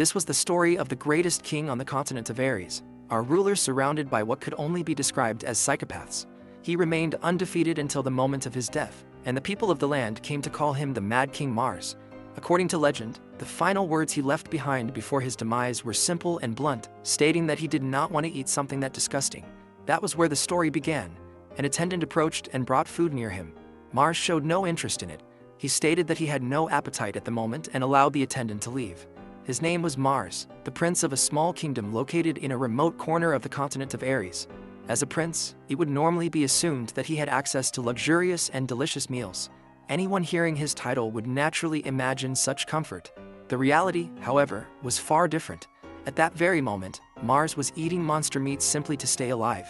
This was the story of the greatest king on the continent of Ares, our ruler surrounded by what could only be described as psychopaths. He remained undefeated until the moment of his death, and the people of the land came to call him the Mad King Mars. According to legend, the final words he left behind before his demise were simple and blunt, stating that he did not want to eat something that disgusting. That was where the story began. An attendant approached and brought food near him. Mars showed no interest in it. He stated that he had no appetite at the moment and allowed the attendant to leave. His name was Mars, the prince of a small kingdom located in a remote corner of the continent of Ares. As a prince, it would normally be assumed that he had access to luxurious and delicious meals. Anyone hearing his title would naturally imagine such comfort. The reality, however, was far different. At that very moment, Mars was eating monster meat simply to stay alive.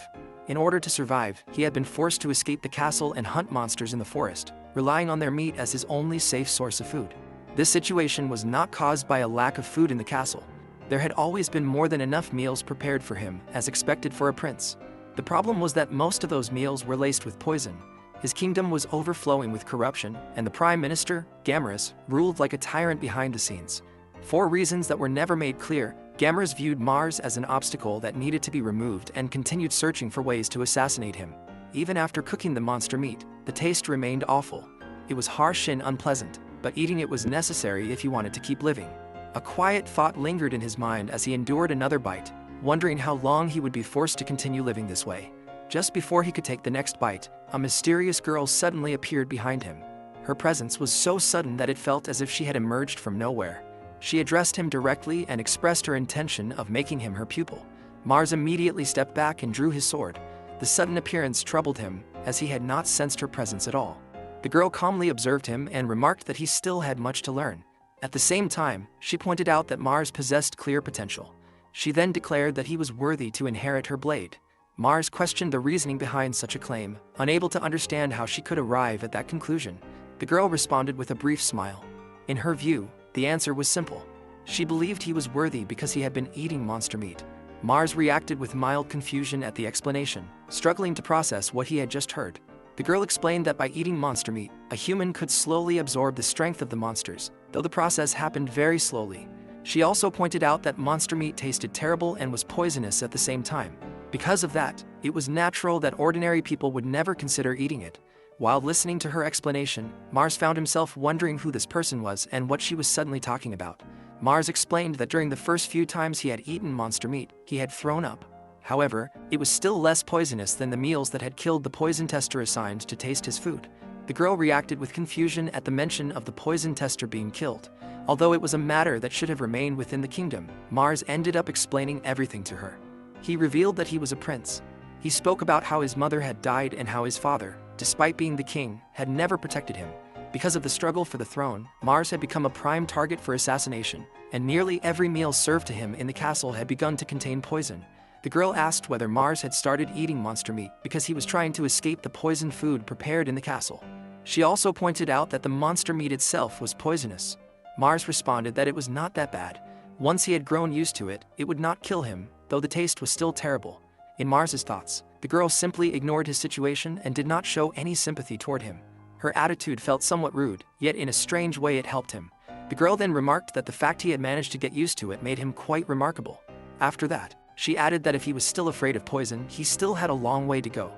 In order to survive, he had been forced to escape the castle and hunt monsters in the forest, relying on their meat as his only safe source of food. This situation was not caused by a lack of food in the castle. There had always been more than enough meals prepared for him, as expected for a prince. The problem was that most of those meals were laced with poison. His kingdom was overflowing with corruption, and the prime minister, Gamorus, ruled like a tyrant behind the scenes. For reasons that were never made clear, Gamorus viewed Mars as an obstacle that needed to be removed and continued searching for ways to assassinate him. Even after cooking the monster meat, the taste remained awful. It was harsh and unpleasant, but eating it was necessary if he wanted to keep living. A quiet thought lingered in his mind as he endured another bite, wondering how long he would be forced to continue living this way. Just before he could take the next bite, a mysterious girl suddenly appeared behind him. Her presence was so sudden that it felt as if she had emerged from nowhere. She addressed him directly and expressed her intention of making him her pupil. Mars immediately stepped back and drew his sword. The sudden appearance troubled him, as he had not sensed her presence at all. The girl calmly observed him and remarked that he still had much to learn. At the same time, she pointed out that Mars possessed clear potential. She then declared that he was worthy to inherit her blade. Mars questioned the reasoning behind such a claim, unable to understand how she could arrive at that conclusion. The girl responded with a brief smile. In her view, the answer was simple. She believed he was worthy because he had been eating monster meat. Mars reacted with mild confusion at the explanation, struggling to process what he had just heard. The girl explained that by eating monster meat, a human could slowly absorb the strength of the monsters, though the process happened very slowly. She also pointed out that monster meat tasted terrible and was poisonous at the same time. Because of that, it was natural that ordinary people would never consider eating it. While listening to her explanation, Mars found himself wondering who this person was and what she was suddenly talking about. Mars explained that during the first few times he had eaten monster meat, he had thrown up. However, it was still less poisonous than the meals that had killed the poison tester assigned to taste his food. The girl reacted with confusion at the mention of the poison tester being killed. Although it was a matter that should have remained within the kingdom, Mars ended up explaining everything to her. He revealed that he was a prince. He spoke about how his mother had died and how his father, despite being the king, had never protected him. Because of the struggle for the throne, Mars had become a prime target for assassination, and nearly every meal served to him in the castle had begun to contain poison. The girl asked whether Mars had started eating monster meat because he was trying to escape the poisoned food prepared in the castle. She also pointed out that the monster meat itself was poisonous. Mars responded that it was not that bad. Once he had grown used to it, it would not kill him, though the taste was still terrible. In Mars's thoughts, the girl simply ignored his situation and did not show any sympathy toward him. Her attitude felt somewhat rude, yet in a strange way it helped him. The girl then remarked that the fact he had managed to get used to it made him quite remarkable. After that, she added that if he was still afraid of poison, he still had a long way to go.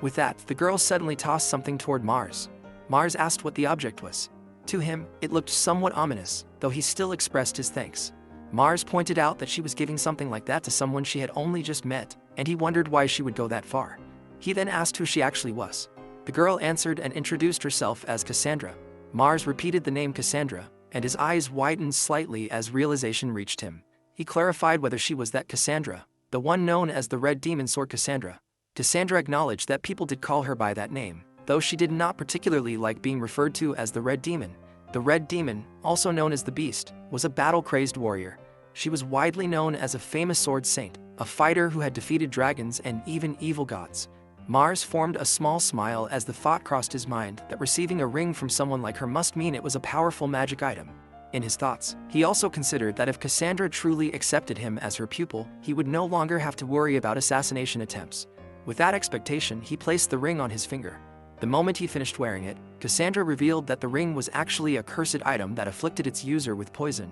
With that, the girl suddenly tossed something toward Mars. Mars asked what the object was. To him, it looked somewhat ominous, though he still expressed his thanks. Mars pointed out that she was giving something like that to someone she had only just met, and he wondered why she would go that far. He then asked who she actually was. The girl answered and introduced herself as Cassandra. Mars repeated the name Cassandra, and his eyes widened slightly as realization reached him. He clarified whether she was that Cassandra, the one known as the Red Demon Sword Cassandra. Cassandra acknowledged that people did call her by that name, though she did not particularly like being referred to as the Red Demon. The Red Demon, also known as the Beast, was a battle-crazed warrior. She was widely known as a famous sword saint, a fighter who had defeated dragons and even evil gods. Mars formed a small smile as the thought crossed his mind that receiving a ring from someone like her must mean it was a powerful magic item. In his thoughts, he also considered that if Cassandra truly accepted him as her pupil, he would no longer have to worry about assassination attempts. With that expectation, he placed the ring on his finger. The moment he finished wearing it, Cassandra revealed that the ring was actually a cursed item that afflicted its user with poison.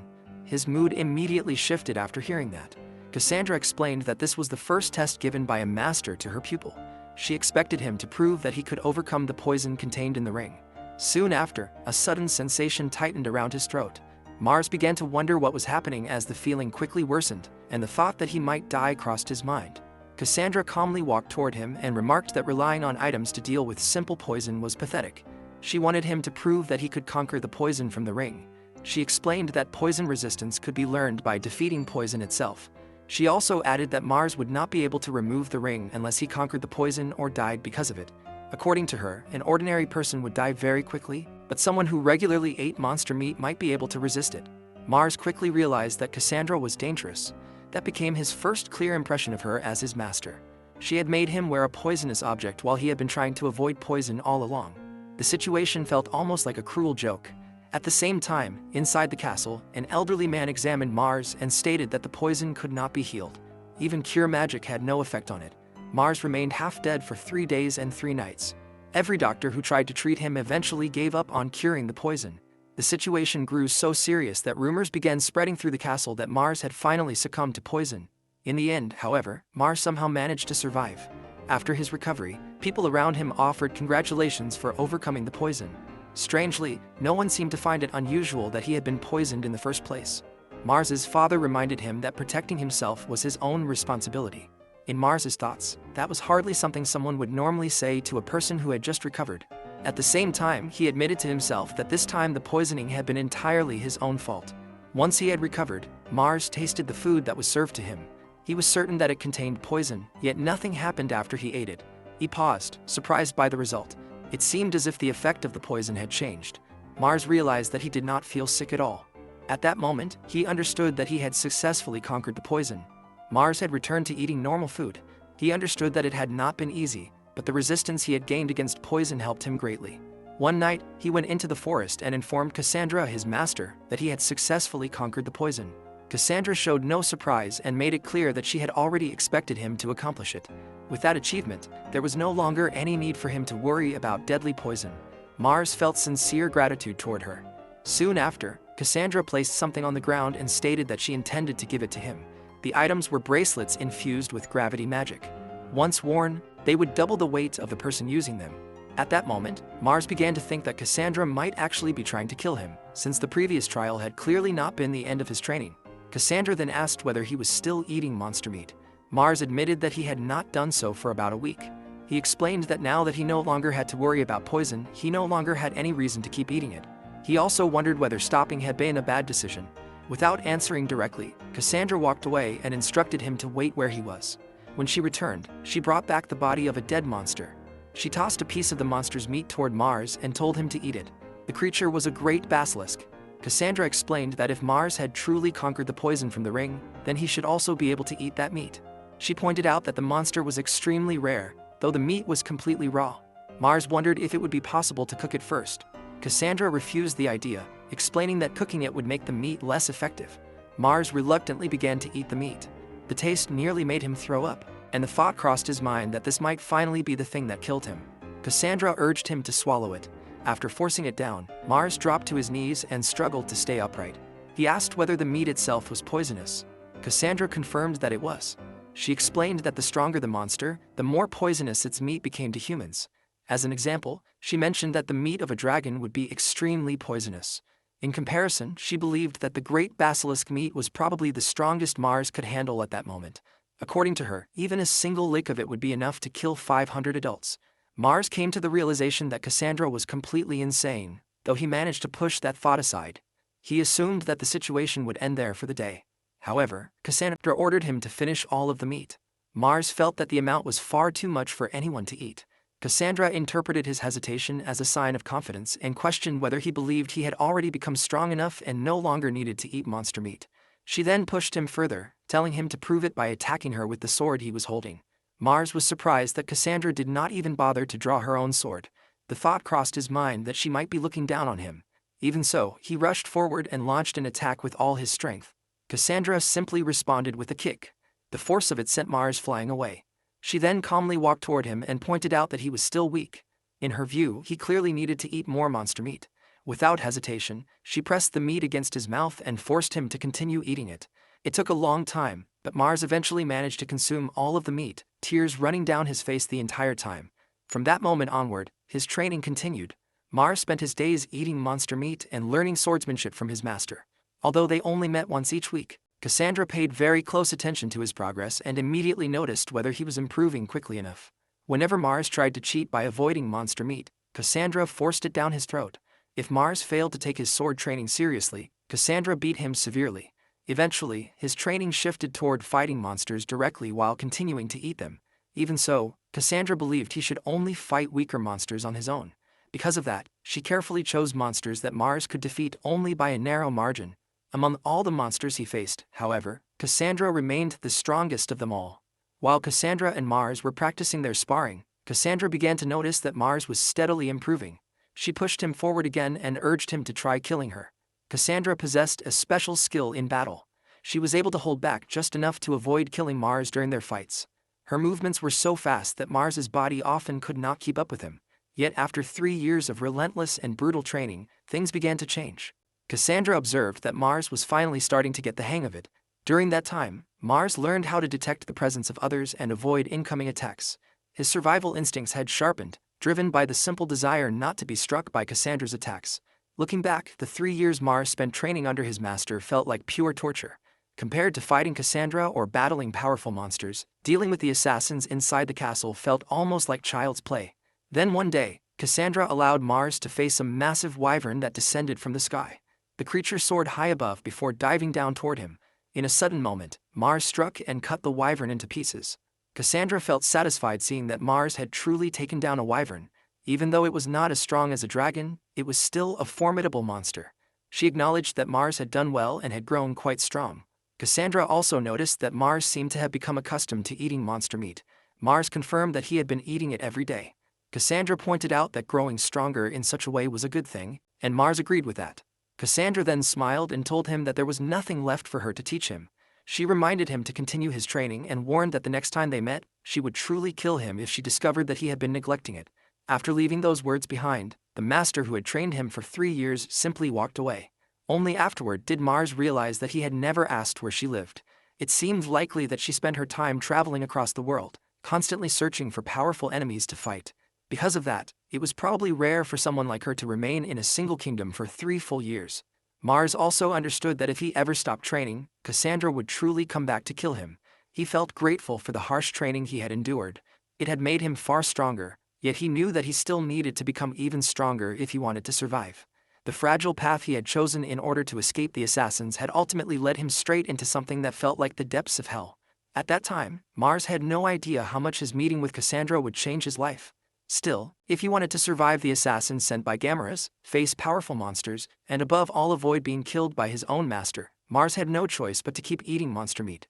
His mood immediately shifted after hearing that. Cassandra explained that this was the first test given by a master to her pupil. She expected him to prove that he could overcome the poison contained in the ring. Soon after, a sudden sensation tightened around his throat. Mars began to wonder what was happening as the feeling quickly worsened, and the thought that he might die crossed his mind. Cassandra calmly walked toward him and remarked that relying on items to deal with simple poison was pathetic. She wanted him to prove that he could conquer the poison from the ring. She explained that poison resistance could be learned by defeating poison itself. She also added that Mars would not be able to remove the ring unless he conquered the poison or died because of it. According to her, an ordinary person would die very quickly, but someone who regularly ate monster meat might be able to resist it. Mars quickly realized that Cassandra was dangerous. That became his first clear impression of her as his master. She had made him wear a poisonous object while he had been trying to avoid poison all along. The situation felt almost like a cruel joke. At the same time, inside the castle, an elderly man examined Mars and stated that the poison could not be healed. Even cure magic had no effect on it. Mars remained half dead for 3 days and 3 nights. Every doctor who tried to treat him eventually gave up on curing the poison. The situation grew so serious that rumors began spreading through the castle that Mars had finally succumbed to poison. In the end, however, Mars somehow managed to survive. After his recovery, people around him offered congratulations for overcoming the poison. Strangely, no one seemed to find it unusual that he had been poisoned in the first place. Mars's father reminded him that protecting himself was his own responsibility. In Mars's thoughts, that was hardly something someone would normally say to a person who had just recovered. At the same time, he admitted to himself that this time the poisoning had been entirely his own fault. Once he had recovered, Mars tasted the food that was served to him. He was certain that it contained poison, yet nothing happened after he ate it. He paused, surprised by the result. It seemed as if the effect of the poison had changed. Mars realized that he did not feel sick at all. At that moment, he understood that he had successfully conquered the poison. Mars had returned to eating normal food. He understood that it had not been easy, but the resistance he had gained against poison helped him greatly. One night, he went into the forest and informed Cassandra, his master, that he had successfully conquered the poison. Cassandra showed no surprise and made it clear that she had already expected him to accomplish it. With that achievement, there was no longer any need for him to worry about deadly poison. Mars felt sincere gratitude toward her. Soon after, Cassandra placed something on the ground and stated that she intended to give it to him. The items were bracelets infused with gravity magic. Once worn, they would double the weight of the person using them. At that moment, Mars began to think that Cassandra might actually be trying to kill him, since the previous trial had clearly not been the end of his training. Cassandra then asked whether he was still eating monster meat. Mars admitted that he had not done so for about a week. He explained that now that he no longer had to worry about poison, he no longer had any reason to keep eating it. He also wondered whether stopping had been a bad decision. Without answering directly, Cassandra walked away and instructed him to wait where he was. When she returned, she brought back the body of a dead monster. She tossed a piece of the monster's meat toward Mars and told him to eat it. The creature was a great basilisk. Cassandra explained that if Mars had truly conquered the poison from the ring, then he should also be able to eat that meat. She pointed out that the monster was extremely rare, though the meat was completely raw. Mars wondered if it would be possible to cook it first. Cassandra refused the idea, explaining that cooking it would make the meat less effective. Mars reluctantly began to eat the meat. The taste nearly made him throw up, and the thought crossed his mind that this might finally be the thing that killed him. Cassandra urged him to swallow it. After forcing it down, Mars dropped to his knees and struggled to stay upright. He asked whether the meat itself was poisonous. Cassandra confirmed that it was. She explained that the stronger the monster, the more poisonous its meat became to humans. As an example, she mentioned that the meat of a dragon would be extremely poisonous. In comparison, she believed that the great basilisk meat was probably the strongest Mars could handle at that moment. According to her, even a single lick of it would be enough to kill 500 adults. Mars came to the realization that Cassandra was completely insane, though he managed to push that thought aside. He assumed that the situation would end there for the day. However, Cassandra ordered him to finish all of the meat. Mars felt that the amount was far too much for anyone to eat. Cassandra interpreted his hesitation as a sign of confidence and questioned whether he believed he had already become strong enough and no longer needed to eat monster meat. She then pushed him further, telling him to prove it by attacking her with the sword he was holding. Mars was surprised that Cassandra did not even bother to draw her own sword. The thought crossed his mind that she might be looking down on him. Even so, he rushed forward and launched an attack with all his strength. Cassandra simply responded with a kick. The force of it sent Mars flying away. She then calmly walked toward him and pointed out that he was still weak. In her view, he clearly needed to eat more monster meat. Without hesitation, she pressed the meat against his mouth and forced him to continue eating it. It took a long time, but Mars eventually managed to consume all of the meat, tears running down his face the entire time. From that moment onward, his training continued. Mars spent his days eating monster meat and learning swordsmanship from his master. Although they only met once each week, Cassandra paid very close attention to his progress and immediately noticed whether he was improving quickly enough. Whenever Mars tried to cheat by avoiding monster meat, Cassandra forced it down his throat. If Mars failed to take his sword training seriously, Cassandra beat him severely. Eventually, his training shifted toward fighting monsters directly while continuing to eat them. Even so, Cassandra believed he should only fight weaker monsters on his own. Because of that, she carefully chose monsters that Mars could defeat only by a narrow margin. Among all the monsters he faced, however, Cassandra remained the strongest of them all. While Cassandra and Mars were practicing their sparring, Cassandra began to notice that Mars was steadily improving. She pushed him forward again and urged him to try killing her. Cassandra possessed a special skill in battle. She was able to hold back just enough to avoid killing Mars during their fights. Her movements were so fast that Mars's body often could not keep up with him. Yet after 3 years of relentless and brutal training, things began to change. Cassandra observed that Mars was finally starting to get the hang of it. During that time, Mars learned how to detect the presence of others and avoid incoming attacks. His survival instincts had sharpened, driven by the simple desire not to be struck by Cassandra's attacks. Looking back, the 3 years Mars spent training under his master felt like pure torture. Compared to fighting Cassandra or battling powerful monsters, dealing with the assassins inside the castle felt almost like child's play. Then one day, Cassandra allowed Mars to face a massive wyvern that descended from the sky. The creature soared high above before diving down toward him. In a sudden moment, Mars struck and cut the wyvern into pieces. Cassandra felt satisfied seeing that Mars had truly taken down a wyvern. Even though it was not as strong as a dragon, it was still a formidable monster. She acknowledged that Mars had done well and had grown quite strong. Cassandra also noticed that Mars seemed to have become accustomed to eating monster meat. Mars confirmed that he had been eating it every day. Cassandra pointed out that growing stronger in such a way was a good thing, and Mars agreed with that. Cassandra then smiled and told him that there was nothing left for her to teach him. She reminded him to continue his training and warned that the next time they met, she would truly kill him if she discovered that he had been neglecting it. After leaving those words behind, the master who had trained him for 3 years simply walked away. Only afterward did Mars realize that he had never asked where she lived. It seemed likely that she spent her time traveling across the world, constantly searching for powerful enemies to fight. Because of that, it was probably rare for someone like her to remain in a single kingdom for 3 full years. Mars also understood that if he ever stopped training, Cassandra would truly come back to kill him. He felt grateful for the harsh training he had endured. It had made him far stronger, yet he knew that he still needed to become even stronger if he wanted to survive. The fragile path he had chosen in order to escape the assassins had ultimately led him straight into something that felt like the depths of hell. At that time, Mars had no idea how much his meeting with Cassandra would change his life. Still, if he wanted to survive the assassins sent by Gamaras, face powerful monsters, and above all avoid being killed by his own master, Mars had no choice but to keep eating monster meat.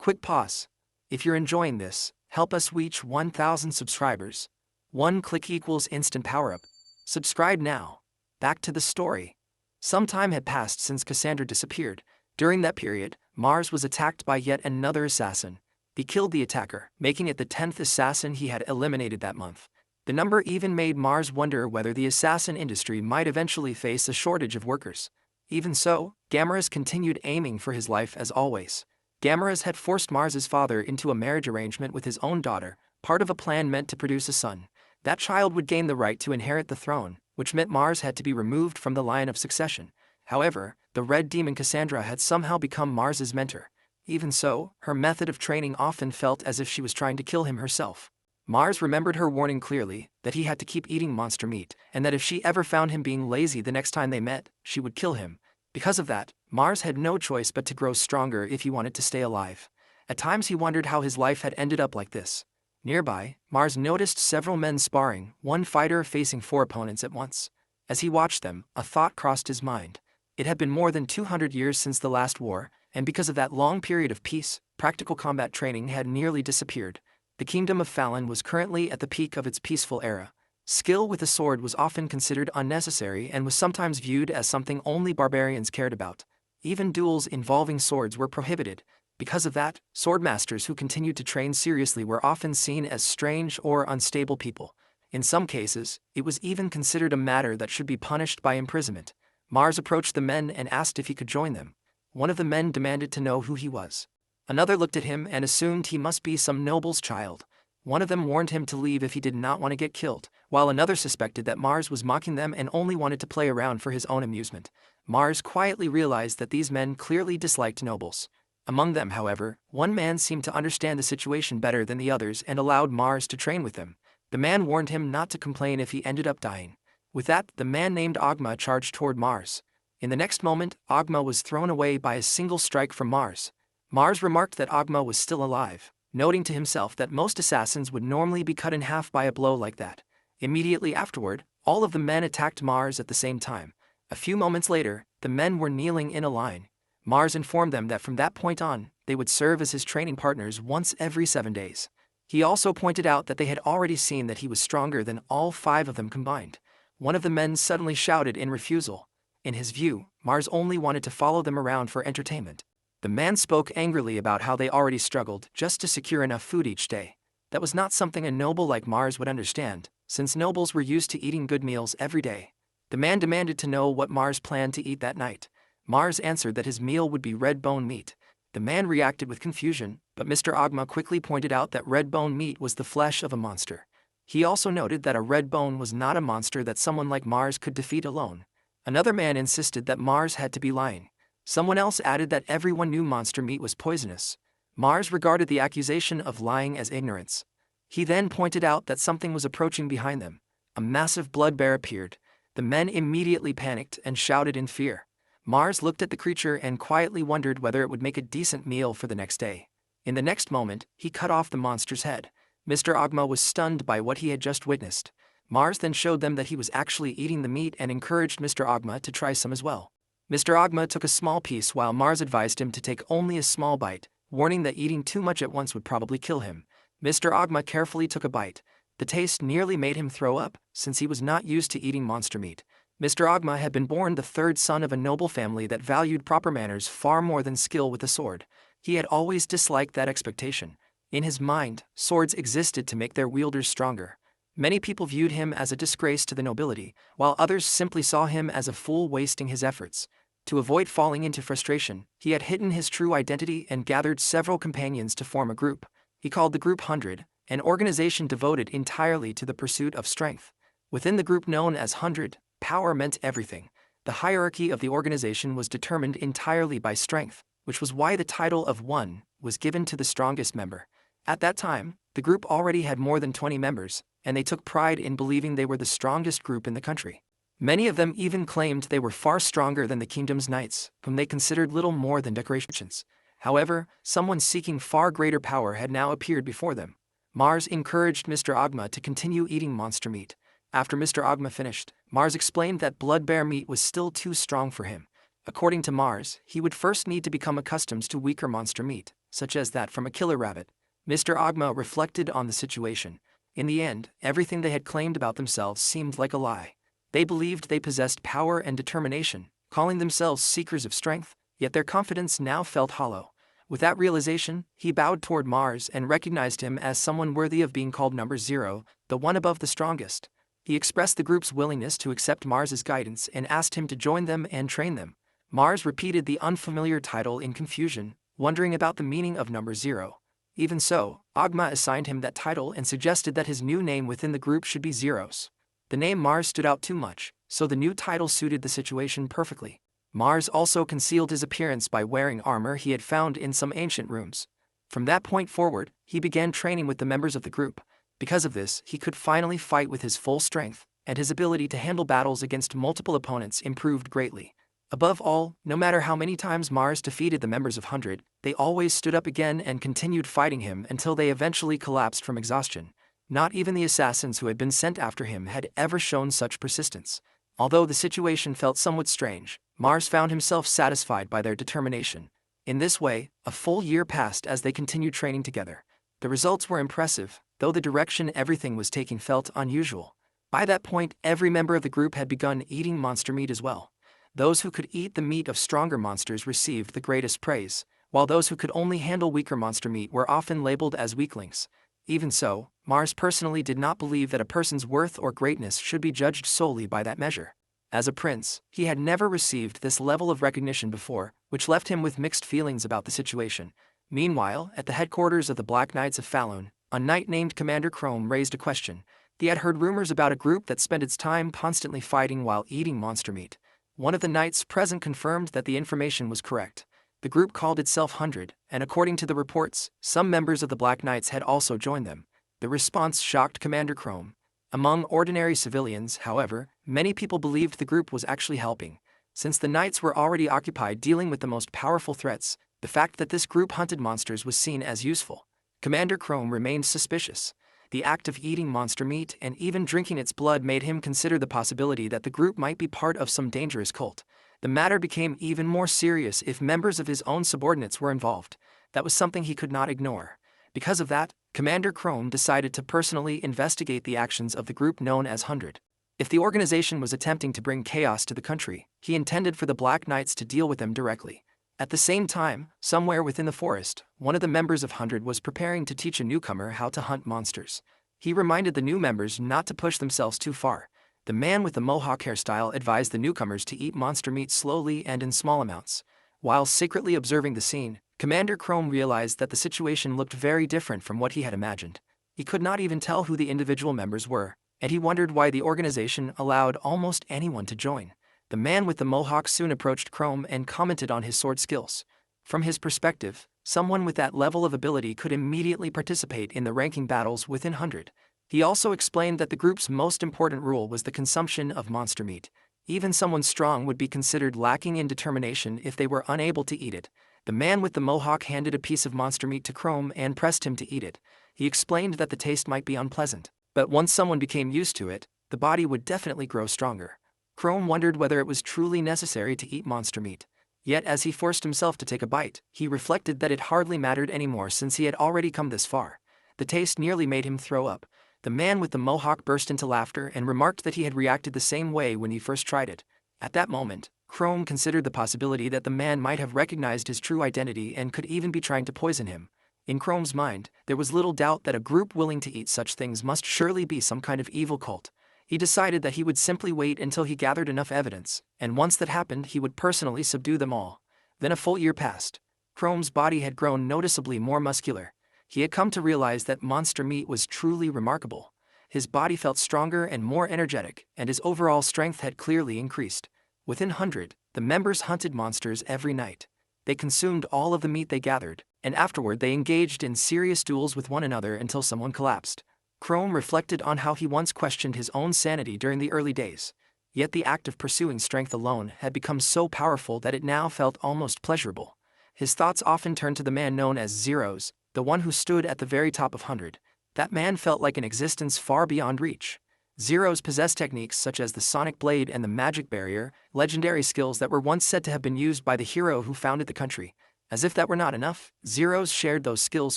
Quick pause. If you're enjoying this, help us reach 1,000 subscribers. 1 click equals instant power-up. Subscribe now. Back to the story. Some time had passed since Cassandra disappeared. During that period, Mars was attacked by yet another assassin. He killed the attacker, making it the 10th assassin he had eliminated that month. The number even made Mars wonder whether the assassin industry might eventually face a shortage of workers. Even so, Gamaras continued aiming for his life as always. Gamaras had forced Mars's father into a marriage arrangement with his own daughter, part of a plan meant to produce a son. That child would gain the right to inherit the throne, which meant Mars had to be removed from the line of succession. However, the red demon Cassandra had somehow become Mars's mentor. Even so, her method of training often felt as if she was trying to kill him herself. Mars remembered her warning clearly, that he had to keep eating monster meat, and that if she ever found him being lazy the next time they met, she would kill him. Because of that, Mars had no choice but to grow stronger if he wanted to stay alive. At times he wondered how his life had ended up like this. Nearby, Mars noticed several men sparring, one fighter facing 4 opponents at once. As he watched them, a thought crossed his mind. It had been more than 200 years since the last war, and because of that long period of peace, practical combat training had nearly disappeared. The kingdom of Fallen was currently at the peak of its peaceful era. Skill with a sword was often considered unnecessary and was sometimes viewed as something only barbarians cared about. Even duels involving swords were prohibited. Because of that, swordmasters who continued to train seriously were often seen as strange or unstable people. In some cases, it was even considered a matter that should be punished by imprisonment. Mars approached the men and asked if he could join them. One of the men demanded to know who he was. Another looked at him and assumed he must be some noble's child. One of them warned him to leave if he did not want to get killed, while another suspected that Mars was mocking them and only wanted to play around for his own amusement. Mars quietly realized that these men clearly disliked nobles. Among them, however, one man seemed to understand the situation better than the others and allowed Mars to train with them. The man warned him not to complain if he ended up dying. With that, the man named Ogma charged toward Mars. In the next moment, Ogma was thrown away by a single strike from Mars. Mars remarked that Ogma was still alive, noting to himself that most assassins would normally be cut in half by a blow like that. Immediately afterward, all of the men attacked Mars at the same time. A few moments later, the men were kneeling in a line. Mars informed them that from that point on, they would serve as his training partners once every 7 days. He also pointed out that they had already seen that he was stronger than all 5 of them combined. One of the men suddenly shouted in refusal. In his view, Mars only wanted to follow them around for entertainment. The man spoke angrily about how they already struggled just to secure enough food each day. That was not something a noble like Mars would understand, since nobles were used to eating good meals every day. The man demanded to know what Mars planned to eat that night. Mars answered that his meal would be red bone meat. The man reacted with confusion, but Mr. Ogma quickly pointed out that red bone meat was the flesh of a monster. He also noted that a red bone was not a monster that someone like Mars could defeat alone. Another man insisted that Mars had to be lying. Someone else added that everyone knew monster meat was poisonous. Mars regarded the accusation of lying as ignorance. He then pointed out that something was approaching behind them. A massive blood bear appeared. The men immediately panicked and shouted in fear. Mars looked at the creature and quietly wondered whether it would make a decent meal for the next day. In the next moment, he cut off the monster's head. Mr. Ogma was stunned by what he had just witnessed. Mars then showed them that he was actually eating the meat and encouraged Mr. Ogma to try some as well. Mr. Ogma took a small piece while Mars advised him to take only a small bite, warning that eating too much at once would probably kill him. Mr. Ogma carefully took a bite. The taste nearly made him throw up, since he was not used to eating monster meat. Mr. Ogma had been born the 3rd son of a noble family that valued proper manners far more than skill with a sword. He had always disliked that expectation. In his mind, swords existed to make their wielders stronger. Many people viewed him as a disgrace to the nobility, while others simply saw him as a fool wasting his efforts. To avoid falling into frustration, he had hidden his true identity and gathered several companions to form a group. He called the group 100, an organization devoted entirely to the pursuit of strength. Within the group known as 100, power meant everything. The hierarchy of the organization was determined entirely by strength, which was why the title of 1 was given to the strongest member. At that time, the group already had more than 20 members, and they took pride in believing they were the strongest group in the country. Many of them even claimed they were far stronger than the kingdom's knights, whom they considered little more than decorations. However, someone seeking far greater power had now appeared before them. Mars encouraged Mr. Ogma to continue eating monster meat. After Mr. Ogma finished, Mars explained that blood bear meat was still too strong for him. According to Mars, he would first need to become accustomed to weaker monster meat, such as that from a killer rabbit. Mr. Ogma reflected on the situation. In the end, everything they had claimed about themselves seemed like a lie. They believed they possessed power and determination, calling themselves seekers of strength, yet their confidence now felt hollow. With that realization, he bowed toward Mars and recognized him as someone worthy of being called number 0, the one above the strongest. He expressed the group's willingness to accept Mars's guidance and asked him to join them and train them. Mars repeated the unfamiliar title in confusion, wondering about the meaning of number 0. Even so, Ogma assigned him that title and suggested that his new name within the group should be Zeros. The name Mars stood out too much, so the new title suited the situation perfectly. Mars also concealed his appearance by wearing armor he had found in some ancient rooms. From that point forward, he began training with the members of the group. Because of this, he could finally fight with his full strength, and his ability to handle battles against multiple opponents improved greatly. Above all, no matter how many times Mars defeated the members of 100, they always stood up again and continued fighting him until they eventually collapsed from exhaustion. Not even the assassins who had been sent after him had ever shown such persistence. Although the situation felt somewhat strange, Mars found himself satisfied by their determination. In this way, a full year passed as they continued training together. The results were impressive, though the direction everything was taking felt unusual. By that point, every member of the group had begun eating monster meat as well. Those who could eat the meat of stronger monsters received the greatest praise, while those who could only handle weaker monster meat were often labeled as weaklings. Even so, Mars personally did not believe that a person's worth or greatness should be judged solely by that measure. As a prince, he had never received this level of recognition before, which left him with mixed feelings about the situation. Meanwhile, at the headquarters of the Black Knights of Falun, a knight named Commander Chrome raised a question. He had heard rumors about a group that spent its time constantly fighting while eating monster meat. One of the knights present confirmed that the information was correct. The group called itself 100, and according to the reports, some members of the Black Knights had also joined them. The response shocked Commander Chrome. Among ordinary civilians, however, many people believed the group was actually helping. Since the knights were already occupied dealing with the most powerful threats, the fact that this group hunted monsters was seen as useful. Commander Chrome remained suspicious. The act of eating monster meat and even drinking its blood made him consider the possibility that the group might be part of some dangerous cult. The matter became even more serious if members of his own subordinates were involved. That was something he could not ignore. Because of that, Commander Chrome decided to personally investigate the actions of the group known as 100. If the organization was attempting to bring chaos to the country, he intended for the Black Knights to deal with them directly. At the same time, somewhere within the forest, one of the members of 100 was preparing to teach a newcomer how to hunt monsters. He reminded the new members not to push themselves too far. The man with the mohawk hairstyle advised the newcomers to eat monster meat slowly and in small amounts. While secretly observing the scene, Commander Chrome realized that the situation looked very different from what he had imagined. He could not even tell who the individual members were, and he wondered why the organization allowed almost anyone to join. The man with the mohawk soon approached Chrome and commented on his sword skills. From his perspective, someone with that level of ability could immediately participate in the ranking battles within 100. He also explained that the group's most important rule was the consumption of monster meat. Even someone strong would be considered lacking in determination if they were unable to eat it. The man with the mohawk handed a piece of monster meat to Chrome and pressed him to eat it. He explained that the taste might be unpleasant, but once someone became used to it, the body would definitely grow stronger. Chrome wondered whether it was truly necessary to eat monster meat. Yet as he forced himself to take a bite, he reflected that it hardly mattered anymore since he had already come this far. The taste nearly made him throw up. The man with the mohawk burst into laughter and remarked that he had reacted the same way when he first tried it. At that moment, Chrome considered the possibility that the man might have recognized his true identity and could even be trying to poison him. In Chrome's mind, there was little doubt that a group willing to eat such things must surely be some kind of evil cult. He decided that he would simply wait until he gathered enough evidence, and once that happened he would personally subdue them all. Then a full year passed. Chrome's body had grown noticeably more muscular. He had come to realize that monster meat was truly remarkable. His body felt stronger and more energetic, and his overall strength had clearly increased. Within 100, the members hunted monsters every night. They consumed all of the meat they gathered, and afterward they engaged in serious duels with one another until someone collapsed. Chrome reflected on how he once questioned his own sanity during the early days. Yet the act of pursuing strength alone had become so powerful that it now felt almost pleasurable. His thoughts often turned to the man known as Zeros, the one who stood at the very top of 100. That man felt like an existence far beyond reach. Zeros possessed techniques such as the Sonic Blade and the Magic Barrier, legendary skills that were once said to have been used by the hero who founded the country. As if that were not enough, Zeros shared those skills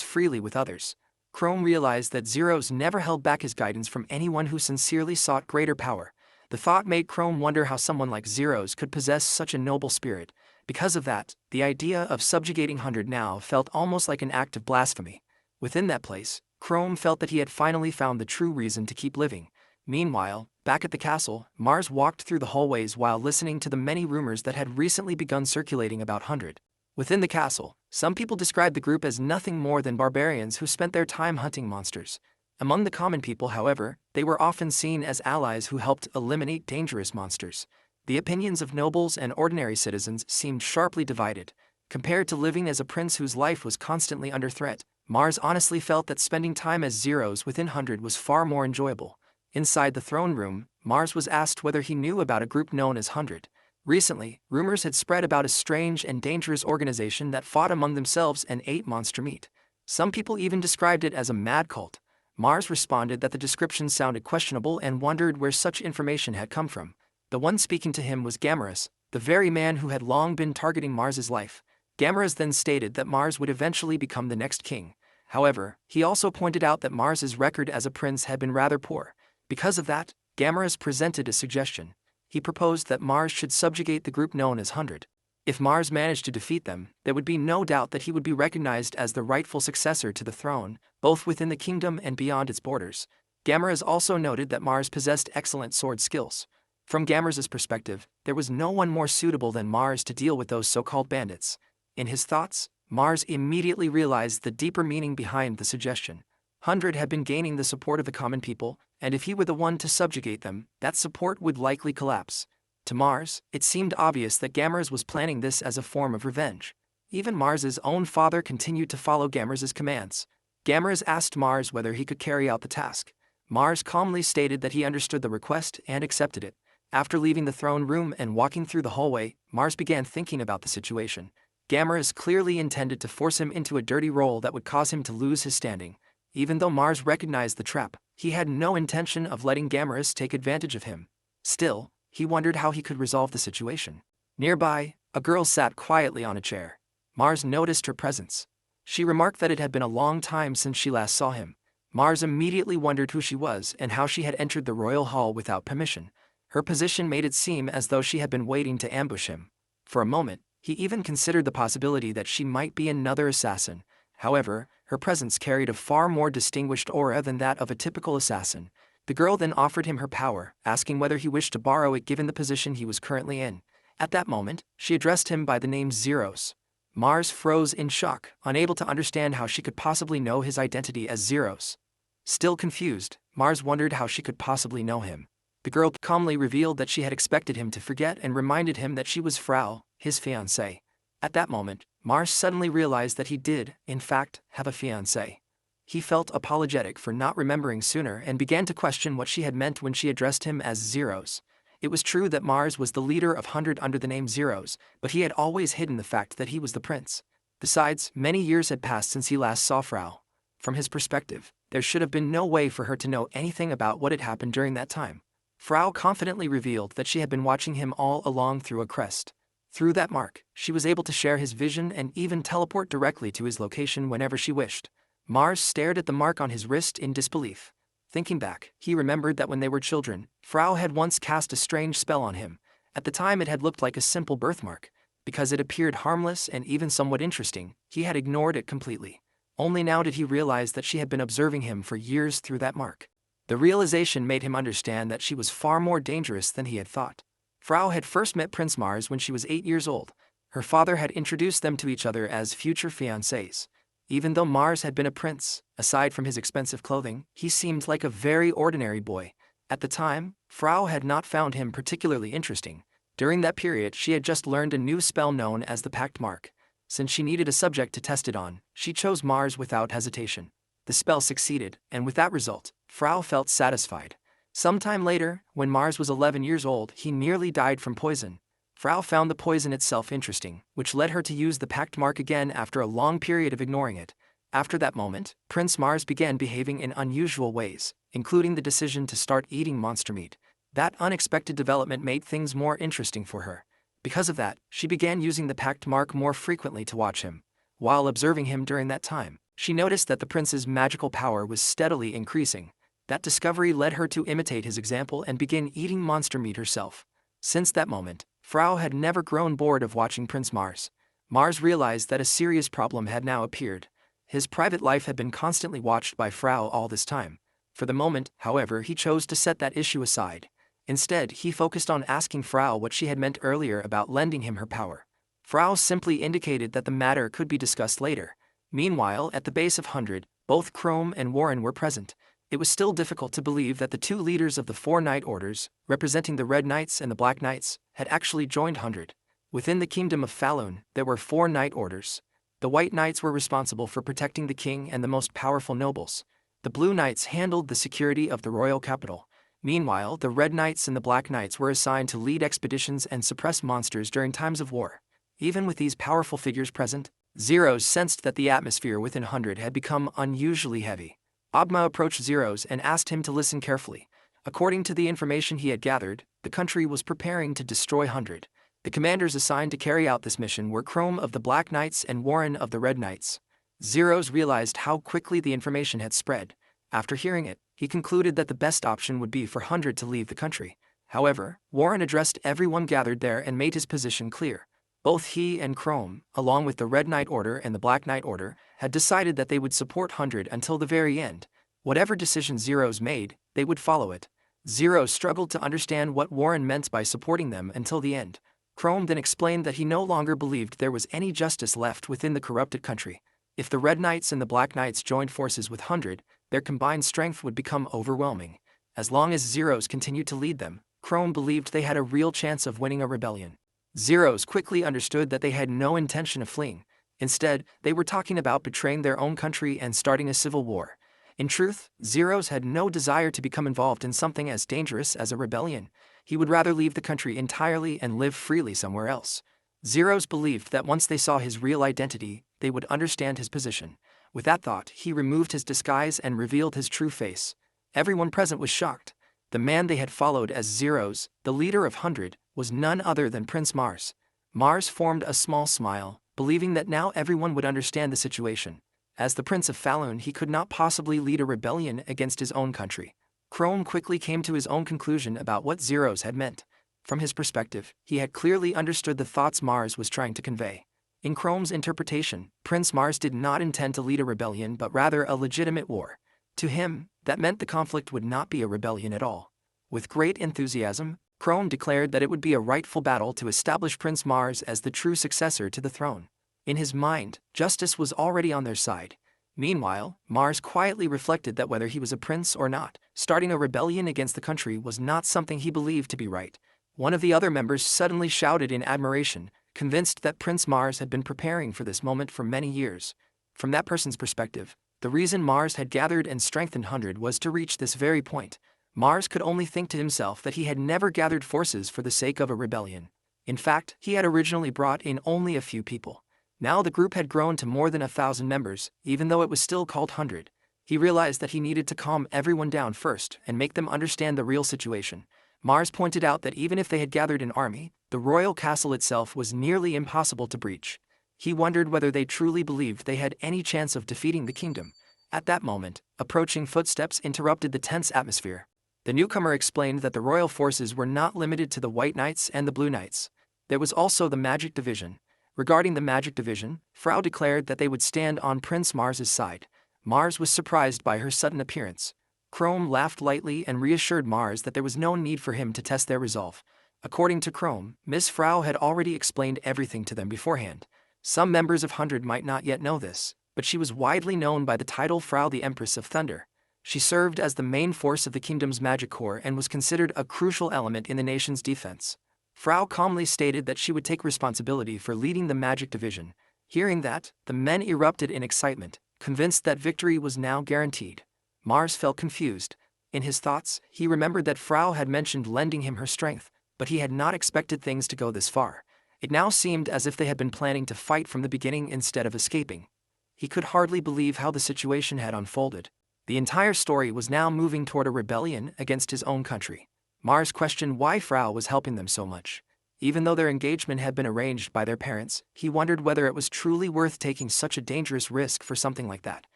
freely with others. Chrome realized that Zeros never held back his guidance from anyone who sincerely sought greater power. The thought made Chrome wonder how someone like Zeros could possess such a noble spirit. Because of that, the idea of subjugating 100 now felt almost like an act of blasphemy. Within that place, Chrome felt that he had finally found the true reason to keep living. Meanwhile, back at the castle, Mars walked through the hallways while listening to the many rumors that had recently begun circulating about 100. Within the castle, some people described the group as nothing more than barbarians who spent their time hunting monsters. Among the common people, however, they were often seen as allies who helped eliminate dangerous monsters. The opinions of nobles and ordinary citizens seemed sharply divided. Compared to living as a prince whose life was constantly under threat, Mars honestly felt that spending time as Zeros within 100 was far more enjoyable. Inside the throne room, Mars was asked whether he knew about a group known as 100. Recently, rumors had spread about a strange and dangerous organization that fought among themselves and ate monster meat. Some people even described it as a mad cult. Mars responded that the description sounded questionable and wondered where such information had come from. The one speaking to him was Gamorous, the very man who had long been targeting Mars's life. Gamorous then stated that Mars would eventually become the next king. However, he also pointed out that Mars's record as a prince had been rather poor. Because of that, Gamorous presented a suggestion. He proposed that Mars should subjugate the group known as 100. If Mars managed to defeat them, there would be no doubt that he would be recognized as the rightful successor to the throne, both within the kingdom and beyond its borders. Gamera's also noted that Mars possessed excellent sword skills. From Gamera's perspective, there was no one more suitable than Mars to deal with those so-called bandits. In his thoughts, Mars immediately realized the deeper meaning behind the suggestion. 100 had been gaining the support of the common people, and if he were the one to subjugate them, that support would likely collapse. To Mars, it seemed obvious that Gamera's was planning this as a form of revenge. Even Mars's own father continued to follow Gamera's commands. Gamera's asked Mars whether he could carry out the task. Mars calmly stated that he understood the request and accepted it. After leaving the throne room and walking through the hallway, Mars began thinking about the situation. Gamera's clearly intended to force him into a dirty role that would cause him to lose his standing. Even though Mars recognized the trap, he had no intention of letting Gamera's take advantage of him. Still, he wondered how he could resolve the situation. Nearby, a girl sat quietly on a chair. Mars noticed her presence. She remarked that it had been a long time since she last saw him. Mars immediately wondered who she was and how she had entered the royal hall without permission. Her position made it seem as though she had been waiting to ambush him. For a moment, he even considered the possibility that she might be another assassin. However, her presence carried a far more distinguished aura than that of a typical assassin. The girl then offered him her power, asking whether he wished to borrow it given the position he was currently in. At that moment, she addressed him by the name Zeros. Mars froze in shock, unable to understand how she could possibly know his identity as Zeros. Still confused, Mars wondered how she could possibly know him. The girl calmly revealed that she had expected him to forget and reminded him that she was Frau, his fiancée. At that moment, Mars suddenly realized that he did, in fact, have a fiancée. He felt apologetic for not remembering sooner and began to question what she had meant when she addressed him as Zeros. It was true that Mars was the leader of 100 under the name Zeros, but he had always hidden the fact that he was the prince. Besides, many years had passed since he last saw Frau. From his perspective, there should have been no way for her to know anything about what had happened during that time. Frau confidently revealed that she had been watching him all along through a crest. Through that mark, she was able to share his vision and even teleport directly to his location whenever she wished. Mars stared at the mark on his wrist in disbelief. Thinking back, he remembered that when they were children, Frau had once cast a strange spell on him. At the time it had looked like a simple birthmark. Because it appeared harmless and even somewhat interesting, he had ignored it completely. Only now did he realize that she had been observing him for years through that mark. The realization made him understand that she was far more dangerous than he had thought. Frau had first met Prince Mars when she was 8 years old. Her father had introduced them to each other as future fiancés. Even though Mars had been a prince, aside from his expensive clothing, he seemed like a very ordinary boy. At the time, Frau had not found him particularly interesting. During that period, she had just learned a new spell known as the Pact Mark. Since she needed a subject to test it on, she chose Mars without hesitation. The spell succeeded, and with that result, Frau felt satisfied. Sometime later, when Mars was 11 years old, he nearly died from poison. Frau found the poison itself interesting, which led her to use the Pact Mark again after a long period of ignoring it. After that moment, Prince Mars began behaving in unusual ways, including the decision to start eating monster meat. That unexpected development made things more interesting for her. Because of that, she began using the Pact Mark more frequently to watch him. While observing him during that time, she noticed that the prince's magical power was steadily increasing. That discovery led her to imitate his example and begin eating monster meat herself. Since that moment, Frau had never grown bored of watching Prince Mars. Mars realized that a serious problem had now appeared. His private life had been constantly watched by Frau all this time. For the moment, however, he chose to set that issue aside. Instead, he focused on asking Frau what she had meant earlier about lending him her power. Frau simply indicated that the matter could be discussed later. Meanwhile, at the base of 100, both Chrome and Warren were present. It was still difficult to believe that the two leaders of the 4 Knight Orders, representing the Red Knights and the Black Knights, had actually joined 100. Within the kingdom of Falun, there were 4 Knight Orders. The White Knights were responsible for protecting the king and the most powerful nobles. The Blue Knights handled the security of the royal capital. Meanwhile, the Red Knights and the Black Knights were assigned to lead expeditions and suppress monsters during times of war. Even with these powerful figures present, Zeros sensed that the atmosphere within 100 had become unusually heavy. Agma approached Zeros and asked him to listen carefully. According to the information he had gathered, the country was preparing to destroy 100. The commanders assigned to carry out this mission were Chrome of the Black Knights and Warren of the Red Knights. Zeros realized how quickly the information had spread. After hearing it, he concluded that the best option would be for 100 to leave the country. However, Warren addressed everyone gathered there and made his position clear. Both he and Chrome, along with the Red Knight Order and the Black Knight Order, had decided that they would support 100 until the very end. Whatever decision Zeros made, they would follow it. Zeros struggled to understand what Warren meant by supporting them until the end. Chrome then explained that he no longer believed there was any justice left within the corrupted country. If the Red Knights and the Black Knights joined forces with 100, their combined strength would become overwhelming. As long as Zeros continued to lead them, Chrome believed they had a real chance of winning a rebellion. Zeros quickly understood that they had no intention of fleeing. Instead, they were talking about betraying their own country and starting a civil war. In truth, Zeros had no desire to become involved in something as dangerous as a rebellion. He would rather leave the country entirely and live freely somewhere else. Zeros believed that once they saw his real identity, they would understand his position. With that thought, he removed his disguise and revealed his true face. Everyone present was shocked. The man they had followed as Zeros, the leader of 100, was none other than Prince Mars. Mars formed a small smile, believing that now everyone would understand the situation. As the Prince of Falun, he could not possibly lead a rebellion against his own country. Chrome quickly came to his own conclusion about what Zeros had meant. From his perspective, he had clearly understood the thoughts Mars was trying to convey. In Chrome's interpretation, Prince Mars did not intend to lead a rebellion but rather a legitimate war. To him, that meant the conflict would not be a rebellion at all. With great enthusiasm, Chrome declared that it would be a rightful battle to establish Prince Mars as the true successor to the throne. In his mind, justice was already on their side. Meanwhile, Mars quietly reflected that whether he was a prince or not, starting a rebellion against the country was not something he believed to be right. One of the other members suddenly shouted in admiration, convinced that Prince Mars had been preparing for this moment for many years. From that person's perspective, the reason Mars had gathered and strengthened 100 was to reach this very point. Mars could only think to himself that he had never gathered forces for the sake of a rebellion. In fact, he had originally brought in only a few people. Now the group had grown to more than 1,000 members, even though it was still called 100. He realized that he needed to calm everyone down first and make them understand the real situation. Mars pointed out that even if they had gathered an army, the royal castle itself was nearly impossible to breach. He wondered whether they truly believed they had any chance of defeating the kingdom. At that moment, approaching footsteps interrupted the tense atmosphere. The newcomer explained that the royal forces were not limited to the White Knights and the Blue Knights. There was also the Magic Division. Regarding the Magic Division, Frau declared that they would stand on Prince Mars's side. Mars was surprised by her sudden appearance. Chrome laughed lightly and reassured Mars that there was no need for him to test their resolve. According to Chrome, Miss Frau had already explained everything to them beforehand. Some members of 100 might not yet know this, but she was widely known by the title Frau the Empress of Thunder. She served as the main force of the kingdom's magic corps and was considered a crucial element in the nation's defense. Frau calmly stated that she would take responsibility for leading the Magic Division. Hearing that, the men erupted in excitement, convinced that victory was now guaranteed. Mars felt confused. In his thoughts, he remembered that Frau had mentioned lending him her strength, but he had not expected things to go this far. It now seemed as if they had been planning to fight from the beginning instead of escaping. He could hardly believe how the situation had unfolded. The entire story was now moving toward a rebellion against his own country. Mars questioned why Frau was helping them so much. Even though their engagement had been arranged by their parents, he wondered whether it was truly worth taking such a dangerous risk for something like that.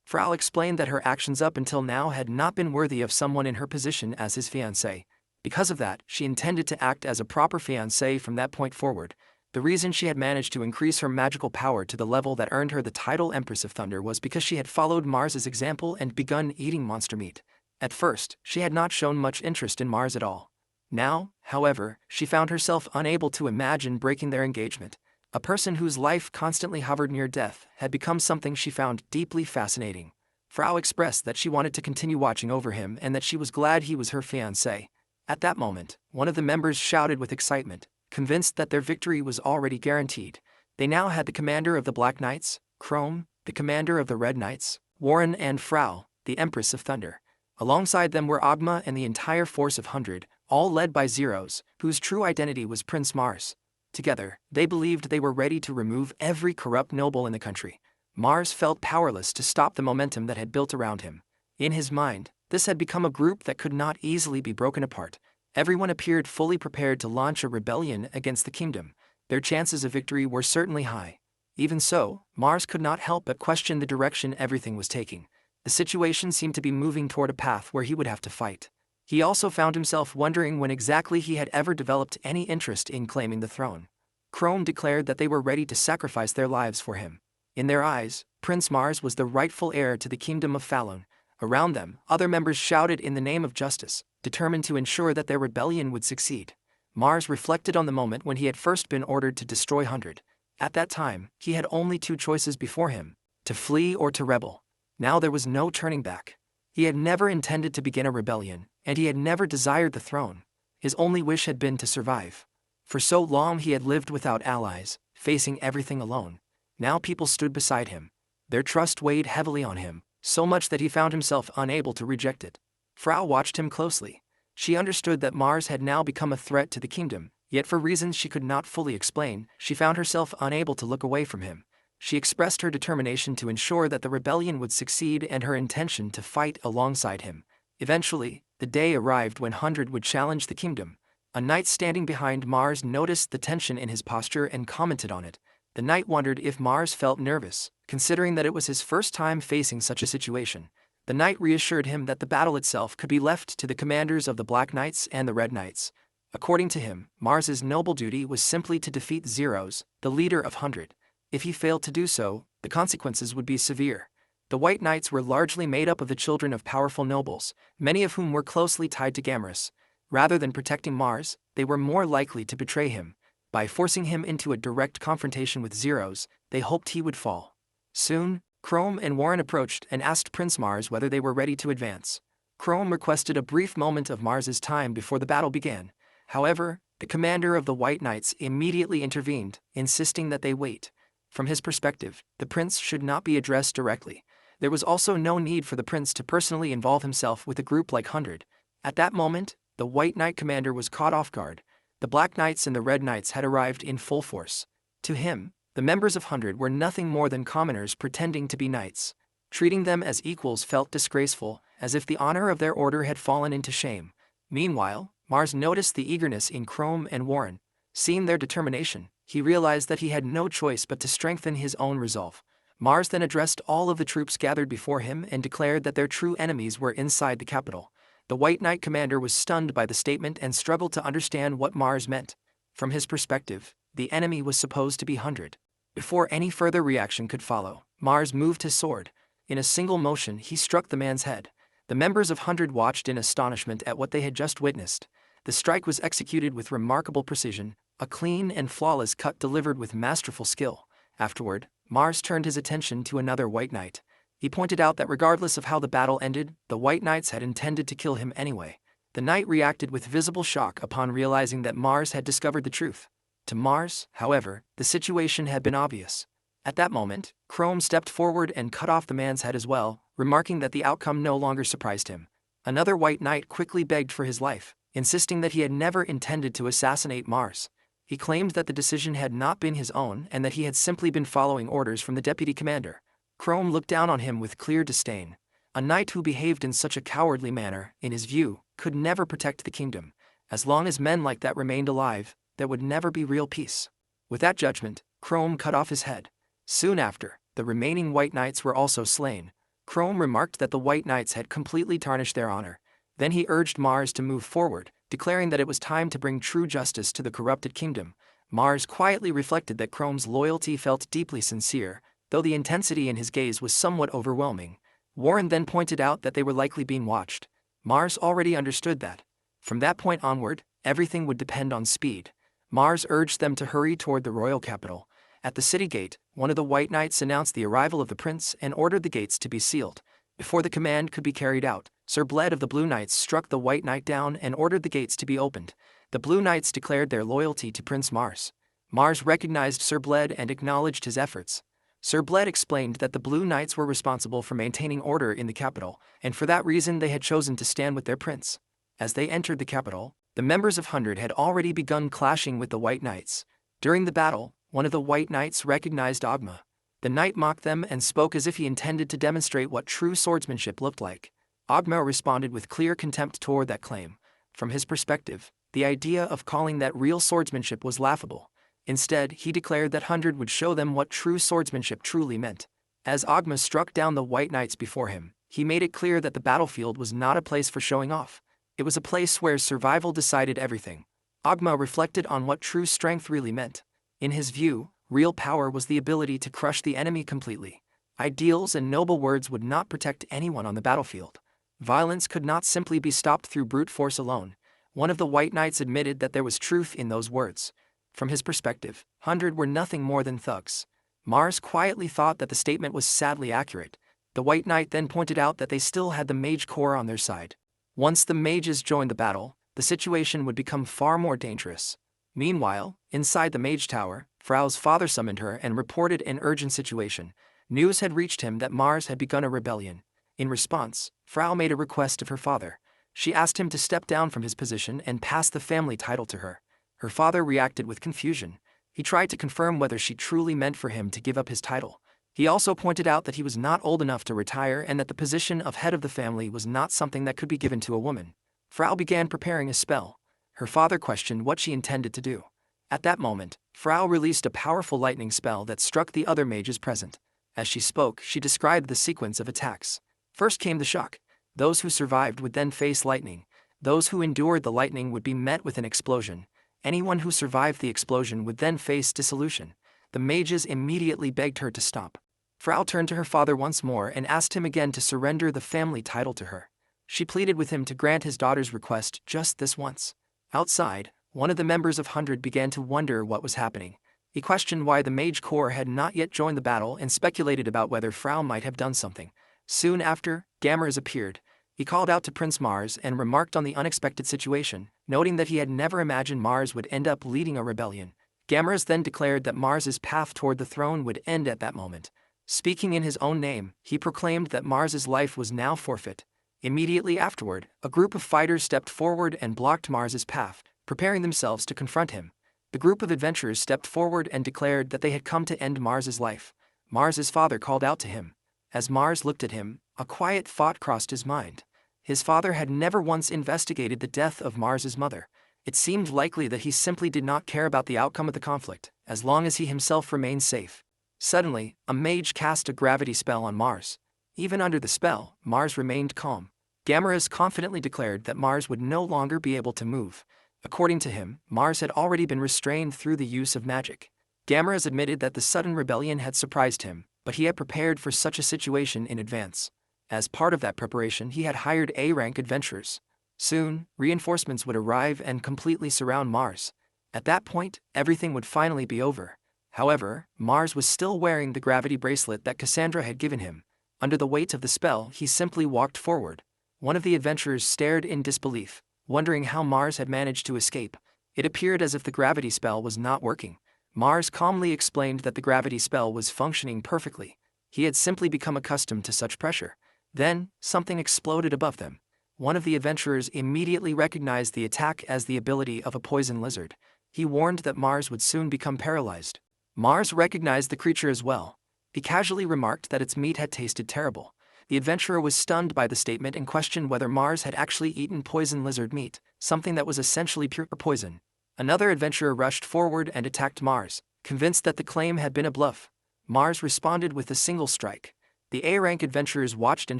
Frau explained that her actions up until now had not been worthy of someone in her position as his fiancé. Because of that, she intended to act as a proper fiancé from that point forward. The reason she had managed to increase her magical power to the level that earned her the title Empress of Thunder was because she had followed Mars's example and begun eating monster meat. At first, she had not shown much interest in Mars at all. Now, however, she found herself unable to imagine breaking their engagement. A person whose life constantly hovered near death had become something she found deeply fascinating. Frau expressed that she wanted to continue watching over him and that she was glad he was her fiancé. At that moment, one of the members shouted with excitement, convinced that their victory was already guaranteed. They now had the commander of the Black Knights, Chrome, the commander of the Red Knights, Warren, and Frau, the Empress of Thunder. Alongside them were Agma and the entire force of 100, all led by Zeros, whose true identity was Prince Mars. Together, they believed they were ready to remove every corrupt noble in the country. Mars felt powerless to stop the momentum that had built around him. In his mind, this had become a group that could not easily be broken apart. Everyone appeared fully prepared to launch a rebellion against the kingdom. Their chances of victory were certainly high. Even so, Mars could not help but question the direction everything was taking. The situation seemed to be moving toward a path where he would have to fight. He also found himself wondering when exactly he had ever developed any interest in claiming the throne. Chrome declared that they were ready to sacrifice their lives for him. In their eyes, Prince Mars was the rightful heir to the kingdom of Falun. Around them, other members shouted in the name of justice, determined to ensure that their rebellion would succeed. Mars reflected on the moment when he had first been ordered to destroy 100. At that time, he had only two choices before him: to flee or to rebel. Now there was no turning back. He had never intended to begin a rebellion, and he had never desired the throne. His only wish had been to survive. For so long he had lived without allies, facing everything alone. Now people stood beside him. Their trust weighed heavily on him, so much that he found himself unable to reject it. Frau watched him closely. She understood that Mars had now become a threat to the kingdom, yet for reasons she could not fully explain, she found herself unable to look away from him. She expressed her determination to ensure that the rebellion would succeed and her intention to fight alongside him. Eventually, the day arrived when 100 would challenge the kingdom. A knight standing behind Mars noticed the tension in his posture and commented on it. The knight wondered if Mars felt nervous, considering that it was his first time facing such a situation. The knight reassured him that the battle itself could be left to the commanders of the Black Knights and the Red Knights. According to him, Mars's noble duty was simply to defeat Zeros, the leader of 100. If he failed to do so, the consequences would be severe. The White Knights were largely made up of the children of powerful nobles, many of whom were closely tied to Gamorous. Rather than protecting Mars, they were more likely to betray him. By forcing him into a direct confrontation with Zeros, they hoped he would fall. Soon, Chrome and Warren approached and asked Prince Mars whether they were ready to advance. Chrome requested a brief moment of Mars's time before the battle began. However, the commander of the White Knights immediately intervened, insisting that they wait. From his perspective, the prince should not be addressed directly. There was also no need for the prince to personally involve himself with a group like 100. At that moment, the White Knight commander was caught off guard. The Black Knights and the Red Knights had arrived in full force. To him, the members of 100 were nothing more than commoners pretending to be knights. Treating them as equals felt disgraceful, as if the honor of their order had fallen into shame. Meanwhile, Mars noticed the eagerness in Chrome and Warren. Seeing their determination, he realized that he had no choice but to strengthen his own resolve. Mars then addressed all of the troops gathered before him and declared that their true enemies were inside the capital. The White Knight commander was stunned by the statement and struggled to understand what Mars meant. From his perspective, the enemy was supposed to be 100. Before any further reaction could follow, Mars moved his sword. In a single motion, he struck the man's head. The members of 100 watched in astonishment at what they had just witnessed. The strike was executed with remarkable precision, a clean and flawless cut delivered with masterful skill. Afterward, Mars turned his attention to another White Knight. He pointed out that regardless of how the battle ended, the White Knights had intended to kill him anyway. The knight reacted with visible shock upon realizing that Mars had discovered the truth. To Mars, however, the situation had been obvious. At that moment, Chrome stepped forward and cut off the man's head as well, remarking that the outcome no longer surprised him. Another White Knight quickly begged for his life, insisting that he had never intended to assassinate Mars. He claimed that the decision had not been his own and that he had simply been following orders from the deputy commander. Chrome looked down on him with clear disdain. A knight who behaved in such a cowardly manner, in his view, could never protect the kingdom. As long as men like that remained alive, there would never be real peace. With that judgment, Chrome cut off his head. Soon after, the remaining White Knights were also slain. Chrome remarked that the White Knights had completely tarnished their honor. Then he urged Mars to move forward, declaring that it was time to bring true justice to the corrupted kingdom. Mars quietly reflected that Chrome's loyalty felt deeply sincere, though the intensity in his gaze was somewhat overwhelming. Warren then pointed out that they were likely being watched. Mars already understood that. From that point onward, everything would depend on speed. Mars urged them to hurry toward the royal capital. At the city gate, one of the White Knights announced the arrival of the prince and ordered the gates to be sealed. Before the command could be carried out, Sir Bled of the Blue Knights struck the White Knight down and ordered the gates to be opened. The Blue Knights declared their loyalty to Prince Mars. Mars recognized Sir Bled and acknowledged his efforts. Sir Bled explained that the Blue Knights were responsible for maintaining order in the capital, and for that reason they had chosen to stand with their prince. As they entered the capital, the members of 100 had already begun clashing with the White Knights. During the battle, one of the White Knights recognized Ogma. The knight mocked them and spoke as if he intended to demonstrate what true swordsmanship looked like. Ogma responded with clear contempt toward that claim. From his perspective, the idea of calling that real swordsmanship was laughable. Instead, he declared that 100 would show them what true swordsmanship truly meant. As Ogma struck down the White Knights before him, he made it clear that the battlefield was not a place for showing off. It was a place where survival decided everything. Ogma reflected on what true strength really meant. In his view, real power was the ability to crush the enemy completely. Ideals and noble words would not protect anyone on the battlefield. Violence could not simply be stopped through brute force alone. One of the White Knights admitted that there was truth in those words. From his perspective, 100 were nothing more than thugs. Mars quietly thought that the statement was sadly accurate. The White Knight then pointed out that they still had the mage core on their side. Once the mages joined the battle, the situation would become far more dangerous. Meanwhile, inside the mage tower, Frau's father summoned her and reported an urgent situation. News had reached him that Mars had begun a rebellion. In response, Frau made a request of her father. She asked him to step down from his position and pass the family title to her. Her father reacted with confusion. He tried to confirm whether she truly meant for him to give up his title. He also pointed out that he was not old enough to retire and that the position of head of the family was not something that could be given to a woman. Frau began preparing a spell. Her father questioned what she intended to do. At that moment, Frau released a powerful lightning spell that struck the other mages present. As she spoke, she described the sequence of attacks. First came the shock. Those who survived would then face lightning. Those who endured the lightning would be met with an explosion. Anyone who survived the explosion would then face dissolution. The mages immediately begged her to stop. Frau turned to her father once more and asked him again to surrender the family title to her. She pleaded with him to grant his daughter's request just this once. Outside, one of the members of 100 began to wonder what was happening. He questioned why the mage corps had not yet joined the battle and speculated about whether Frau might have done something. Soon after, Gamers appeared. He called out to Prince Mars and remarked on the unexpected situation, noting that he had never imagined Mars would end up leading a rebellion. Gamers then declared that Mars's path toward the throne would end at that moment. Speaking in his own name, he proclaimed that Mars's life was now forfeit. Immediately afterward, a group of fighters stepped forward and blocked Mars's path, preparing themselves to confront him. The group of adventurers stepped forward and declared that they had come to end Mars's life. Mars's father called out to him. As Mars looked at him, a quiet thought crossed his mind. His father had never once investigated the death of Mars's mother. It seemed likely that he simply did not care about the outcome of the conflict, as long as he himself remained safe. Suddenly, a mage cast a gravity spell on Mars. Even under the spell, Mars remained calm. Gamera confidently declared that Mars would no longer be able to move. According to him, Mars had already been restrained through the use of magic. Gamera admitted that the sudden rebellion had surprised him, but he had prepared for such a situation in advance. As part of that preparation, he had hired A-rank adventurers. Soon, reinforcements would arrive and completely surround Mars. At that point, everything would finally be over. However, Mars was still wearing the gravity bracelet that Cassandra had given him. Under the weight of the spell, he simply walked forward. One of the adventurers stared in disbelief, wondering how Mars had managed to escape. It appeared as if the gravity spell was not working. Mars calmly explained that the gravity spell was functioning perfectly. He had simply become accustomed to such pressure. Then, something exploded above them. One of the adventurers immediately recognized the attack as the ability of a poison lizard. He warned that Mars would soon become paralyzed. Mars recognized the creature as well. He casually remarked that its meat had tasted terrible. The adventurer was stunned by the statement and questioned whether Mars had actually eaten poison lizard meat, something that was essentially pure poison. Another adventurer rushed forward and attacked Mars, convinced that the claim had been a bluff. Mars responded with a single strike. The A-rank adventurers watched in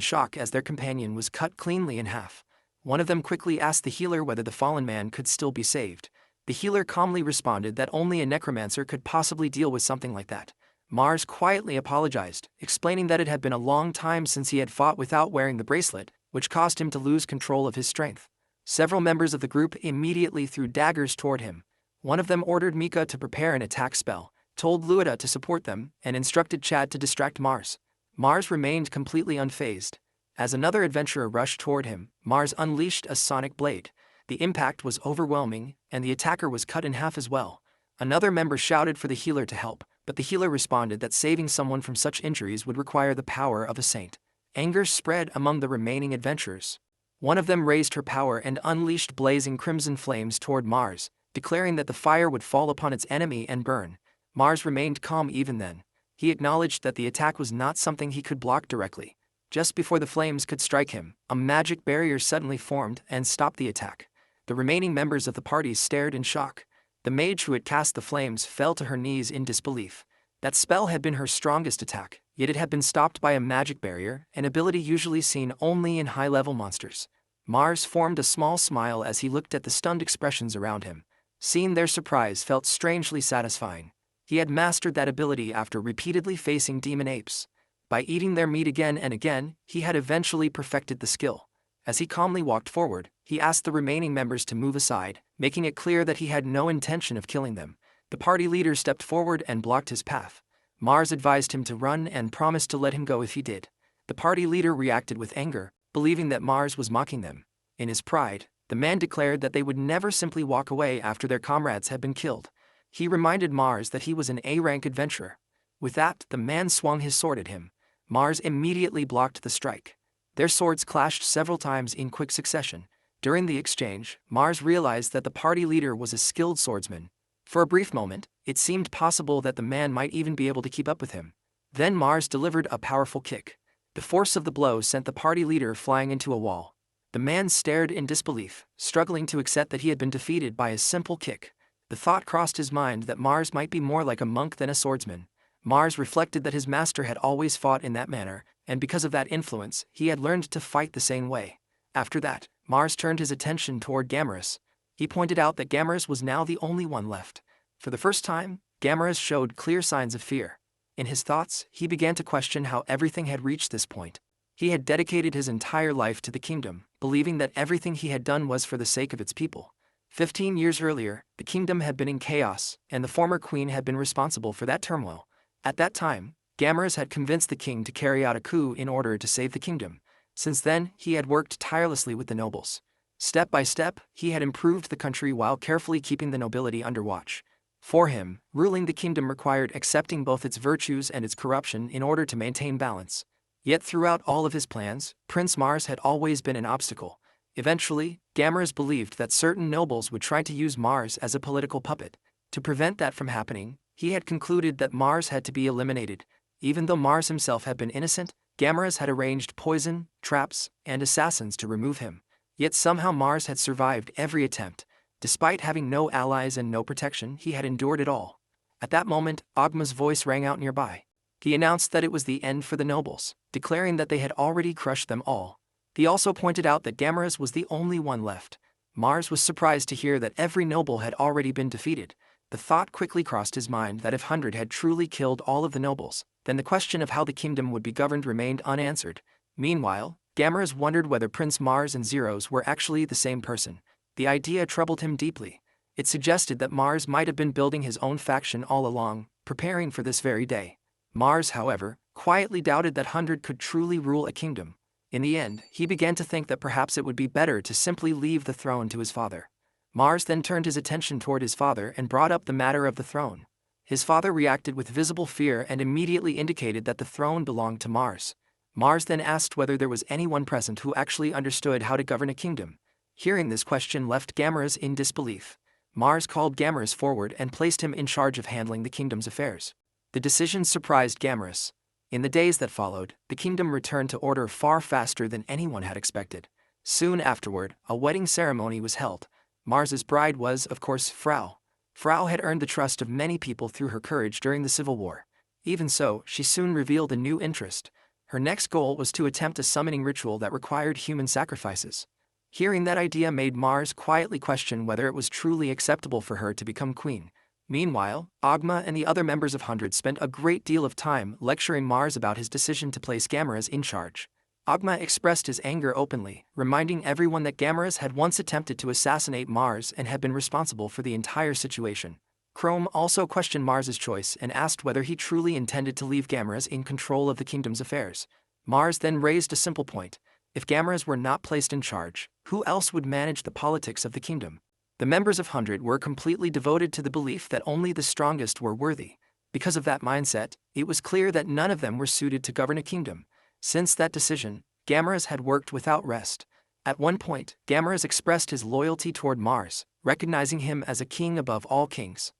shock as their companion was cut cleanly in half. One of them quickly asked the healer whether the fallen man could still be saved. The healer calmly responded that only a necromancer could possibly deal with something like that. Mars quietly apologized, explaining that it had been a long time since he had fought without wearing the bracelet, which caused him to lose control of his strength. Several members of the group immediately threw daggers toward him. One of them ordered Mika to prepare an attack spell, told Luida to support them, and instructed Chad to distract Mars. Mars remained completely unfazed. As another adventurer rushed toward him, Mars unleashed a sonic blade. The impact was overwhelming, and the attacker was cut in half as well. Another member shouted for the healer to help, but the healer responded that saving someone from such injuries would require the power of a saint. Anger spread among the remaining adventurers. One of them raised her power and unleashed blazing crimson flames toward Mars, declaring that the fire would fall upon its enemy and burn. Mars remained calm even then. He acknowledged that the attack was not something he could block directly. Just before the flames could strike him, a magic barrier suddenly formed and stopped the attack. The remaining members of the party stared in shock. The mage who had cast the flames fell to her knees in disbelief. That spell had been her strongest attack, yet it had been stopped by a magic barrier, an ability usually seen only in high-level monsters. Mars formed a small smile as he looked at the stunned expressions around him. Seeing their surprise felt strangely satisfying. He had mastered that ability after repeatedly facing demon apes. By eating their meat again and again, he had eventually perfected the skill. As he calmly walked forward, he asked the remaining members to move aside, making it clear that he had no intention of killing them. The party leader stepped forward and blocked his path. Mars advised him to run and promised to let him go if he did. The party leader reacted with anger, believing that Mars was mocking them. In his pride, the man declared that they would never simply walk away after their comrades had been killed. He reminded Mars that he was an A-rank adventurer. With that, the man swung his sword at him. Mars immediately blocked the strike. Their swords clashed several times in quick succession. During the exchange, Mars realized that the party leader was a skilled swordsman. For a brief moment, it seemed possible that the man might even be able to keep up with him. Then Mars delivered a powerful kick. The force of the blow sent the party leader flying into a wall. The man stared in disbelief, struggling to accept that he had been defeated by a simple kick. The thought crossed his mind that Mars might be more like a monk than a swordsman. Mars reflected that his master had always fought in that manner, and because of that influence, he had learned to fight the same way. After that, Mars turned his attention toward Gamorous. He pointed out that Gamorous was now the only one left. For the first time, Gamorous showed clear signs of fear. In his thoughts, he began to question how everything had reached this point. He had dedicated his entire life to the kingdom, believing that everything he had done was for the sake of its people. 15 years earlier, the kingdom had been in chaos, and the former queen had been responsible for that turmoil. At that time, Gamorous had convinced the king to carry out a coup in order to save the kingdom. Since then, he had worked tirelessly with the nobles. Step by step, he had improved the country while carefully keeping the nobility under watch. For him, ruling the kingdom required accepting both its virtues and its corruption in order to maintain balance. Yet throughout all of his plans, Prince Mars had always been an obstacle. Eventually, Gamorous believed that certain nobles would try to use Mars as a political puppet. To prevent that from happening, he had concluded that Mars had to be eliminated. Even though Mars himself had been innocent, Gamorous had arranged poison, traps, and assassins to remove him. Yet somehow Mars had survived every attempt. Despite having no allies and no protection, he had endured it all. At that moment, Ogma's voice rang out nearby. He announced that it was the end for the nobles, declaring that they had already crushed them all. He also pointed out that Gamorous was the only one left. Mars was surprised to hear that every noble had already been defeated. The thought quickly crossed his mind that if 100 had truly killed all of the nobles, then the question of how the kingdom would be governed remained unanswered. Meanwhile, Gamorous wondered whether Prince Mars and Zeros were actually the same person. The idea troubled him deeply. It suggested that Mars might have been building his own faction all along, preparing for this very day. Mars, however, quietly doubted that 100 could truly rule a kingdom. In the end, he began to think that perhaps it would be better to simply leave the throne to his father. Mars then turned his attention toward his father and brought up the matter of the throne. His father reacted with visible fear and immediately indicated that the throne belonged to Mars. Mars then asked whether there was anyone present who actually understood how to govern a kingdom. Hearing this question left Gamorous in disbelief. Mars called Gamorous forward and placed him in charge of handling the kingdom's affairs. The decision surprised Gamorous. In the days that followed, the kingdom returned to order far faster than anyone had expected. Soon afterward, a wedding ceremony was held. Mars's bride was, of course, Frau. Frau had earned the trust of many people through her courage during the Civil War. Even so, she soon revealed a new interest. Her next goal was to attempt a summoning ritual that required human sacrifices. Hearing that idea made Mars quietly question whether it was truly acceptable for her to become queen. Meanwhile, Ogma and the other members of 100 spent a great deal of time lecturing Mars about his decision to place Gamorous in charge. Ogma expressed his anger openly, reminding everyone that Gamorous had once attempted to assassinate Mars and had been responsible for the entire situation. Chrome also questioned Mars's choice and asked whether he truly intended to leave Gamorous in control of the kingdom's affairs. Mars then raised a simple point. If Gamorous were not placed in charge, who else would manage the politics of the kingdom? The members of 100 were completely devoted to the belief that only the strongest were worthy. Because of that mindset, it was clear that none of them were suited to govern a kingdom. Since that decision, Gamorous had worked without rest. At one point, Gamorous expressed his loyalty toward Mars, recognizing him as a king above all kings.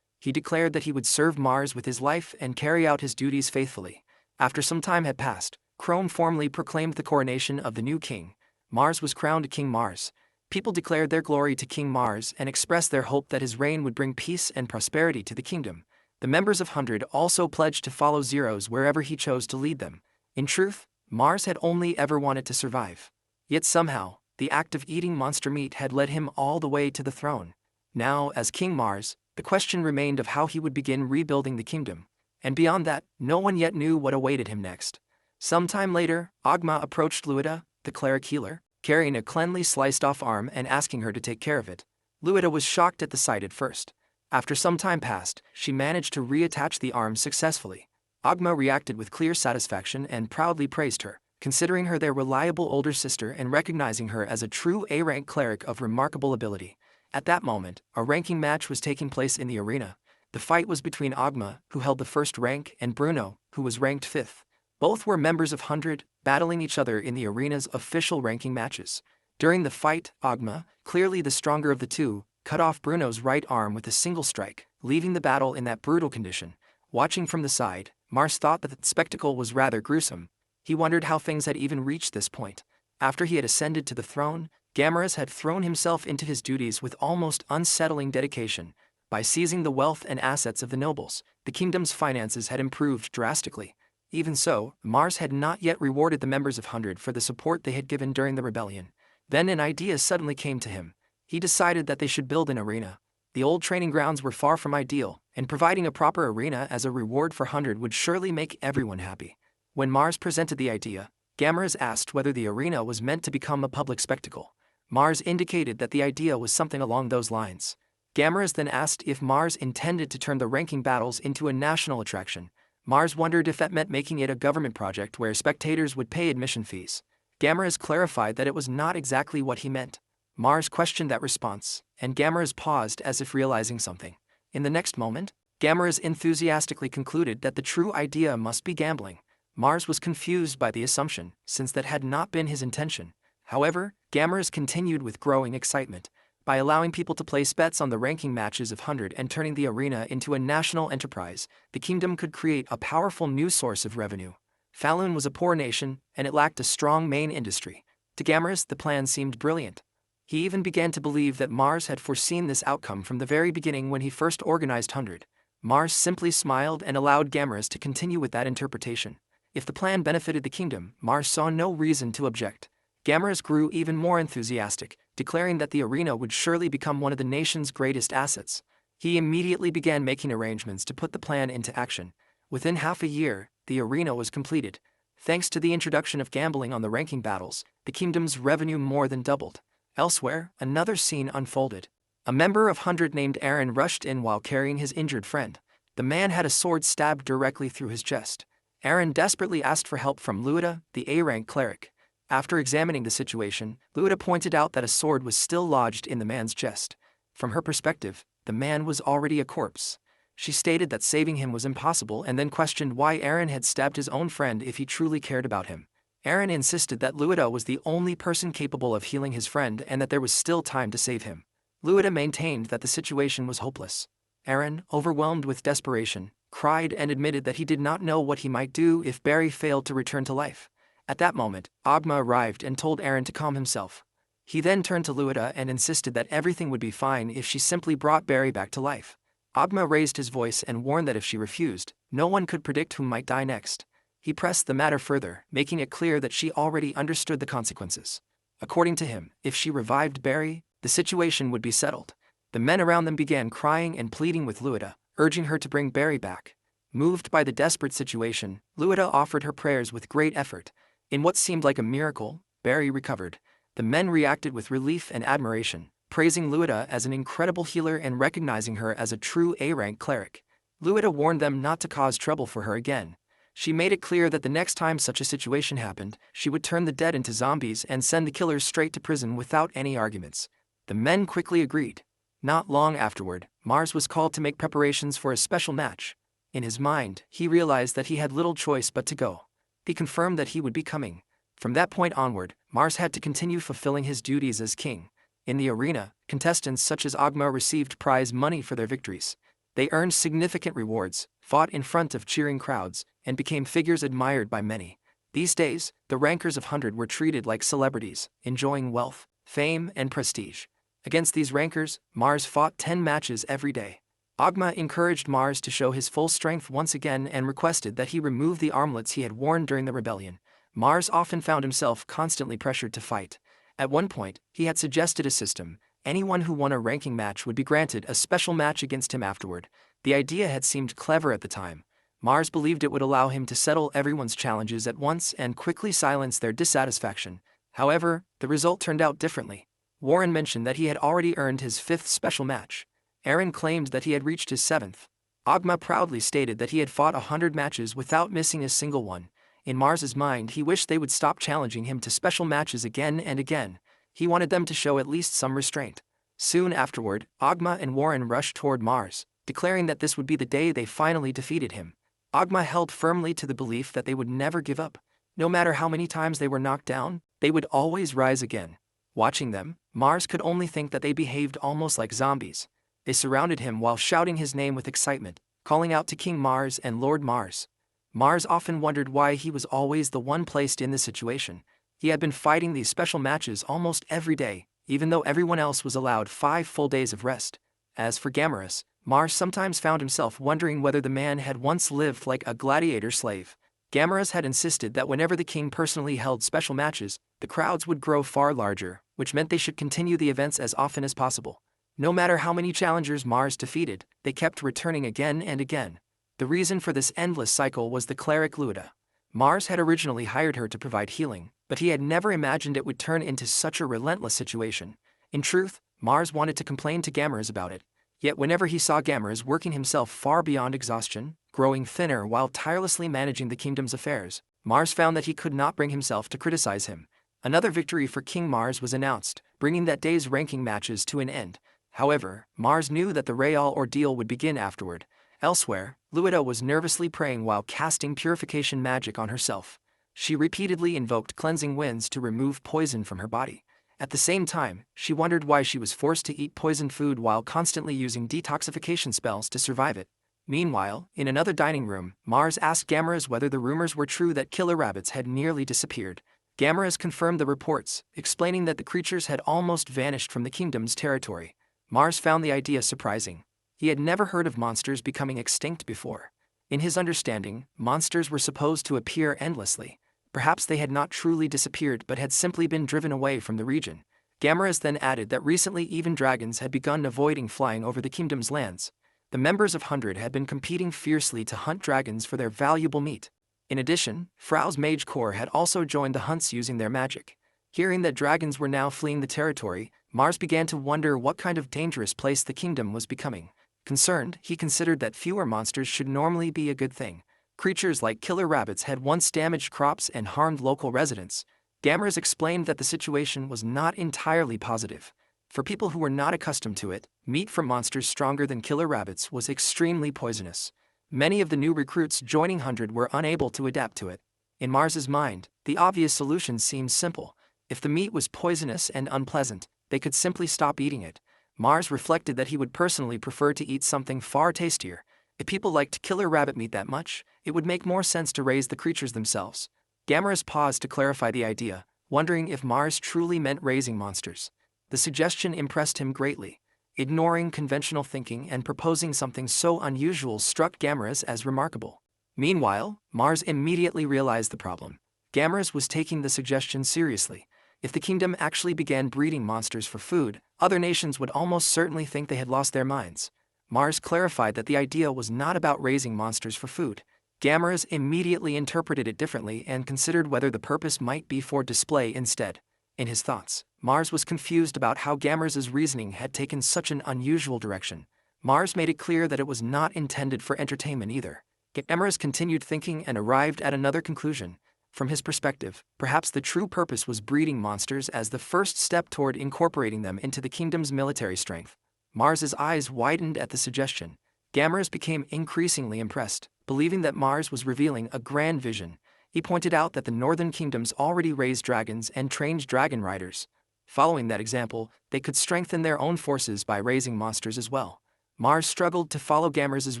He declared that he would serve Mars with his life and carry out his duties faithfully. After some time had passed, Chrome formally proclaimed the coronation of the new king. Mars was crowned King Mars. People declared their glory to King Mars and expressed their hope that his reign would bring peace and prosperity to the kingdom. The members of 100 also pledged to follow Zeros wherever he chose to lead them. In truth, Mars had only ever wanted to survive. Yet somehow, the act of eating monster meat had led him all the way to the throne. Now, as King Mars, The question remained of how he would begin rebuilding the kingdom, and beyond that, no one yet knew what awaited him next. Sometime later, Agma approached Tsuita, the cleric healer, carrying a cleanly sliced-off arm and asking her to take care of it. Tsuita was shocked at the sight at first. After some time passed, she managed to reattach the arm successfully. Agma reacted with clear satisfaction and proudly praised her, considering her their reliable older sister and recognizing her as a true A-rank cleric of remarkable ability. At that moment, a ranking match was taking place in the arena. The fight was between Agma, who held the first rank, and Bruno, who was ranked 5th. Both were members of 100, battling each other in the arena's official ranking matches. During the fight, Agma, clearly the stronger of the two, cut off Bruno's right arm with a single strike, leaving the battle in that brutal condition. Watching from the side, Mars thought that the spectacle was rather gruesome. He wondered how things had even reached this point. After he had ascended to the throne, Gamaras had thrown himself into his duties with almost unsettling dedication. By seizing the wealth and assets of the nobles, the kingdom's finances had improved drastically. Even so, Mars had not yet rewarded the members of 100 for the support they had given during the rebellion. Then an idea suddenly came to him. He decided that they should build an arena. The old training grounds were far from ideal, and providing a proper arena as a reward for 100 would surely make everyone happy. When Mars presented the idea, Gamaras asked whether the arena was meant to become a public spectacle. Mars indicated that the idea was something along those lines. Gamaras then asked if Mars intended to turn the ranking battles into a national attraction. Mars wondered if that meant making it a government project where spectators would pay admission fees. Gamaras clarified that it was not exactly what he meant. Mars questioned that response, and Gamaras paused as if realizing something. In the next moment, Gamaras enthusiastically concluded that the true idea must be gambling. Mars was confused by the assumption, since that had not been his intention. However, Gamaras continued with growing excitement. By allowing people to place bets on the ranking matches of 100 and turning the arena into a national enterprise, the kingdom could create a powerful new source of revenue. Falun was a poor nation, and it lacked a strong main industry. To Gamaras, the plan seemed brilliant. He even began to believe that Mars had foreseen this outcome from the very beginning when he first organized 100. Mars simply smiled and allowed Gamaras to continue with that interpretation. If the plan benefited the kingdom, Mars saw no reason to object. Gamaras grew even more enthusiastic, declaring that the arena would surely become one of the nation's greatest assets. He immediately began making arrangements to put the plan into action. Within half a year, the arena was completed. Thanks to the introduction of gambling on the ranking battles, the kingdom's revenue more than doubled. Elsewhere, another scene unfolded. A member of 100 named Aaron rushed in while carrying his injured friend. The man had a sword stabbed directly through his chest. Aaron desperately asked for help from Tsuita, the A-rank cleric. After examining the situation, Tsuita pointed out that a sword was still lodged in the man's chest. From her perspective, the man was already a corpse. She stated that saving him was impossible and then questioned why Aaron had stabbed his own friend if he truly cared about him. Aaron insisted that Tsuita was the only person capable of healing his friend and that there was still time to save him. Tsuita maintained that the situation was hopeless. Aaron, overwhelmed with desperation, cried and admitted that he did not know what he might do if Barry failed to return to life. At that moment, Agma arrived and told Aaron to calm himself. He then turned to Tsuita and insisted that everything would be fine if she simply brought Barry back to life. Agma raised his voice and warned that if she refused, no one could predict who might die next. He pressed the matter further, making it clear that she already understood the consequences. According to him, if she revived Barry, the situation would be settled. The men around them began crying and pleading with Tsuita, urging her to bring Barry back. Moved by the desperate situation, Tsuita offered her prayers with great effort. In what seemed like a miracle, Barry recovered. The men reacted with relief and admiration, praising Tsuita as an incredible healer and recognizing her as a true A-rank cleric. Tsuita warned them not to cause trouble for her again. She made it clear that the next time such a situation happened, she would turn the dead into zombies and send the killers straight to prison without any arguments. The men quickly agreed. Not long afterward, Mars was called to make preparations for a special match. In his mind, he realized that he had little choice but to go. He confirmed that he would be coming. From that point onward, Mars had to continue fulfilling his duties as king. In the arena, contestants such as Agma received prize money for their victories. They earned significant rewards, fought in front of cheering crowds, and became figures admired by many. These days, the rankers of 100 were treated like celebrities, enjoying wealth, fame, and prestige. Against these rankers, Mars fought 10 matches every day. Agma encouraged Mars to show his full strength once again and requested that he remove the armlets he had worn during the rebellion. Mars often found himself constantly pressured to fight. At one point, he had suggested a system Anyone who won a ranking match would be granted a special match against him afterward. The idea had seemed clever at the time. Mars believed it would allow him to settle everyone's challenges at once and quickly silence their dissatisfaction. However, the result turned out differently. Warren mentioned that he had already earned his 5th special match. Aaron claimed that he had reached his 7th. Ogma proudly stated that he had fought 100 matches without missing a single one. In Mars's mind, he wished they would stop challenging him to special matches again and again. He wanted them to show at least some restraint. Soon afterward, Ogma and Warren rushed toward Mars, declaring that this would be the day they finally defeated him. Ogma held firmly to the belief that they would never give up. No matter how many times they were knocked down, they would always rise again. Watching them, Mars could only think that they behaved almost like zombies. They surrounded him while shouting his name with excitement, calling out to King Mars and Lord Mars. Mars often wondered why he was always the one placed in this situation. He had been fighting these special matches almost every day, even though everyone else was allowed 5 full days of rest. As for Gamorous, Mars sometimes found himself wondering whether the man had once lived like a gladiator slave. Gamorous had insisted that whenever the king personally held special matches, the crowds would grow far larger, which meant they should continue the events as often as possible. No matter how many challengers Mars defeated, they kept returning again and again. The reason for this endless cycle was the cleric Tsuita. Mars had originally hired her to provide healing, but he had never imagined it would turn into such a relentless situation. In truth, Mars wanted to complain to Gamorous about it. Yet whenever he saw Gamorous working himself far beyond exhaustion, growing thinner while tirelessly managing the kingdom's affairs, Mars found that he could not bring himself to criticize him. Another victory for King Mars was announced, bringing that day's ranking matches to an end. However, Mars knew that the Real ordeal would begin afterward. Elsewhere, Tsuita was nervously praying while casting purification magic on herself. She repeatedly invoked cleansing winds to remove poison from her body. At the same time, she wondered why she was forced to eat poisoned food while constantly using detoxification spells to survive it. Meanwhile, in another dining room, Mars asked Gamorous whether the rumors were true that killer rabbits had nearly disappeared. Gamorous confirmed the reports, explaining that the creatures had almost vanished from the kingdom's territory. Mars found the idea surprising. He had never heard of monsters becoming extinct before. In his understanding, monsters were supposed to appear endlessly. Perhaps they had not truly disappeared but had simply been driven away from the region. Gamorous then added that recently even dragons had begun avoiding flying over the kingdom's lands. The members of 100 had been competing fiercely to hunt dragons for their valuable meat. In addition, Frau's mage corps had also joined the hunts using their magic. Hearing that dragons were now fleeing the territory, Mars began to wonder what kind of dangerous place the kingdom was becoming. Concerned, he considered that fewer monsters should normally be a good thing. Creatures like killer rabbits had once damaged crops and harmed local residents. Gamorous explained that the situation was not entirely positive. For people who were not accustomed to it, meat from monsters stronger than killer rabbits was extremely poisonous. Many of the new recruits joining 100 were unable to adapt to it. In Mars's mind, the obvious solution seemed simple. If the meat was poisonous and unpleasant, they could simply stop eating it. Mars reflected that he would personally prefer to eat something far tastier. If people liked killer rabbit meat that much, it would make more sense to raise the creatures themselves. Gamorous paused to clarify the idea, wondering if Mars truly meant raising monsters. The suggestion impressed him greatly. Ignoring conventional thinking and proposing something so unusual struck Gamorous as remarkable. Meanwhile, Mars immediately realized the problem. Gamorous was taking the suggestion seriously. If the kingdom actually began breeding monsters for food, other nations would almost certainly think they had lost their minds. Mars clarified that the idea was not about raising monsters for food. Gamorous immediately interpreted it differently and considered whether the purpose might be for display instead. In his thoughts, Mars was confused about how Gamorous' reasoning had taken such an unusual direction. Mars made it clear that it was not intended for entertainment either. Gamorous continued thinking and arrived at another conclusion. From his perspective, perhaps the true purpose was breeding monsters as the first step toward incorporating them into the kingdom's military strength. Mars's eyes widened at the suggestion. Gamorous became increasingly impressed, believing that Mars was revealing a grand vision. He pointed out that the northern kingdoms already raised dragons and trained dragon riders. Following that example, they could strengthen their own forces by raising monsters as well. Mars struggled to follow Gamorous'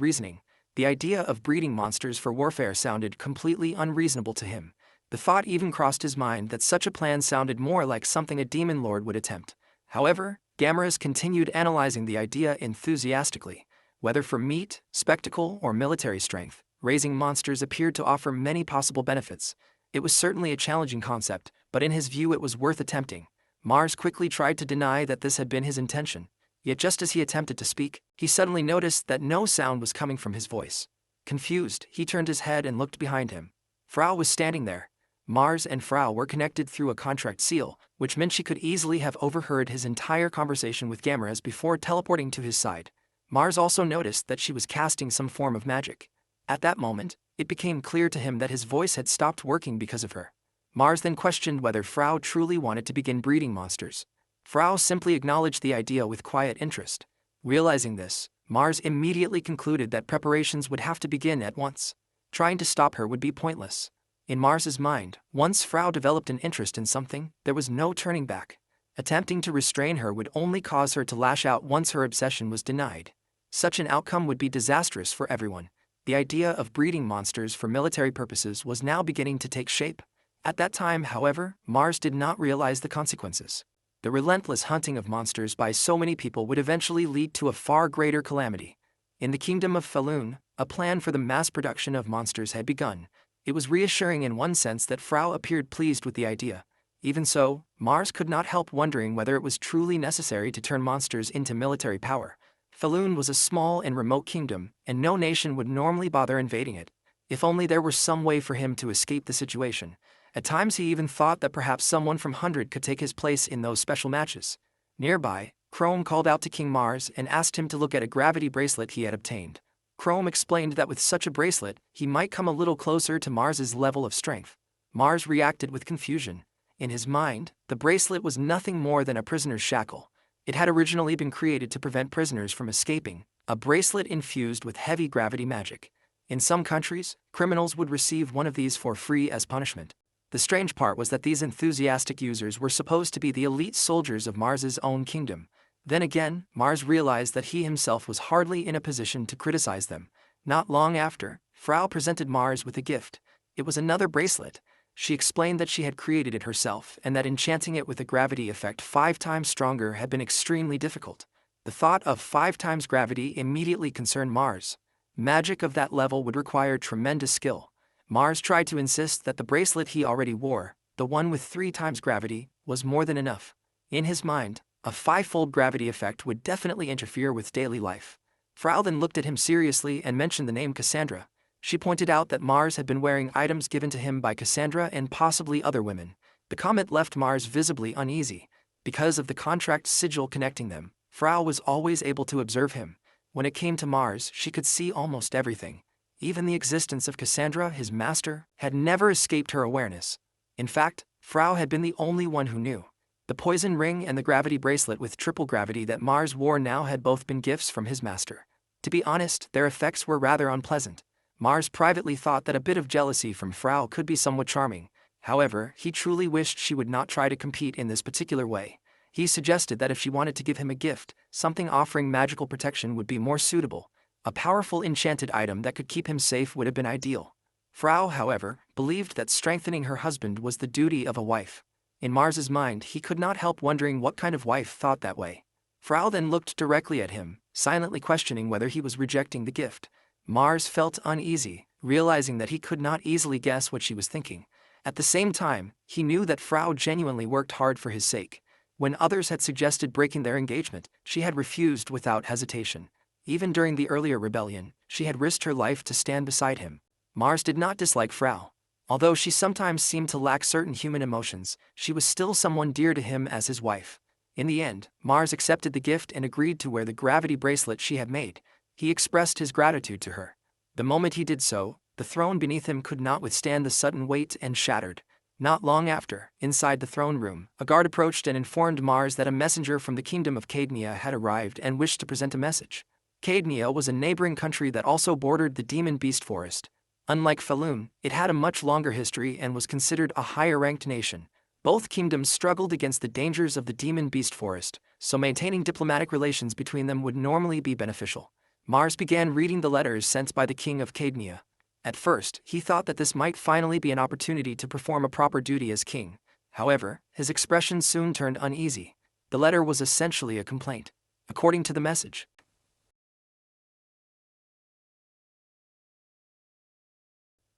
reasoning. The idea of breeding monsters for warfare sounded completely unreasonable to him. The thought even crossed his mind that such a plan sounded more like something a demon lord would attempt. However, Gamorous continued analyzing the idea enthusiastically. Whether for meat, spectacle, or military strength, raising monsters appeared to offer many possible benefits. It was certainly a challenging concept, but in his view it was worth attempting. Mars quickly tried to deny that this had been his intention, yet just as he attempted to speak, he suddenly noticed that no sound was coming from his voice. Confused, he turned his head and looked behind him. Frau was standing there. Mars and Frau were connected through a contract seal, which meant she could easily have overheard his entire conversation with Gamera's before teleporting to his side. Mars also noticed that she was casting some form of magic. At that moment, it became clear to him that his voice had stopped working because of her. Mars then questioned whether Frau truly wanted to begin breeding monsters. Frau simply acknowledged the idea with quiet interest. Realizing this, Mars immediately concluded that preparations would have to begin at once. Trying to stop her would be pointless. In Mars's mind, once Frau developed an interest in something, there was no turning back. Attempting to restrain her would only cause her to lash out once her obsession was denied. Such an outcome would be disastrous for everyone. The idea of breeding monsters for military purposes was now beginning to take shape. At that time, however, Mars did not realize the consequences. The relentless hunting of monsters by so many people would eventually lead to a far greater calamity. In the kingdom of Falun, a plan for the mass production of monsters had begun. It was reassuring in one sense that Frau appeared pleased with the idea. Even so, Mars could not help wondering whether it was truly necessary to turn monsters into military power. Falun was a small and remote kingdom, and no nation would normally bother invading it. If only there were some way for him to escape the situation. At times he even thought that perhaps someone from 100 could take his place in those special matches. Nearby, Chrome called out to King Mars and asked him to look at a gravity bracelet he had obtained. Chrome explained that with such a bracelet, he might come a little closer to Mars's level of strength. Mars reacted with confusion. In his mind, the bracelet was nothing more than a prisoner's shackle. It had originally been created to prevent prisoners from escaping, a bracelet infused with heavy gravity magic. In some countries, criminals would receive one of these for free as punishment. The strange part was that these enthusiastic users were supposed to be the elite soldiers of Mars's own kingdom. Then again, Mars realized that he himself was hardly in a position to criticize them. Not long after, Frau presented Mars with a gift. It was another bracelet. She explained that she had created it herself and that enchanting it with a gravity effect 5 times stronger had been extremely difficult. The thought of 5 times gravity immediately concerned Mars. Magic of that level would require tremendous skill. Mars tried to insist that the bracelet he already wore, the one with 3 times gravity, was more than enough. In his mind, a 5-fold gravity effect would definitely interfere with daily life. Frau then looked at him seriously and mentioned the name Cassandra. She pointed out that Mars had been wearing items given to him by Cassandra and possibly other women. The comment left Mars visibly uneasy. Because of the contract sigil connecting them, Frau was always able to observe him. When it came to Mars, she could see almost everything. Even the existence of Cassandra, his master, had never escaped her awareness. In fact, Frau had been the only one who knew. The poison ring and the gravity bracelet with triple gravity that Mars wore now had both been gifts from his master. To be honest, their effects were rather unpleasant. Mars privately thought that a bit of jealousy from Frau could be somewhat charming. However, he truly wished she would not try to compete in this particular way. He suggested that if she wanted to give him a gift, something offering magical protection would be more suitable. A powerful enchanted item that could keep him safe would have been ideal. Frau, however, believed that strengthening her husband was the duty of a wife. In Mars's mind, he could not help wondering what kind of wife thought that way. Frau then looked directly at him, silently questioning whether he was rejecting the gift. Mars felt uneasy, realizing that he could not easily guess what she was thinking. At the same time, he knew that Frau genuinely worked hard for his sake. When others had suggested breaking their engagement, she had refused without hesitation. Even during the earlier rebellion, she had risked her life to stand beside him. Mars did not dislike Frau. Although she sometimes seemed to lack certain human emotions, she was still someone dear to him as his wife. In the end, Mars accepted the gift and agreed to wear the gravity bracelet she had made. He expressed his gratitude to her. The moment he did so, the throne beneath him could not withstand the sudden weight and shattered. Not long after, inside the throne room, a guard approached and informed Mars that a messenger from the kingdom of Cadmea had arrived and wished to present a message. Cadmea was a neighboring country that also bordered the demon beast forest. Unlike Falun, it had a much longer history and was considered a higher-ranked nation. Both kingdoms struggled against the dangers of the demon beast forest, so maintaining diplomatic relations between them would normally be beneficial. Mars began reading the letters sent by the king of Cadmea. At first, he thought that this might finally be an opportunity to perform a proper duty as king. However, his expression soon turned uneasy. The letter was essentially a complaint. According to the message,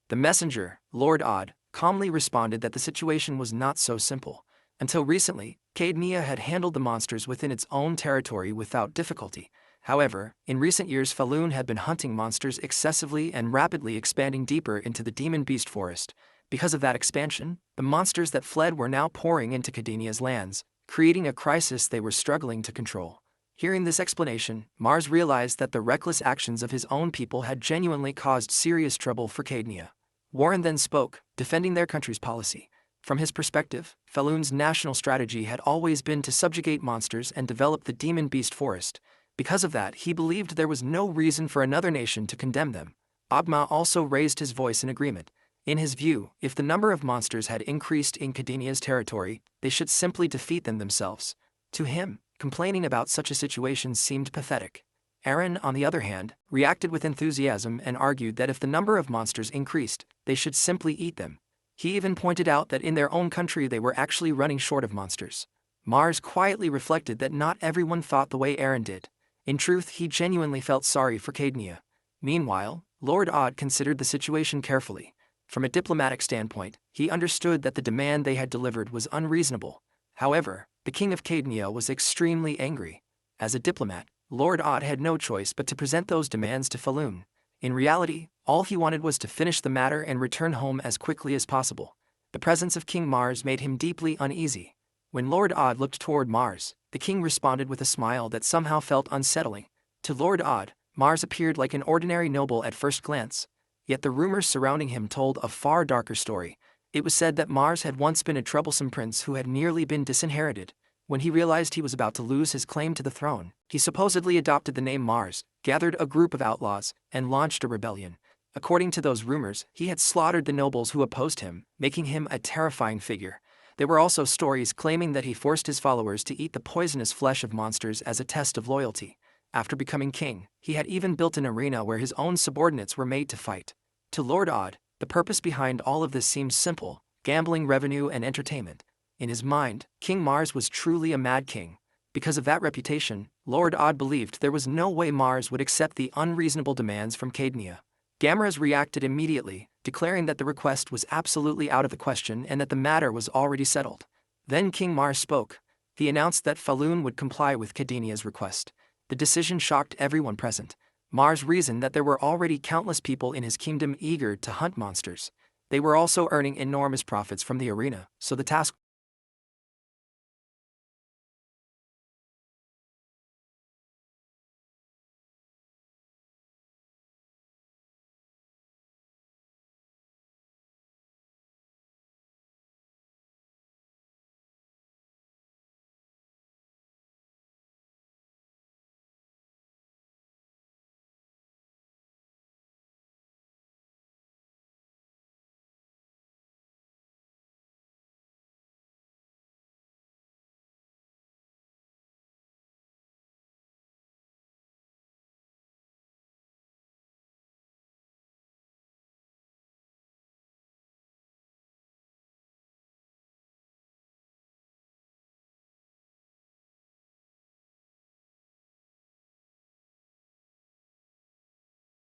the messenger, Lord Odd, calmly responded that the situation was not so simple. Until recently, Cadmea had handled the monsters within its own territory without difficulty. However, in recent years Falun had been hunting monsters excessively and rapidly expanding deeper into the demon beast forest. Because of that expansion, the monsters that fled were now pouring into Cadenea's lands, creating a crisis they were struggling to control. Hearing this explanation, Mars realized that the reckless actions of his own people had genuinely caused serious trouble for Cadenea. Warren then spoke, defending their country's policy. From his perspective, Falun's national strategy had always been to subjugate monsters and develop the demon beast forest. Because of that, he believed there was no reason for another nation to condemn them. Agma also raised his voice in agreement. In his view, if the number of monsters had increased in Cadenea's territory, they should simply defeat them themselves. To him, complaining about such a situation seemed pathetic. Aaron, on the other hand, reacted with enthusiasm and argued that if the number of monsters increased, they should simply eat them. He even pointed out that in their own country they were actually running short of monsters. Mars quietly reflected that not everyone thought the way Aaron did. In truth, he genuinely felt sorry for Cadenea. Meanwhile, Lord Odd considered the situation carefully. From a diplomatic standpoint, he understood that the demand they had delivered was unreasonable. However, the king of Cadenea was extremely angry. As a diplomat, Lord Odd had no choice but to present those demands to Falun. In reality, all he wanted was to finish the matter and return home as quickly as possible. The presence of King Mars made him deeply uneasy. When Lord Odd looked toward Mars, the king responded with a smile that somehow felt unsettling. To Lord Odd, Mars appeared like an ordinary noble at first glance. Yet the rumors surrounding him told a far darker story. It was said that Mars had once been a troublesome prince who had nearly been disinherited. When he realized he was about to lose his claim to the throne, he supposedly adopted the name Mars, gathered a group of outlaws, and launched a rebellion. According to those rumors, he had slaughtered the nobles who opposed him, making him a terrifying figure. There were also stories claiming that he forced his followers to eat the poisonous flesh of monsters as a test of loyalty. After becoming king, he had even built an arena where his own subordinates were made to fight. To Lord Odd, the purpose behind all of this seemed simple: gambling, revenue, and entertainment. In his mind, King Mars was truly a mad king. Because of that reputation, Lord Odd believed there was no way Mars would accept the unreasonable demands from Cadenea. Gamras reacted immediately, declaring that the request was absolutely out of the question and that the matter was already settled. Then King Mars spoke. He announced that Falun would comply with Cadenea's request. The decision shocked everyone present. Mars reasoned that there were already countless people in his kingdom eager to hunt monsters. They were also earning enormous profits from the arena, so the task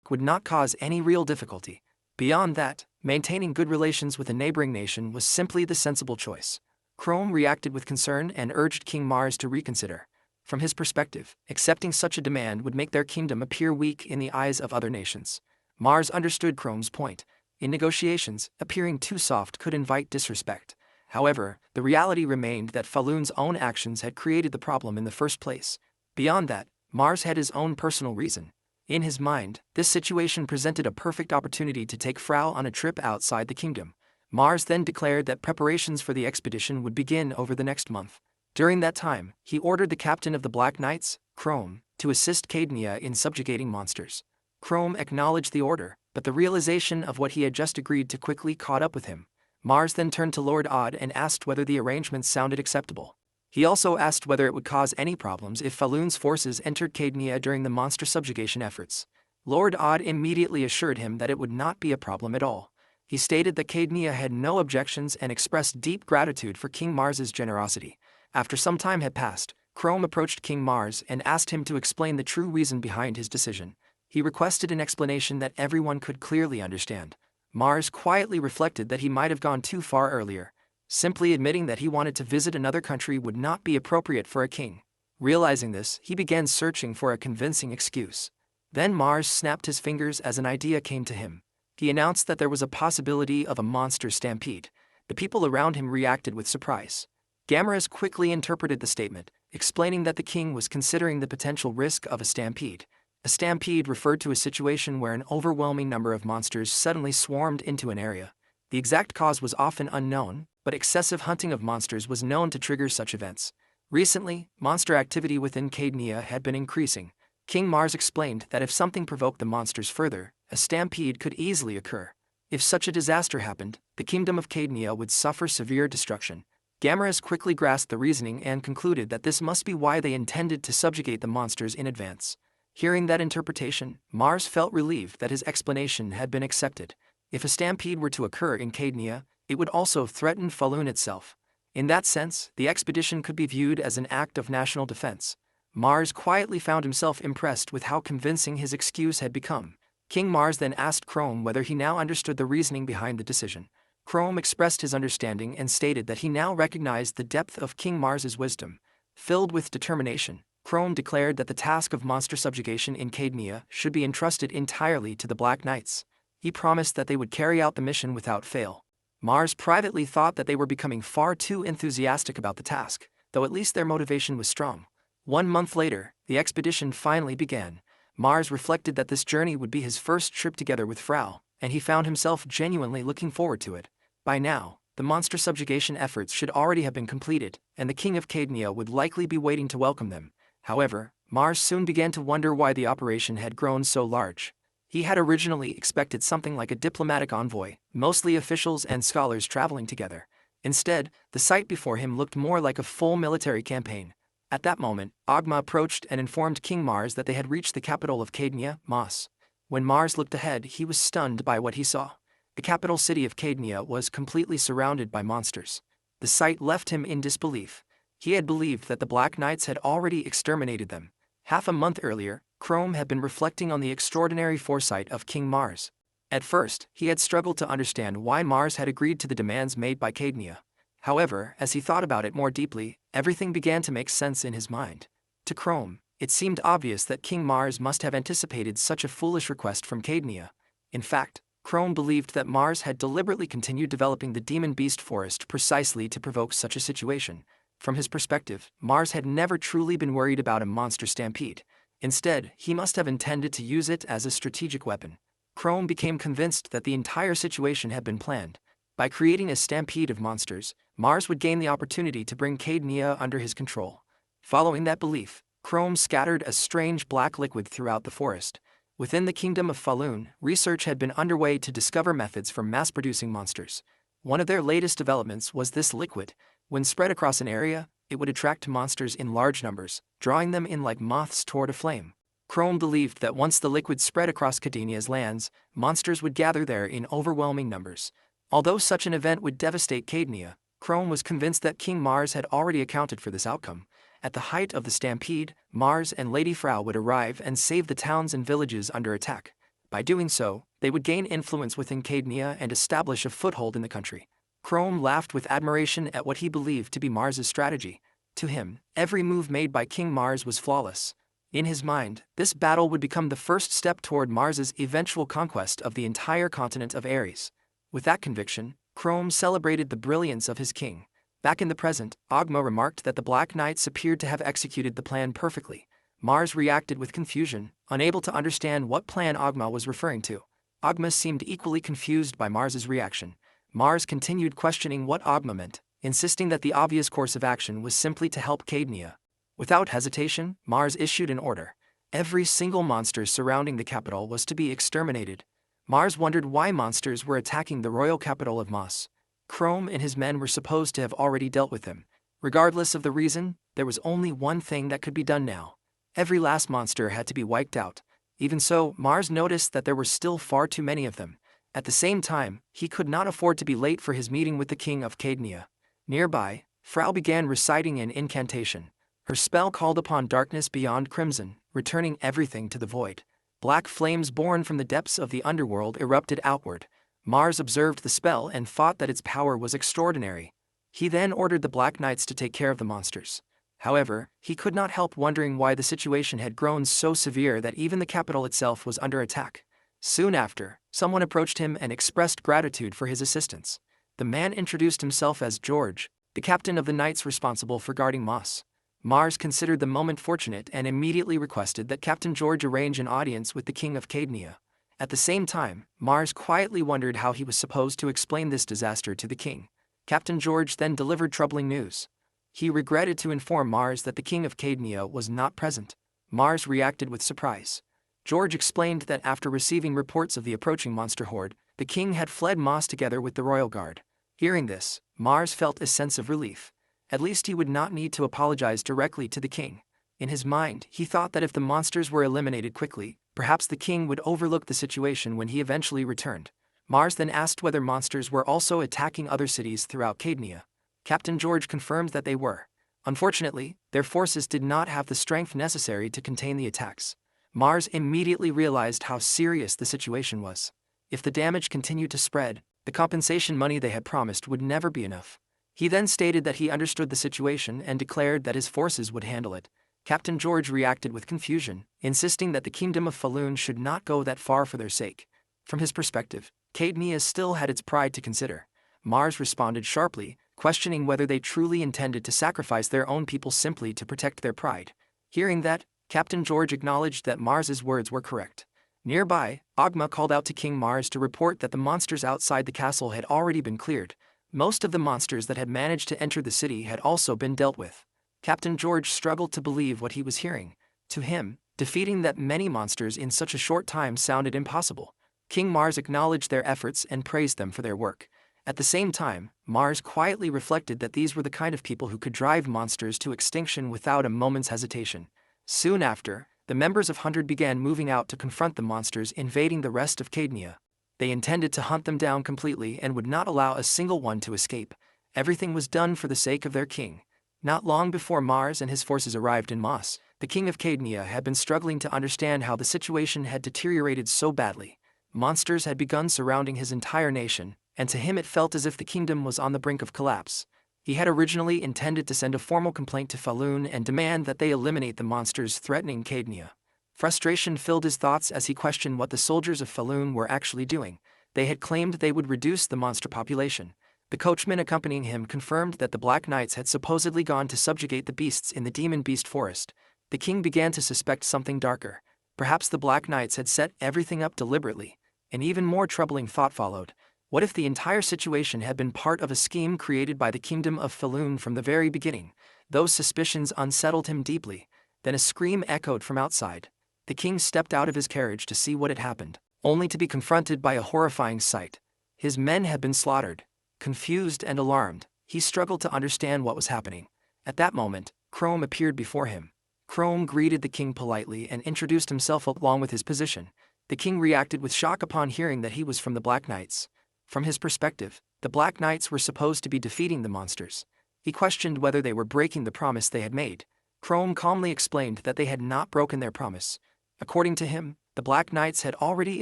would not cause any real difficulty. Beyond that, maintaining good relations with a neighboring nation was simply the sensible choice. Chrome reacted with concern and urged King Mars to reconsider. From his perspective, accepting such a demand would make their kingdom appear weak in the eyes of other nations. Mars understood Chrome's point. In negotiations, appearing too soft could invite disrespect. However, the reality remained that Falun's own actions had created the problem in the first place. Beyond that, Mars had his own personal reason. In his mind, this situation presented a perfect opportunity to take Frau on a trip outside the kingdom. Mars then declared that preparations for the expedition would begin over the next month. During that time, he ordered the captain of the Black Knights, Chrome, to assist Cadenea in subjugating monsters. Chrome acknowledged the order, but the realization of what he had just agreed to quickly caught up with him. Mars then turned to Lord Odd and asked whether the arrangements sounded acceptable. He also asked whether it would cause any problems if Falun's forces entered Cadenea during the monster subjugation efforts. Lord Odd immediately assured him that it would not be a problem at all. He stated that Cadenea had no objections and expressed deep gratitude for King Mars's generosity. After some time had passed, Chrome approached King Mars and asked him to explain the true reason behind his decision. He requested an explanation that everyone could clearly understand. Mars quietly reflected that he might have gone too far earlier. Simply admitting that he wanted to visit another country would not be appropriate for a king. Realizing this, he began searching for a convincing excuse. Then Mars snapped his fingers as an idea came to him. He announced that there was a possibility of a monster stampede. The people around him reacted with surprise. Gamera's quickly interpreted the statement, explaining that the king was considering the potential risk of a stampede. A stampede referred to a situation where an overwhelming number of monsters suddenly swarmed into an area. The exact cause was often unknown, but excessive hunting of monsters was known to trigger such events. Recently, monster activity within Cadenia had been increasing. King Mars explained that if something provoked the monsters further, a stampede could easily occur. If such a disaster happened, the kingdom of Cadenia would suffer severe destruction. Gamera quickly grasped the reasoning and concluded that this must be why they intended to subjugate the monsters in advance. Hearing that interpretation, Mars felt relieved that his explanation had been accepted. If a stampede were to occur in Cadenia, it would also threaten Falun itself. In that sense, the expedition could be viewed as an act of national defense. Mars quietly found himself impressed with how convincing his excuse had become. King Mars then asked Chrome whether he now understood the reasoning behind the decision. Chrome expressed his understanding and stated that he now recognized the depth of King Mars's wisdom. Filled with determination, Chrome declared that the task of monster subjugation in Cadenia should be entrusted entirely to the Black Knights. He promised that they would carry out the mission without fail. Mars privately thought that they were becoming far too enthusiastic about the task, though at least their motivation was strong. 1 month later, the expedition finally began. Mars reflected that this journey would be his first trip together with Frau, and he found himself genuinely looking forward to it. By now, the monster subjugation efforts should already have been completed, and the king of Cadenia would likely be waiting to welcome them. However, Mars soon began to wonder why the operation had grown so large. He had originally expected something like a diplomatic envoy, mostly officials and scholars traveling together. Instead, the sight before him looked more like a full military campaign. At that moment, Ogma approached and informed King Mars that they had reached the capital of Cadenia, Mas. When Mars looked ahead, he was stunned by what he saw. The capital city of Cadenia was completely surrounded by monsters. The sight left him in disbelief. He had believed that the Black Knights had already exterminated them. Half a month earlier, Chrome had been reflecting on the extraordinary foresight of King Mars. At first, he had struggled to understand why Mars had agreed to the demands made by Cadenia. However, as he thought about it more deeply, everything began to make sense in his mind. To Chrome, it seemed obvious that King Mars must have anticipated such a foolish request from Cadenia. In fact, Chrome believed that Mars had deliberately continued developing the demon beast forest precisely to provoke such a situation. From his perspective, Mars had never truly been worried about a monster stampede. Instead, he must have intended to use it as a strategic weapon. Chrome became convinced that the entire situation had been planned. By creating a stampede of monsters, Mars would gain the opportunity to bring Cadenia under his control. Following that belief, Chrome scattered a strange black liquid throughout the forest. Within the kingdom of Falun, research had been underway to discover methods for mass-producing monsters. One of their latest developments was this liquid. When spread across an area, it would attract monsters in large numbers, drawing them in like moths toward a flame. Chrome believed that once the liquid spread across Cadenia's lands, monsters would gather there in overwhelming numbers. Although such an event would devastate Cadenia, Chrome was convinced that King Mars had already accounted for this outcome. At the height of the stampede, Mars and Lady Frau would arrive and save the towns and villages under attack. By doing so, they would gain influence within Cadenia and establish a foothold in the country. Chrome laughed with admiration at what he believed to be Mars's strategy. To him, every move made by King Mars was flawless. In his mind, this battle would become the first step toward Mars's eventual conquest of the entire continent of Ares. With that conviction, Chrome celebrated the brilliance of his king. Back in the present, Ogma remarked that the Black Knights appeared to have executed the plan perfectly. Mars reacted with confusion, unable to understand what plan Ogma was referring to. Ogma seemed equally confused by Mars's reaction. Mars continued questioning what Ogma meant, insisting that the obvious course of action was simply to help Cadenia. Without hesitation, Mars issued an order. Every single monster surrounding the capital was to be exterminated. Mars wondered why monsters were attacking the royal capital of Mas. Chrome and his men were supposed to have already dealt with him. Regardless of the reason, there was only one thing that could be done now. Every last monster had to be wiped out. Even so, Mars noticed that there were still far too many of them. At the same time, he could not afford to be late for his meeting with the king of Cadenia. Nearby, Frau began reciting an incantation. Her spell called upon darkness beyond crimson, returning everything to the void. Black flames born from the depths of the underworld erupted outward. Mars observed the spell and thought that its power was extraordinary. He then ordered the Black Knights to take care of the monsters. However, he could not help wondering why the situation had grown so severe that even the capital itself was under attack. Soon after, someone approached him and expressed gratitude for his assistance. The man introduced himself as George, the captain of the knights responsible for guarding Moss. Mars considered the moment fortunate and immediately requested that Captain George arrange an audience with the king of Cadmea. At the same time, Mars quietly wondered how he was supposed to explain this disaster to the king. Captain George then delivered troubling news. He regretted to inform Mars that the king of Cadmea was not present. Mars reacted with surprise. George explained that after receiving reports of the approaching monster horde, the king had fled Moss together with the royal guard. Hearing this, Mars felt a sense of relief. At least he would not need to apologize directly to the king. In his mind, he thought that if the monsters were eliminated quickly, perhaps the king would overlook the situation when he eventually returned. Mars then asked whether monsters were also attacking other cities throughout Cadmea. Captain George confirmed that they were. Unfortunately, their forces did not have the strength necessary to contain the attacks. Mars immediately realized how serious the situation was. If the damage continued to spread, the compensation money they had promised would never be enough. He then stated that he understood the situation and declared that his forces would handle it. Captain George reacted with confusion, insisting that the kingdom of Falun should not go that far for their sake. From his perspective, Cadmea still had its pride to consider. Mars responded sharply, questioning whether they truly intended to sacrifice their own people simply to protect their pride. Hearing that, Captain George acknowledged that Mars's words were correct. Nearby, Ogma called out to King Mars to report that the monsters outside the castle had already been cleared. Most of the monsters that had managed to enter the city had also been dealt with. Captain George struggled to believe what he was hearing. To him, defeating that many monsters in such a short time sounded impossible. King Mars acknowledged their efforts and praised them for their work. At the same time, Mars quietly reflected that these were the kind of people who could drive monsters to extinction without a moment's hesitation. Soon after, the members of 100 began moving out to confront the monsters invading the rest of Cadmea. They intended to hunt them down completely and would not allow a single one to escape. Everything was done for the sake of their king. Not long before Mars and his forces arrived in Moss, the king of Cadmea had been struggling to understand how the situation had deteriorated so badly. Monsters had begun surrounding his entire nation, and to him it felt as if the kingdom was on the brink of collapse. He had originally intended to send a formal complaint to Falun and demand that they eliminate the monsters threatening Cadmea. Frustration filled his thoughts as he questioned what the soldiers of Falun were actually doing. They had claimed they would reduce the monster population. The coachman accompanying him confirmed that the Black Knights had supposedly gone to subjugate the beasts in the Demon Beast Forest. The king began to suspect something darker. Perhaps the Black Knights had set everything up deliberately. An even more troubling thought followed. What if the entire situation had been part of a scheme created by the kingdom of Falun from the very beginning? Those suspicions unsettled him deeply. Then a scream echoed from outside. The king stepped out of his carriage to see what had happened, only to be confronted by a horrifying sight. His men had been slaughtered. Confused and alarmed, he struggled to understand what was happening. At that moment, Chrome appeared before him. Chrome greeted the king politely and introduced himself along with his position. The king reacted with shock upon hearing that he was from the Black Knights. From his perspective, the Black Knights were supposed to be defeating the monsters. He questioned whether they were breaking the promise they had made. Chrome calmly explained that they had not broken their promise. According to him, the Black Knights had already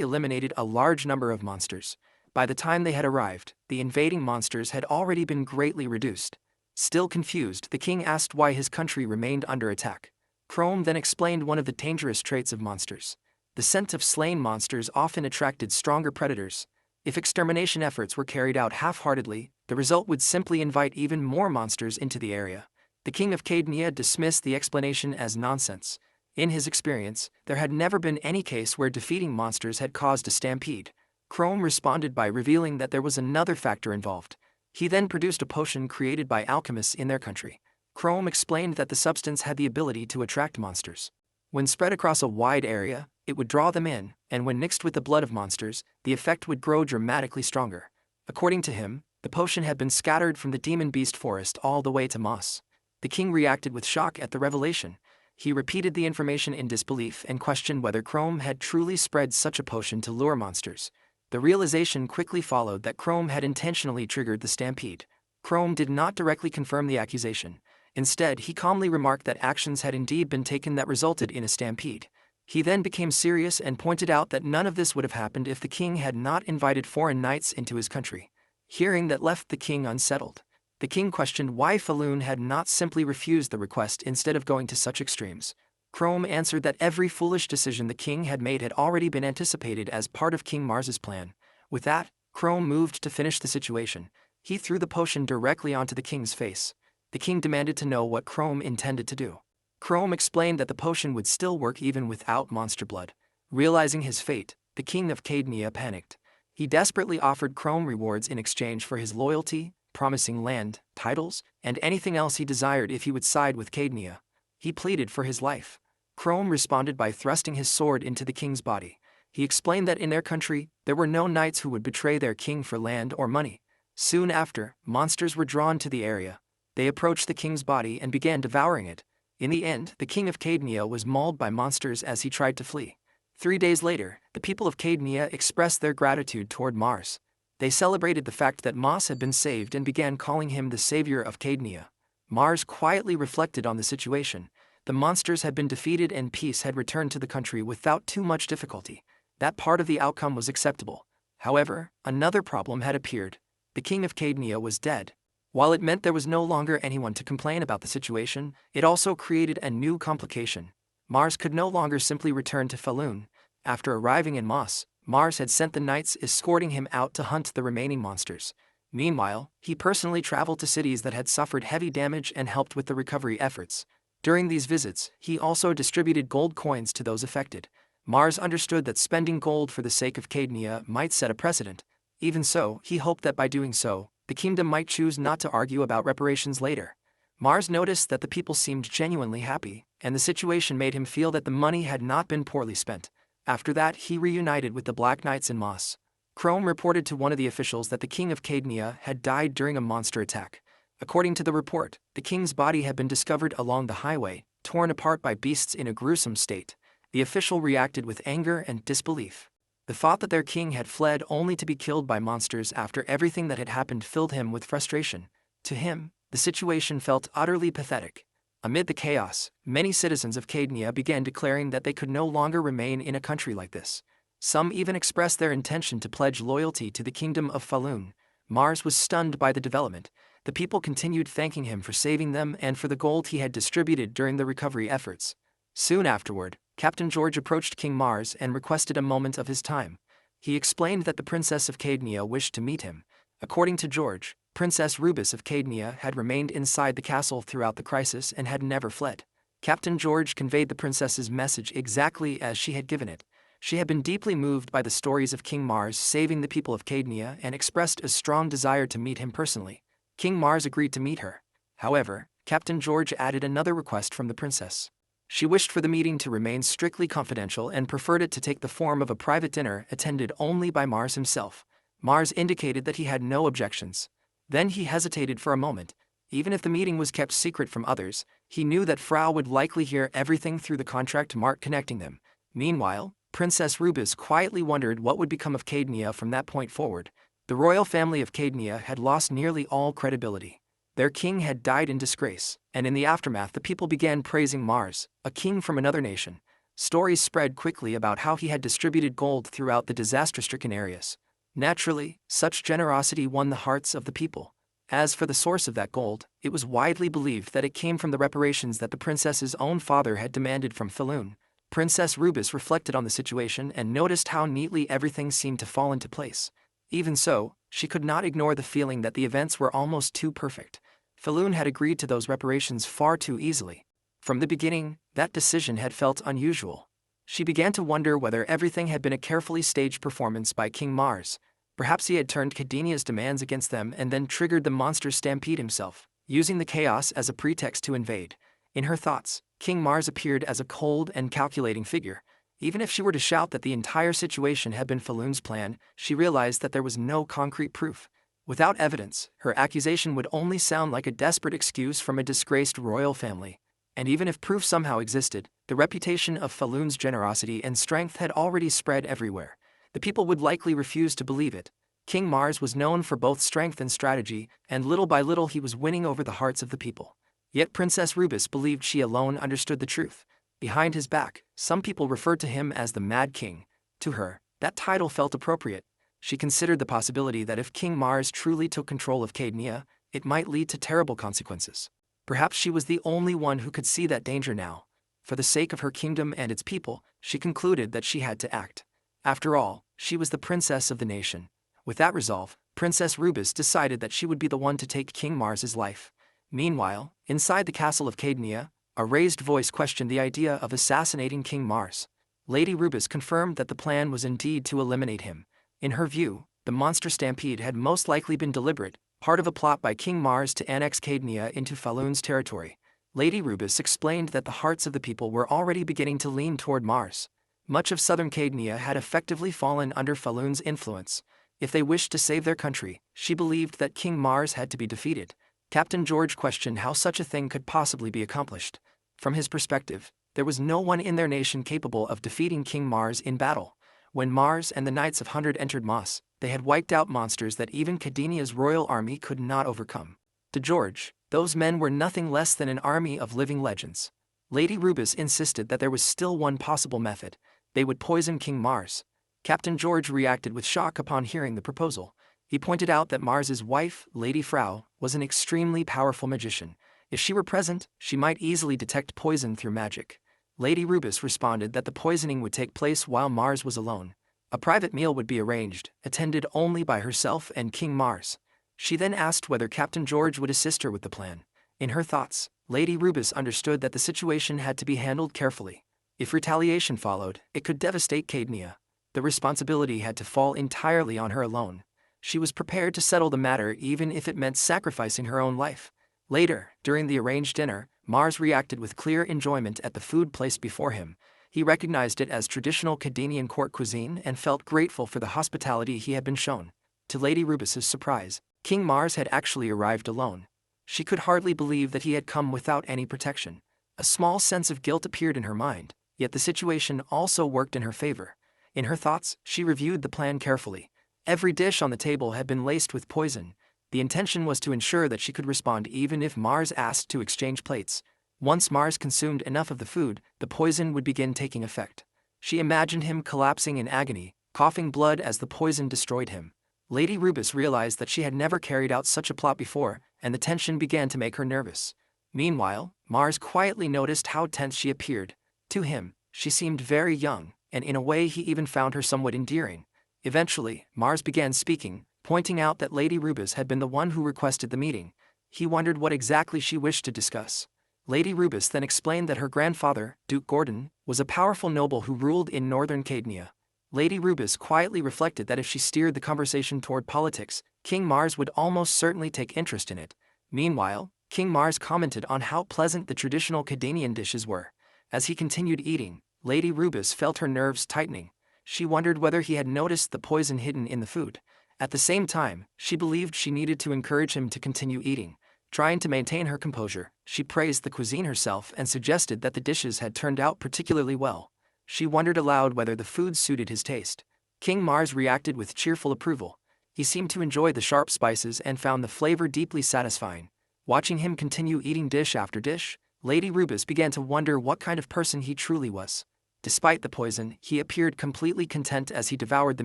eliminated a large number of monsters. By the time they had arrived, the invading monsters had already been greatly reduced. Still confused, the king asked why his country remained under attack. Chrome then explained one of the dangerous traits of monsters. The scent of slain monsters often attracted stronger predators. If extermination efforts were carried out half-heartedly, the result would simply invite even more monsters into the area. The king of Cadmea dismissed the explanation as nonsense. In his experience, there had never been any case where defeating monsters had caused a stampede. Chrome responded by revealing that there was another factor involved. He then produced a potion created by alchemists in their country. Chrome explained that the substance had the ability to attract monsters. When spread across a wide area, it would draw them in, and when mixed with the blood of monsters, the effect would grow dramatically stronger. According to him, the potion had been scattered from the Demon Beast Forest all the way to Moss. The king reacted with shock at the revelation. He repeated the information in disbelief and questioned whether Chrome had truly spread such a potion to lure monsters. The realization quickly followed that Chrome had intentionally triggered the stampede. Chrome did not directly confirm the accusation. Instead, he calmly remarked that actions had indeed been taken that resulted in a stampede. He then became serious and pointed out that none of this would have happened if the king had not invited foreign knights into his country. Hearing that left the king unsettled. The king questioned why Falun had not simply refused the request instead of going to such extremes. Chrome answered that every foolish decision the king had made had already been anticipated as part of King Mars's plan. With that, Chrome moved to finish the situation. He threw the potion directly onto the king's face. The king demanded to know what Chrome intended to do. Chrome explained that the potion would still work even without monster blood. Realizing his fate, the king of Cadnia panicked. He desperately offered Chrome rewards in exchange for his loyalty, promising land, titles, and anything else he desired if he would side with Cadnia. He pleaded for his life. Chrome responded by thrusting his sword into the king's body. He explained that in their country, there were no knights who would betray their king for land or money. Soon after, monsters were drawn to the area. They approached the king's body and began devouring it. In the end, the king of Cadnia was mauled by monsters as he tried to flee. 3 days later, the people of Cadnia expressed their gratitude toward Mars. They celebrated the fact that Mars had been saved and began calling him the savior of Cadnia. Mars quietly reflected on the situation. The monsters had been defeated and peace had returned to the country without too much difficulty. That part of the outcome was acceptable. However, another problem had appeared. The king of Cadnia was dead. While it meant there was no longer anyone to complain about the situation, it also created a new complication. Mars could no longer simply return to Falun. After arriving in Mars, Mars had sent the knights escorting him out to hunt the remaining monsters. Meanwhile, he personally traveled to cities that had suffered heavy damage and helped with the recovery efforts. During these visits, he also distributed gold coins to those affected. Mars understood that spending gold for the sake of Cadnia might set a precedent. Even so, he hoped that by doing so, the kingdom might choose not to argue about reparations later. Mars noticed that the people seemed genuinely happy, and the situation made him feel that the money had not been poorly spent. After that, he reunited with the Black Knights in Mars. Chrome reported to one of the officials that the king of Cadnia had died during a monster attack. According to the report, the king's body had been discovered along the highway, torn apart by beasts in a gruesome state. The official reacted with anger and disbelief. The thought that their king had fled only to be killed by monsters after everything that had happened filled him with frustration. To him, the situation felt utterly pathetic. Amid the chaos, many citizens of Cadnia began declaring that they could no longer remain in a country like this. Some even expressed their intention to pledge loyalty to the kingdom of Falun. Mars was stunned by the development. The people continued thanking him for saving them and for the gold he had distributed during the recovery efforts. Soon afterward, Captain George approached King Mars and requested a moment of his time. He explained that the Princess of Cadnia wished to meet him. According to George, Princess Rubis of Cadnia had remained inside the castle throughout the crisis and had never fled. Captain George conveyed the princess's message exactly as she had given it. She had been deeply moved by the stories of King Mars saving the people of Cadnia and expressed a strong desire to meet him personally. King Mars agreed to meet her. However, Captain George added another request from the princess. She wished for the meeting to remain strictly confidential and preferred it to take the form of a private dinner attended only by Mars himself. Mars indicated that he had no objections. Then he hesitated for a moment. Even if the meeting was kept secret from others, he knew that Frau would likely hear everything through the contract mark connecting them. Meanwhile, Princess Rubis quietly wondered what would become of Cadnia from that point forward. The royal family of Cadnia had lost nearly all credibility. Their king had died in disgrace, and in the aftermath the people began praising Mars, a king from another nation. Stories spread quickly about how he had distributed gold throughout the disaster-stricken areas. Naturally, such generosity won the hearts of the people. As for the source of that gold, it was widely believed that it came from the reparations that the princess's own father had demanded from Falun. Princess Rubis reflected on the situation and noticed how neatly everything seemed to fall into place. Even so, she could not ignore the feeling that the events were almost too perfect. Falun had agreed to those reparations far too easily. From the beginning, that decision had felt unusual. She began to wonder whether everything had been a carefully staged performance by King Mars. Perhaps he had turned Cadenia's demands against them and then triggered the monster stampede himself, using the chaos as a pretext to invade. In her thoughts, King Mars appeared as a cold and calculating figure. Even if she were to shout that the entire situation had been Falun's plan, she realized that there was no concrete proof. Without evidence, her accusation would only sound like a desperate excuse from a disgraced royal family. And even if proof somehow existed, the reputation of Falun's generosity and strength had already spread everywhere. The people would likely refuse to believe it. King Mars was known for both strength and strategy, and little by little he was winning over the hearts of the people. Yet Princess Rubis believed she alone understood the truth. Behind his back, some people referred to him as the Mad King. To her, that title felt appropriate. She considered the possibility that if King Mars truly took control of Cadnia, it might lead to terrible consequences. Perhaps she was the only one who could see that danger now. For the sake of her kingdom and its people, she concluded that she had to act. After all, she was the princess of the nation. With that resolve, Princess Rubis decided that she would be the one to take King Mars's life. Meanwhile, inside the castle of Cadnia, a raised voice questioned the idea of assassinating King Mars. Lady Rubis confirmed that the plan was indeed to eliminate him. In her view, the monster stampede had most likely been deliberate, part of a plot by King Mars to annex Cadnia into Falun's territory. Lady Rubis explained that the hearts of the people were already beginning to lean toward Mars. Much of southern Cadnia had effectively fallen under Falun's influence. If they wished to save their country, she believed that King Mars had to be defeated. Captain George questioned how such a thing could possibly be accomplished. From his perspective, there was no one in their nation capable of defeating King Mars in battle. When Mars and the Knights of Hundred entered Moss, they had wiped out monsters that even Cadenia's royal army could not overcome. To George, those men were nothing less than an army of living legends. Lady Rubis insisted that there was still one possible method. They would poison King Mars. Captain George reacted with shock upon hearing the proposal. He pointed out that Mars's wife, Lady Frau, was an extremely powerful magician. If she were present, she might easily detect poison through magic. Lady Rubis responded that the poisoning would take place while Mars was alone. A private meal would be arranged, attended only by herself and King Mars. She then asked whether Captain George would assist her with the plan. In her thoughts, Lady Rubis understood that the situation had to be handled carefully. If retaliation followed, it could devastate Cadnia. The responsibility had to fall entirely on her alone. She was prepared to settle the matter even if it meant sacrificing her own life. Later, during the arranged dinner, Mars reacted with clear enjoyment at the food placed before him. He recognized it as traditional Cadenian court cuisine and felt grateful for the hospitality he had been shown. To Lady Rubis's surprise, King Mars had actually arrived alone. She could hardly believe that he had come without any protection. A small sense of guilt appeared in her mind, yet the situation also worked in her favor. In her thoughts, she reviewed the plan carefully. Every dish on the table had been laced with poison. The intention was to ensure that she could respond even if Mars asked to exchange plates. Once Mars consumed enough of the food, the poison would begin taking effect. She imagined him collapsing in agony, coughing blood as the poison destroyed him. Lady Rubis realized that she had never carried out such a plot before, and the tension began to make her nervous. Meanwhile, Mars quietly noticed how tense she appeared. To him, she seemed very young, and in a way he even found her somewhat endearing. Eventually, Mars began speaking, pointing out that Lady Rubis had been the one who requested the meeting. He wondered what exactly she wished to discuss. Lady Rubis then explained that her grandfather, Duke Gordon, was a powerful noble who ruled in northern Cadnia. Lady Rubis quietly reflected that if she steered the conversation toward politics, King Mars would almost certainly take interest in it. Meanwhile, King Mars commented on how pleasant the traditional Cadenian dishes were. As he continued eating, Lady Rubis felt her nerves tightening. She wondered whether he had noticed the poison hidden in the food. At the same time, she believed she needed to encourage him to continue eating. Trying to maintain her composure, she praised the cuisine herself and suggested that the dishes had turned out particularly well. She wondered aloud whether the food suited his taste. King Mars reacted with cheerful approval. He seemed to enjoy the sharp spices and found the flavor deeply satisfying. Watching him continue eating dish after dish, Lady Rubis began to wonder what kind of person he truly was. Despite the poison, he appeared completely content as he devoured the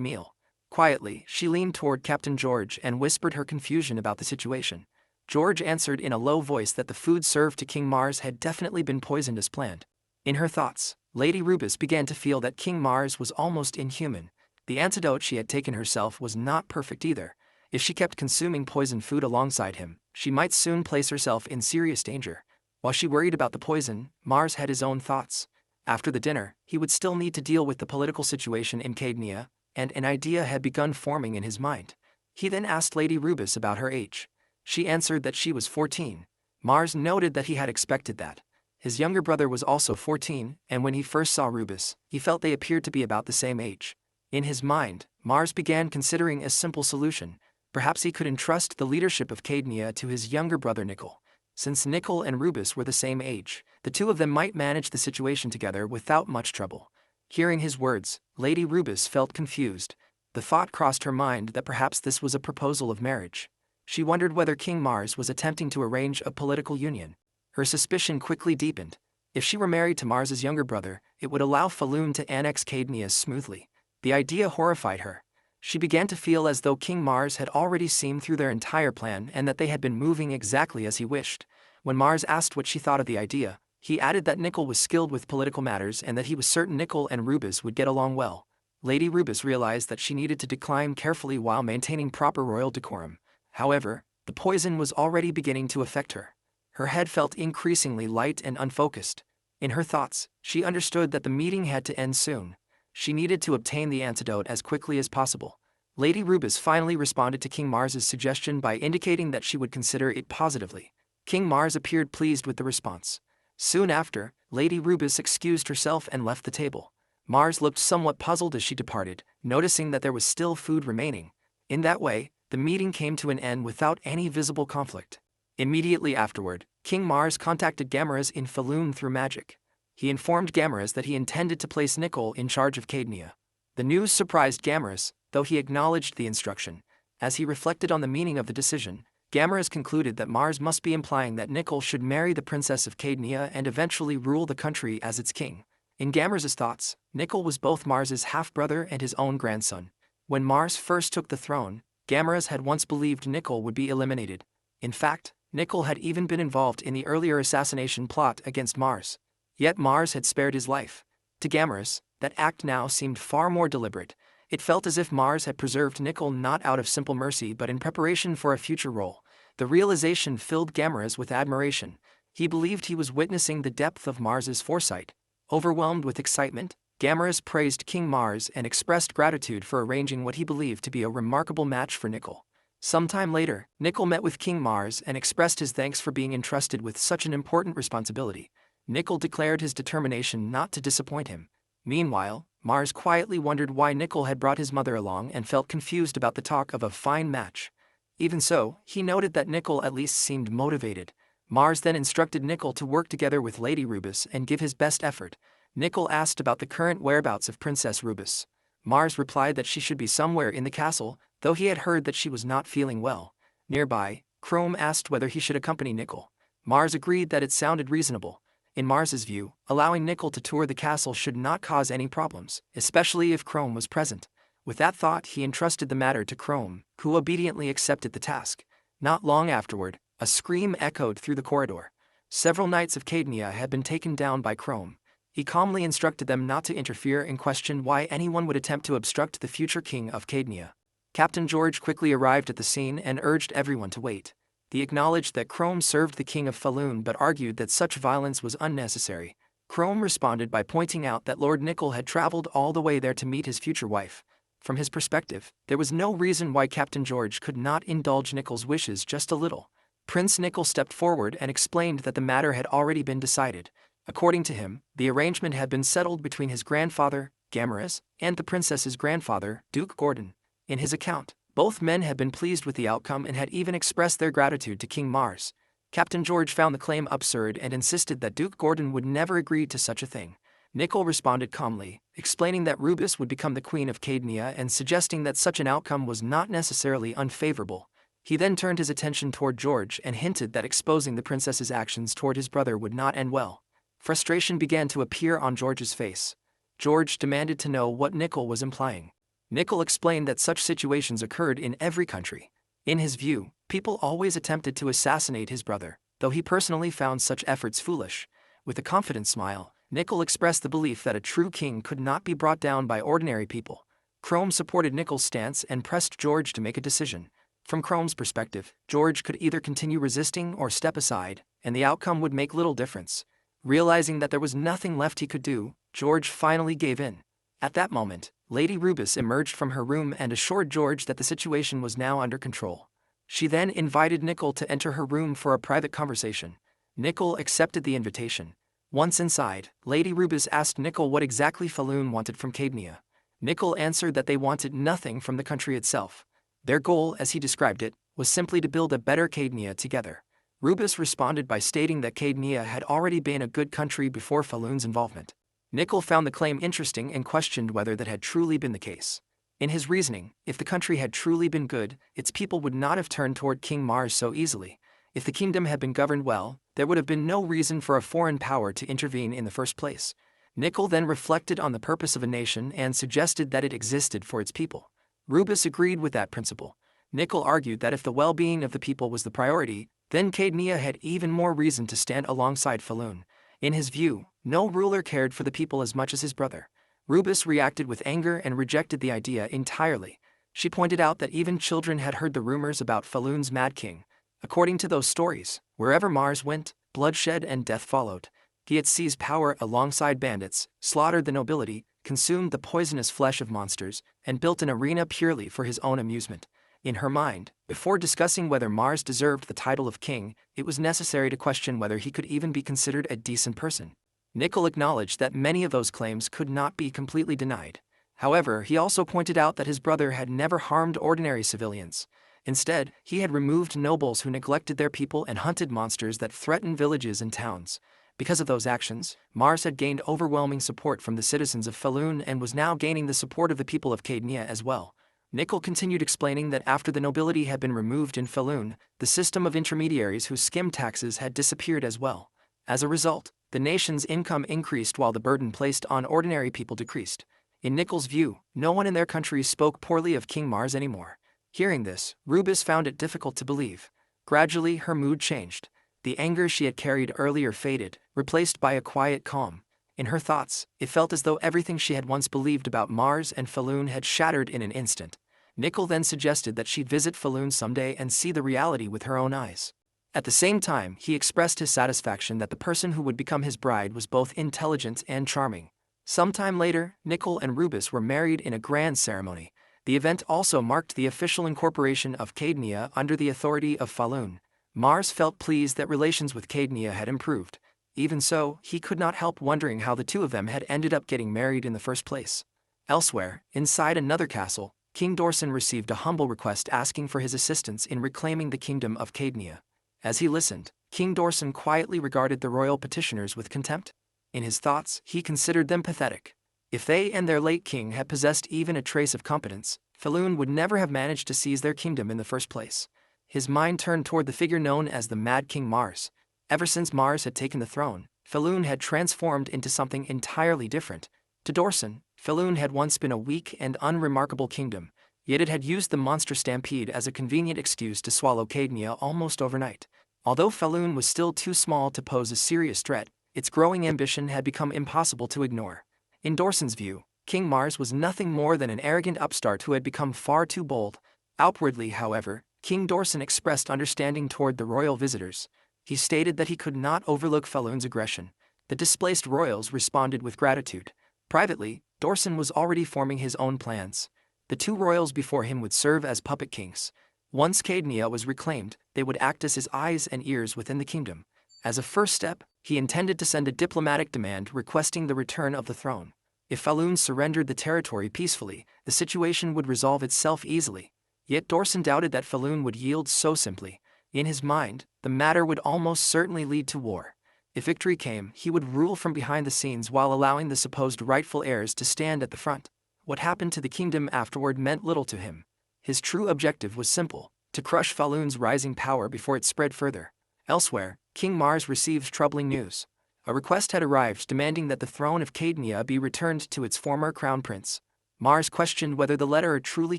meal. Quietly, she leaned toward Captain George and whispered her confusion about the situation. George answered in a low voice that the food served to King Mars had definitely been poisoned as planned. In her thoughts, Lady Rubis began to feel that King Mars was almost inhuman. The antidote she had taken herself was not perfect either. If she kept consuming poisoned food alongside him, she might soon place herself in serious danger. While she worried about the poison, Mars had his own thoughts. After the dinner, he would still need to deal with the political situation in Cadnia, and an idea had begun forming in his mind. He then asked Lady Rubis about her age. She answered that she was 14. Mars noted that he had expected that. His younger brother was also 14, and when he first saw Rubis, he felt they appeared to be about the same age. In his mind, Mars began considering a simple solution. Perhaps he could entrust the leadership of Cadnia to his younger brother Niku. Since Niku and Rubis were the same age, the two of them might manage the situation together without much trouble. Hearing his words, Lady Rubis felt confused. The thought crossed her mind that perhaps this was a proposal of marriage. She wondered whether King Mars was attempting to arrange a political union. Her suspicion quickly deepened. If she were married to Mars's younger brother, it would allow Falun to annex Cadnia smoothly. The idea horrified her. She began to feel as though King Mars had already seen through their entire plan and that they had been moving exactly as he wished. When Mars asked what she thought of the idea, he added that Nickel was skilled with political matters and that he was certain Nickel and Rubus would get along well. Lady Rubus realized that she needed to decline carefully while maintaining proper royal decorum. However, the poison was already beginning to affect her. Her head felt increasingly light and unfocused. In her thoughts, she understood that the meeting had to end soon. She needed to obtain the antidote as quickly as possible. Lady Rubus finally responded to King Mars's suggestion by indicating that she would consider it positively. King Mars appeared pleased with the response. Soon after, Lady Rubus excused herself and left the table. Mars looked somewhat puzzled as she departed, noticing that there was still food remaining. In that way, the meeting came to an end without any visible conflict. Immediately afterward, King Mars contacted Gamaras in Falun through magic. He informed Gamaras that he intended to place Nickel in charge of Cadnia. The news surprised Gamaras, though he acknowledged the instruction. As he reflected on the meaning of the decision, Gamaras concluded that Mars must be implying that Nickel should marry the princess of Cadnia and eventually rule the country as its king. In Gamaras's thoughts, Nickel was both Mars's half-brother and his own grandson. When Mars first took the throne, Gamaras had once believed Nickel would be eliminated. In fact, Nickel had even been involved in the earlier assassination plot against Mars. Yet Mars had spared his life. To Gamaras, that act now seemed far more deliberate. It felt as if Mars had preserved Nickel not out of simple mercy but in preparation for a future role. The realization filled Gamaras with admiration. He believed he was witnessing the depth of Mars's foresight. Overwhelmed with excitement, Gamaras praised King Mars and expressed gratitude for arranging what he believed to be a remarkable match for Nickel. Sometime later, Nickel met with King Mars and expressed his thanks for being entrusted with such an important responsibility. Nickel declared his determination not to disappoint him. Meanwhile, Mars quietly wondered why Nickel had brought his mother along and felt confused about the talk of a fine match. Even so, he noted that Nickel at least seemed motivated. Mars then instructed Nickel to work together with Lady Rubus and give his best effort. Nickel asked about the current whereabouts of Princess Rubus. Mars replied that she should be somewhere in the castle, though he had heard that she was not feeling well. Nearby, Chrome asked whether he should accompany Nickel. Mars agreed that it sounded reasonable. In Mars's view, allowing Nickel to tour the castle should not cause any problems, especially if Chrome was present. With that thought, he entrusted the matter to Chrome, who obediently accepted the task. Not long afterward, a scream echoed through the corridor. Several knights of Cadnia had been taken down by Chrome. He calmly instructed them not to interfere and questioned why anyone would attempt to obstruct the future king of Cadnia. Captain George quickly arrived at the scene and urged everyone to wait. He acknowledged that Chrome served the king of Falun but argued that such violence was unnecessary. Chrome responded by pointing out that Lord Nickel had traveled all the way there to meet his future wife. From his perspective, there was no reason why Captain George could not indulge Nickel's wishes just a little. Prince Nickel stepped forward and explained that the matter had already been decided. According to him, the arrangement had been settled between his grandfather, Gamaras, and the princess's grandfather, Duke Gordon. In his account, both men had been pleased with the outcome and had even expressed their gratitude to King Mars. Captain George found the claim absurd and insisted that Duke Gordon would never agree to such a thing. Nickel responded calmly, explaining that Rubus would become the queen of Cadnia and suggesting that such an outcome was not necessarily unfavorable. He then turned his attention toward George and hinted that exposing the princess's actions toward his brother would not end well. Frustration began to appear on George's face. George demanded to know what Nickel was implying. Nickel explained that such situations occurred in every country. In his view, people always attempted to assassinate his brother, though he personally found such efforts foolish. With a confident smile, Nickel expressed the belief that a true king could not be brought down by ordinary people. Chrome supported Nickel's stance and pressed George to make a decision. From Chrome's perspective, George could either continue resisting or step aside, and the outcome would make little difference. Realizing that there was nothing left he could do, George finally gave in. At that moment, Lady Rubus emerged from her room and assured George that the situation was now under control. She then invited Nickel to enter her room for a private conversation. Nickel accepted the invitation. Once inside, Lady Rubus asked Nickel what exactly Falun wanted from Cadnia. Nickel answered that they wanted nothing from the country itself. Their goal, as he described it, was simply to build a better Cadnia together. Rubus responded by stating that Cadnia had already been a good country before Falun's involvement. Nickel found the claim interesting and questioned whether that had truly been the case. In his reasoning, if the country had truly been good, its people would not have turned toward King Mars so easily. If the kingdom had been governed well, there would have been no reason for a foreign power to intervene in the first place. Nickel then reflected on the purpose of a nation and suggested that it existed for its people. Rubus agreed with that principle. Nickel argued that if the well-being of the people was the priority, then Caednia had even more reason to stand alongside Falun. In his view, no ruler cared for the people as much as his brother. Rubus reacted with anger and rejected the idea entirely. She pointed out that even children had heard the rumors about Falun's Mad King. According to those stories, wherever Mars went, bloodshed and death followed. He had seized power alongside bandits, slaughtered the nobility, consumed the poisonous flesh of monsters, and built an arena purely for his own amusement. In her mind, before discussing whether Mars deserved the title of king, it was necessary to question whether he could even be considered a decent person. Nickel acknowledged that many of those claims could not be completely denied. However, he also pointed out that his brother had never harmed ordinary civilians. Instead, he had removed nobles who neglected their people and hunted monsters that threatened villages and towns. Because of those actions, Mars had gained overwhelming support from the citizens of Falun and was now gaining the support of the people of Caednia as well. Nickel continued explaining that after the nobility had been removed in Falun, the system of intermediaries who skimmed taxes had disappeared as well. As a result, the nation's income increased while the burden placed on ordinary people decreased. In Nickel's view, no one in their country spoke poorly of King Mars anymore. Hearing this, Rubus found it difficult to believe. Gradually, her mood changed. The anger she had carried earlier faded, replaced by a quiet calm. In her thoughts, it felt as though everything she had once believed about Mars and Falun had shattered in an instant. Nickel then suggested that she'd visit Falun someday and see the reality with her own eyes. At the same time, he expressed his satisfaction that the person who would become his bride was both intelligent and charming. Sometime later, Nickel and Rubus were married in a grand ceremony. The event also marked the official incorporation of Caednia under the authority of Falun. Mars felt pleased that relations with Caednia had improved. Even so, he could not help wondering how the two of them had ended up getting married in the first place. Elsewhere, inside another castle, King Dorson received a humble request asking for his assistance in reclaiming the kingdom of Caednia. As he listened, King Dorson quietly regarded the royal petitioners with contempt. In his thoughts, he considered them pathetic. If they and their late king had possessed even a trace of competence, Falun would never have managed to seize their kingdom in the first place. His mind turned toward the figure known as the Mad King Mars. Ever since Mars had taken the throne, Falun had transformed into something entirely different. To Dorson, Falun had once been a weak and unremarkable kingdom, yet it had used the monster stampede as a convenient excuse to swallow Caednia almost overnight. Although Falun was still too small to pose a serious threat, its growing ambition had become impossible to ignore. In Dorson's view, King Mars was nothing more than an arrogant upstart who had become far too bold. Outwardly, however, King Dorson expressed understanding toward the royal visitors. He stated that he could not overlook Falun's aggression. The displaced royals responded with gratitude. Privately, Dorson was already forming his own plans. The two royals before him would serve as puppet kings. Once Caednia was reclaimed, they would act as his eyes and ears within the kingdom. As a first step, he intended to send a diplomatic demand requesting the return of the throne. If Falun surrendered the territory peacefully, the situation would resolve itself easily. Yet Dorson doubted that Falun would yield so simply. In his mind, the matter would almost certainly lead to war. If victory came, he would rule from behind the scenes while allowing the supposed rightful heirs to stand at the front. What happened to the kingdom afterward meant little to him. His true objective was simple: to crush Falun's rising power before it spread further. Elsewhere, King Mars received troubling news. A request had arrived demanding that the throne of Caednia be returned to its former crown prince. Mars questioned whether the letter truly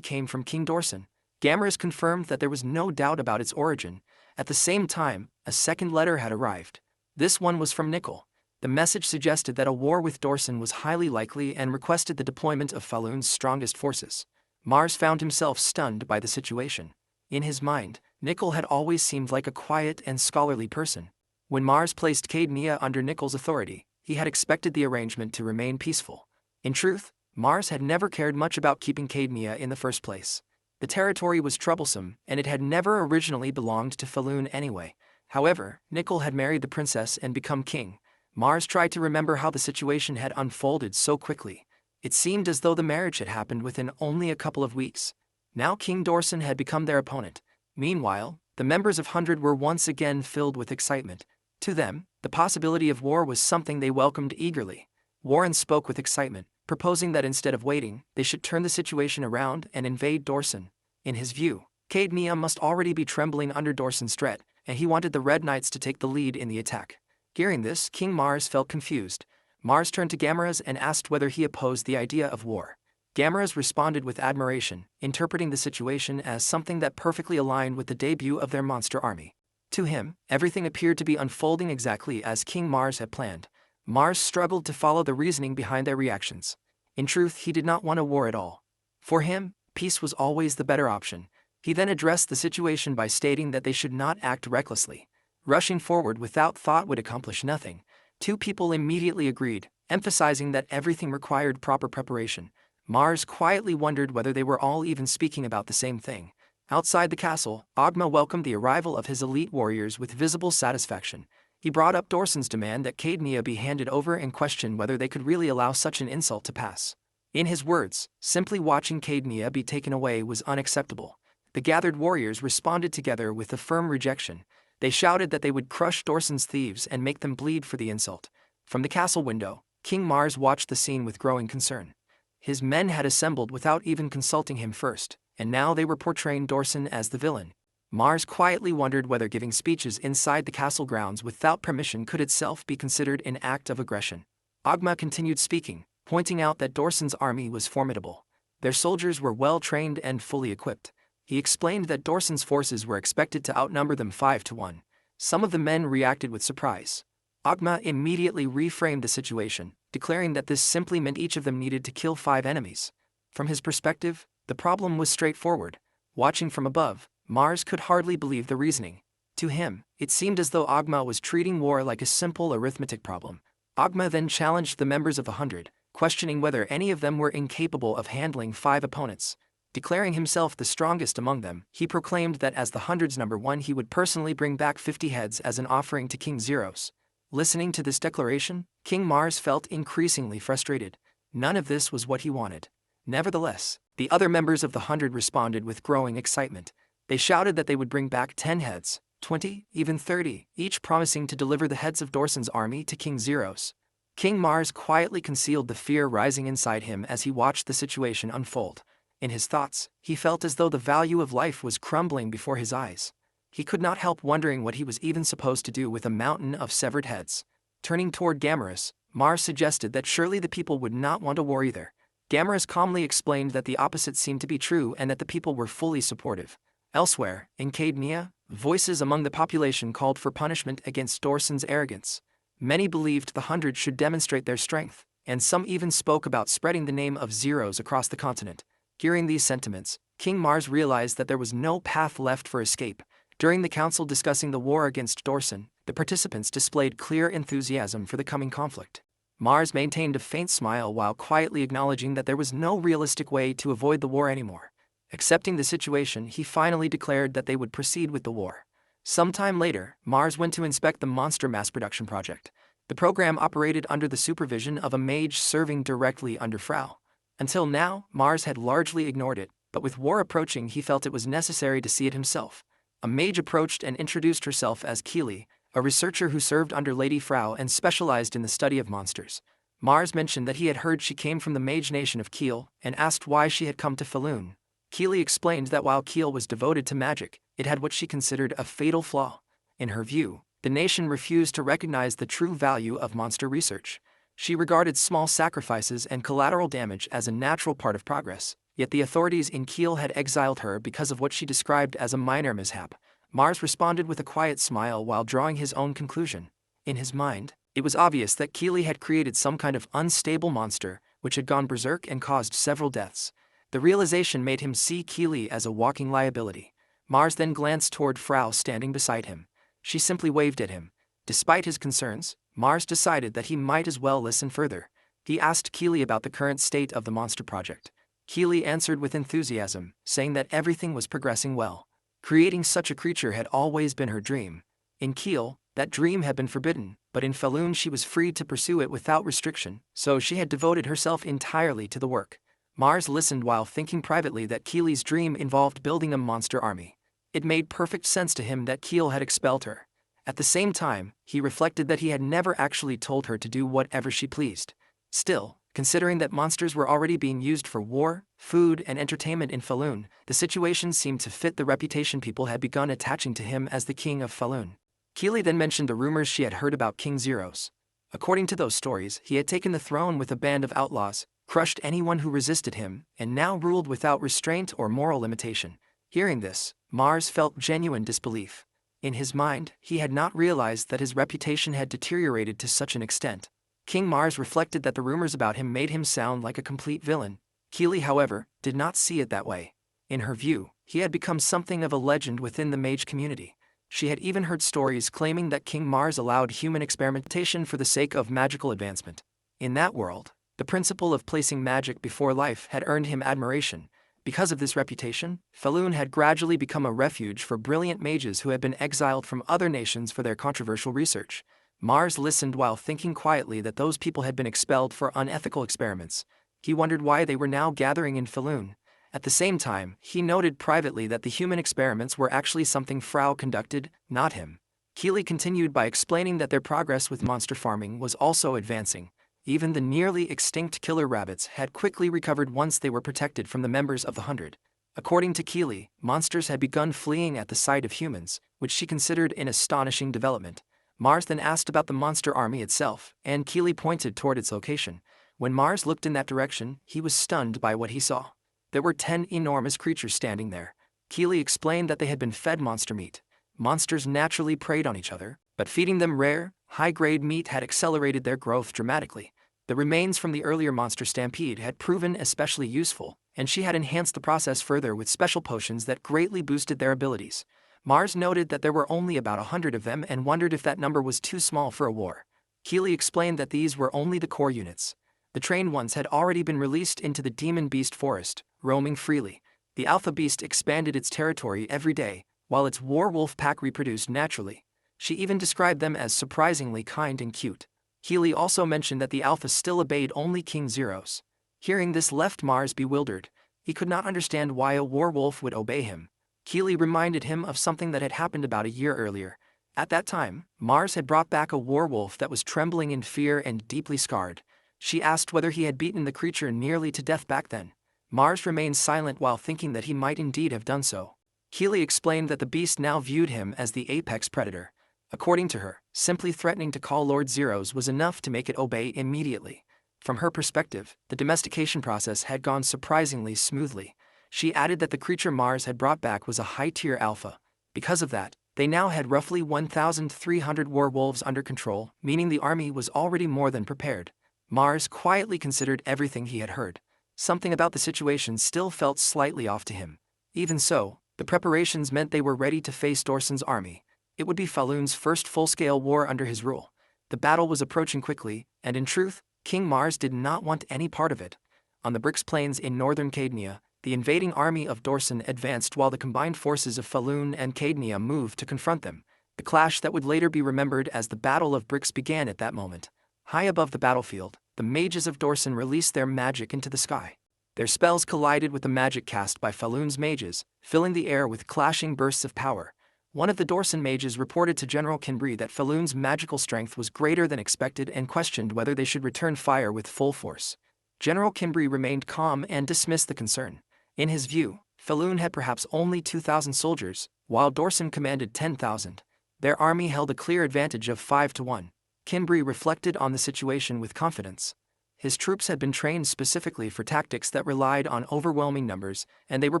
came from King Dorson. Gamers confirmed that there was no doubt about its origin. At the same time, a second letter had arrived. This one was from Nickel. The message suggested that a war with Dorson was highly likely and requested the deployment of Falun's strongest forces. Mars found himself stunned by the situation. In his mind, Nickel had always seemed like a quiet and scholarly person. When Mars placed Caednia under Nickel's authority, he had expected the arrangement to remain peaceful. In truth, Mars had never cared much about keeping Caednia in the first place. The territory was troublesome, and it had never originally belonged to Falun anyway. However, Nickel had married the princess and become king. Mars tried to remember how the situation had unfolded so quickly. It seemed as though the marriage had happened within only a couple of weeks. Now King Dorson had become their opponent. Meanwhile, the members of 100 were once again filled with excitement. To them, the possibility of war was something they welcomed eagerly. Warren spoke with excitement, proposing that instead of waiting, they should turn the situation around and invade Dorson. In his view, Caednia must already be trembling under Dorson's threat, and he wanted the Red Knights to take the lead in the attack. Hearing this, King Mars felt confused. Mars turned to Gamaras and asked whether he opposed the idea of war. Gamera's responded with admiration, interpreting the situation as something that perfectly aligned with the debut of their monster army. To him, everything appeared to be unfolding exactly as King Mars had planned. Mars struggled to follow the reasoning behind their reactions. In truth, he did not want a war at all. For him, peace was always the better option. He then addressed the situation by stating that they should not act recklessly. Rushing forward without thought would accomplish nothing. Two people immediately agreed, emphasizing that everything required proper preparation. Mars quietly wondered whether they were all even speaking about the same thing. Outside the castle, Ogma welcomed the arrival of his elite warriors with visible satisfaction. He brought up Dorson's demand that Caedmia be handed over and questioned whether they could really allow such an insult to pass. In his words, simply watching Caedmia be taken away was unacceptable. The gathered warriors responded together with a firm rejection. They shouted that they would crush Dorson's thieves and make them bleed for the insult. From the castle window, King Mars watched the scene with growing concern. His men had assembled without even consulting him first, and now they were portraying Dorson as the villain. Mars quietly wondered whether giving speeches inside the castle grounds without permission could itself be considered an act of aggression. Ogma continued speaking, pointing out that Dorson's army was formidable. Their soldiers were well trained and fully equipped. He explained that Dorson's forces were expected to outnumber them 5-1. Some of the men reacted with surprise. Ogma immediately reframed the situation, declaring that this simply meant each of them needed to kill 5 enemies. From his perspective, the problem was straightforward. Watching from above, Mars could hardly believe the reasoning. To him, it seemed as though Ogma was treating war like a simple arithmetic problem. Ogma then challenged the members of the 100, questioning whether any of them were incapable of handling 5 opponents. Declaring himself the strongest among them, he proclaimed that as the 100's number 1 he would personally bring back 50 heads as an offering to King Zeros. Listening to this declaration, King Mars felt increasingly frustrated. None of this was what he wanted. Nevertheless, the other members of the 100 responded with growing excitement. They shouted that they would bring back 10 heads, 20, even 30, each promising to deliver the heads of Dorson's army to King Zeros. King Mars quietly concealed the fear rising inside him as he watched the situation unfold. In his thoughts, he felt as though the value of life was crumbling before his eyes. He could not help wondering what he was even supposed to do with a mountain of severed heads. Turning toward Gamera's, Mars suggested that surely the people would not want a war either. Gamera's calmly explained that the opposite seemed to be true and that the people were fully supportive. Elsewhere, in Caedmia, voices among the population called for punishment against Dorson's arrogance. Many believed the 100 should demonstrate their strength, and some even spoke about spreading the name of Zeros across the continent. Hearing these sentiments, King Mars realized that there was no path left for escape. During the council discussing the war against Dorson, the participants displayed clear enthusiasm for the coming conflict. Mars maintained a faint smile while quietly acknowledging that there was no realistic way to avoid the war anymore. Accepting the situation, he finally declared that they would proceed with the war. Sometime later, Mars went to inspect the monster mass production project. The program operated under the supervision of a mage serving directly under Frau. Until now, Mars had largely ignored it, but with war approaching he felt it was necessary to see it himself. A mage approached and introduced herself as Keely, a researcher who served under Lady Frau and specialized in the study of monsters. Mars mentioned that he had heard she came from the mage nation of Kiel, and asked why she had come to Falun. Keely explained that while Kiel was devoted to magic, it had what she considered a fatal flaw. In her view, the nation refused to recognize the true value of monster research. She regarded small sacrifices and collateral damage as a natural part of progress, yet the authorities in Kiel had exiled her because of what she described as a minor mishap. Mars responded with a quiet smile while drawing his own conclusion. In his mind, it was obvious that Keely had created some kind of unstable monster, which had gone berserk and caused several deaths. The realization made him see Keely as a walking liability. Mars then glanced toward Frau standing beside him. She simply waved at him. Despite his concerns, Mars decided that he might as well listen further. He asked Keely about the current state of the monster project. Keely answered with enthusiasm, saying that everything was progressing well. Creating such a creature had always been her dream. In Kiel, that dream had been forbidden, but in Falun she was free to pursue it without restriction, so she had devoted herself entirely to the work. Mars listened while thinking privately that Keely's dream involved building a monster army. It made perfect sense to him that Kiel had expelled her. At the same time, he reflected that he had never actually told her to do whatever she pleased. Still, considering that monsters were already being used for war, food, and entertainment in Falun, the situation seemed to fit the reputation people had begun attaching to him as the king of Falun. Keely then mentioned the rumors she had heard about King Zeros. According to those stories, he had taken the throne with a band of outlaws, crushed anyone who resisted him, and now ruled without restraint or moral limitation. Hearing this, Mars felt genuine disbelief. In his mind, he had not realized that his reputation had deteriorated to such an extent. King Mars reflected that the rumors about him made him sound like a complete villain. Keely, however, did not see it that way. In her view, he had become something of a legend within the mage community. She had even heard stories claiming that King Mars allowed human experimentation for the sake of magical advancement. In that world, the principle of placing magic before life had earned him admiration. Because of this reputation, Falun had gradually become a refuge for brilliant mages who had been exiled from other nations for their controversial research. Mars listened while thinking quietly that those people had been expelled for unethical experiments. He wondered why they were now gathering in Falun. At the same time, he noted privately that the human experiments were actually something Frau conducted, not him. Keely continued by explaining that their progress with monster farming was also advancing. Even the nearly extinct killer rabbits had quickly recovered once they were protected from the members of the 100. According to Keely, monsters had begun fleeing at the sight of humans, which she considered an astonishing development. Mars then asked about the monster army itself, and Keely pointed toward its location. When Mars looked in that direction, he was stunned by what he saw. There were 10 enormous creatures standing there. Keely explained that they had been fed monster meat. Monsters naturally preyed on each other, but feeding them rare, high-grade meat had accelerated their growth dramatically. The remains from the earlier monster stampede had proven especially useful, and she had enhanced the process further with special potions that greatly boosted their abilities. Mars noted that there were only about 100 of them and wondered if that number was too small for a war. Keely explained that these were only the core units. The trained ones had already been released into the demon beast forest, roaming freely. The alpha beast expanded its territory every day, while its werewolf pack reproduced naturally. She even described them as surprisingly kind and cute. Keely also mentioned that the alpha still obeyed only King Zeros. Hearing this left Mars bewildered. He could not understand why a werewolf would obey him. Keely reminded him of something that had happened about a year earlier. At that time, Mars had brought back a werewolf that was trembling in fear and deeply scarred. She asked whether he had beaten the creature nearly to death back then. Mars remained silent while thinking that he might indeed have done so. Keely explained that the beast now viewed him as the apex predator. According to her, simply threatening to call Lord Zeros was enough to make it obey immediately. From her perspective, the domestication process had gone surprisingly smoothly. She added that the creature Mars had brought back was a high-tier alpha. Because of that, they now had roughly 1,300 werewolves under control, meaning the army was already more than prepared. Mars quietly considered everything he had heard. Something about the situation still felt slightly off to him. Even so, the preparations meant they were ready to face Dorsen's army. It would be Falun's first full-scale war under his rule. The battle was approaching quickly, and in truth, King Mars did not want any part of it. On the Brix Plains in northern Cadnia, the invading army of Dorsen advanced while the combined forces of Falun and Cadnia moved to confront them. The clash that would later be remembered as the Battle of Brix began at that moment. High above the battlefield, the mages of Dorsen released their magic into the sky. Their spells collided with the magic cast by Falun's mages, filling the air with clashing bursts of power. One of the Dorsen mages reported to General Kinbri that Falun's magical strength was greater than expected and questioned whether they should return fire with full force. General Kinbri remained calm and dismissed the concern. In his view, Falun had perhaps only 2,000 soldiers, while Dorsen commanded 10,000. Their army held a clear advantage of 5-1. Kinbri reflected on the situation with confidence. His troops had been trained specifically for tactics that relied on overwhelming numbers, and they were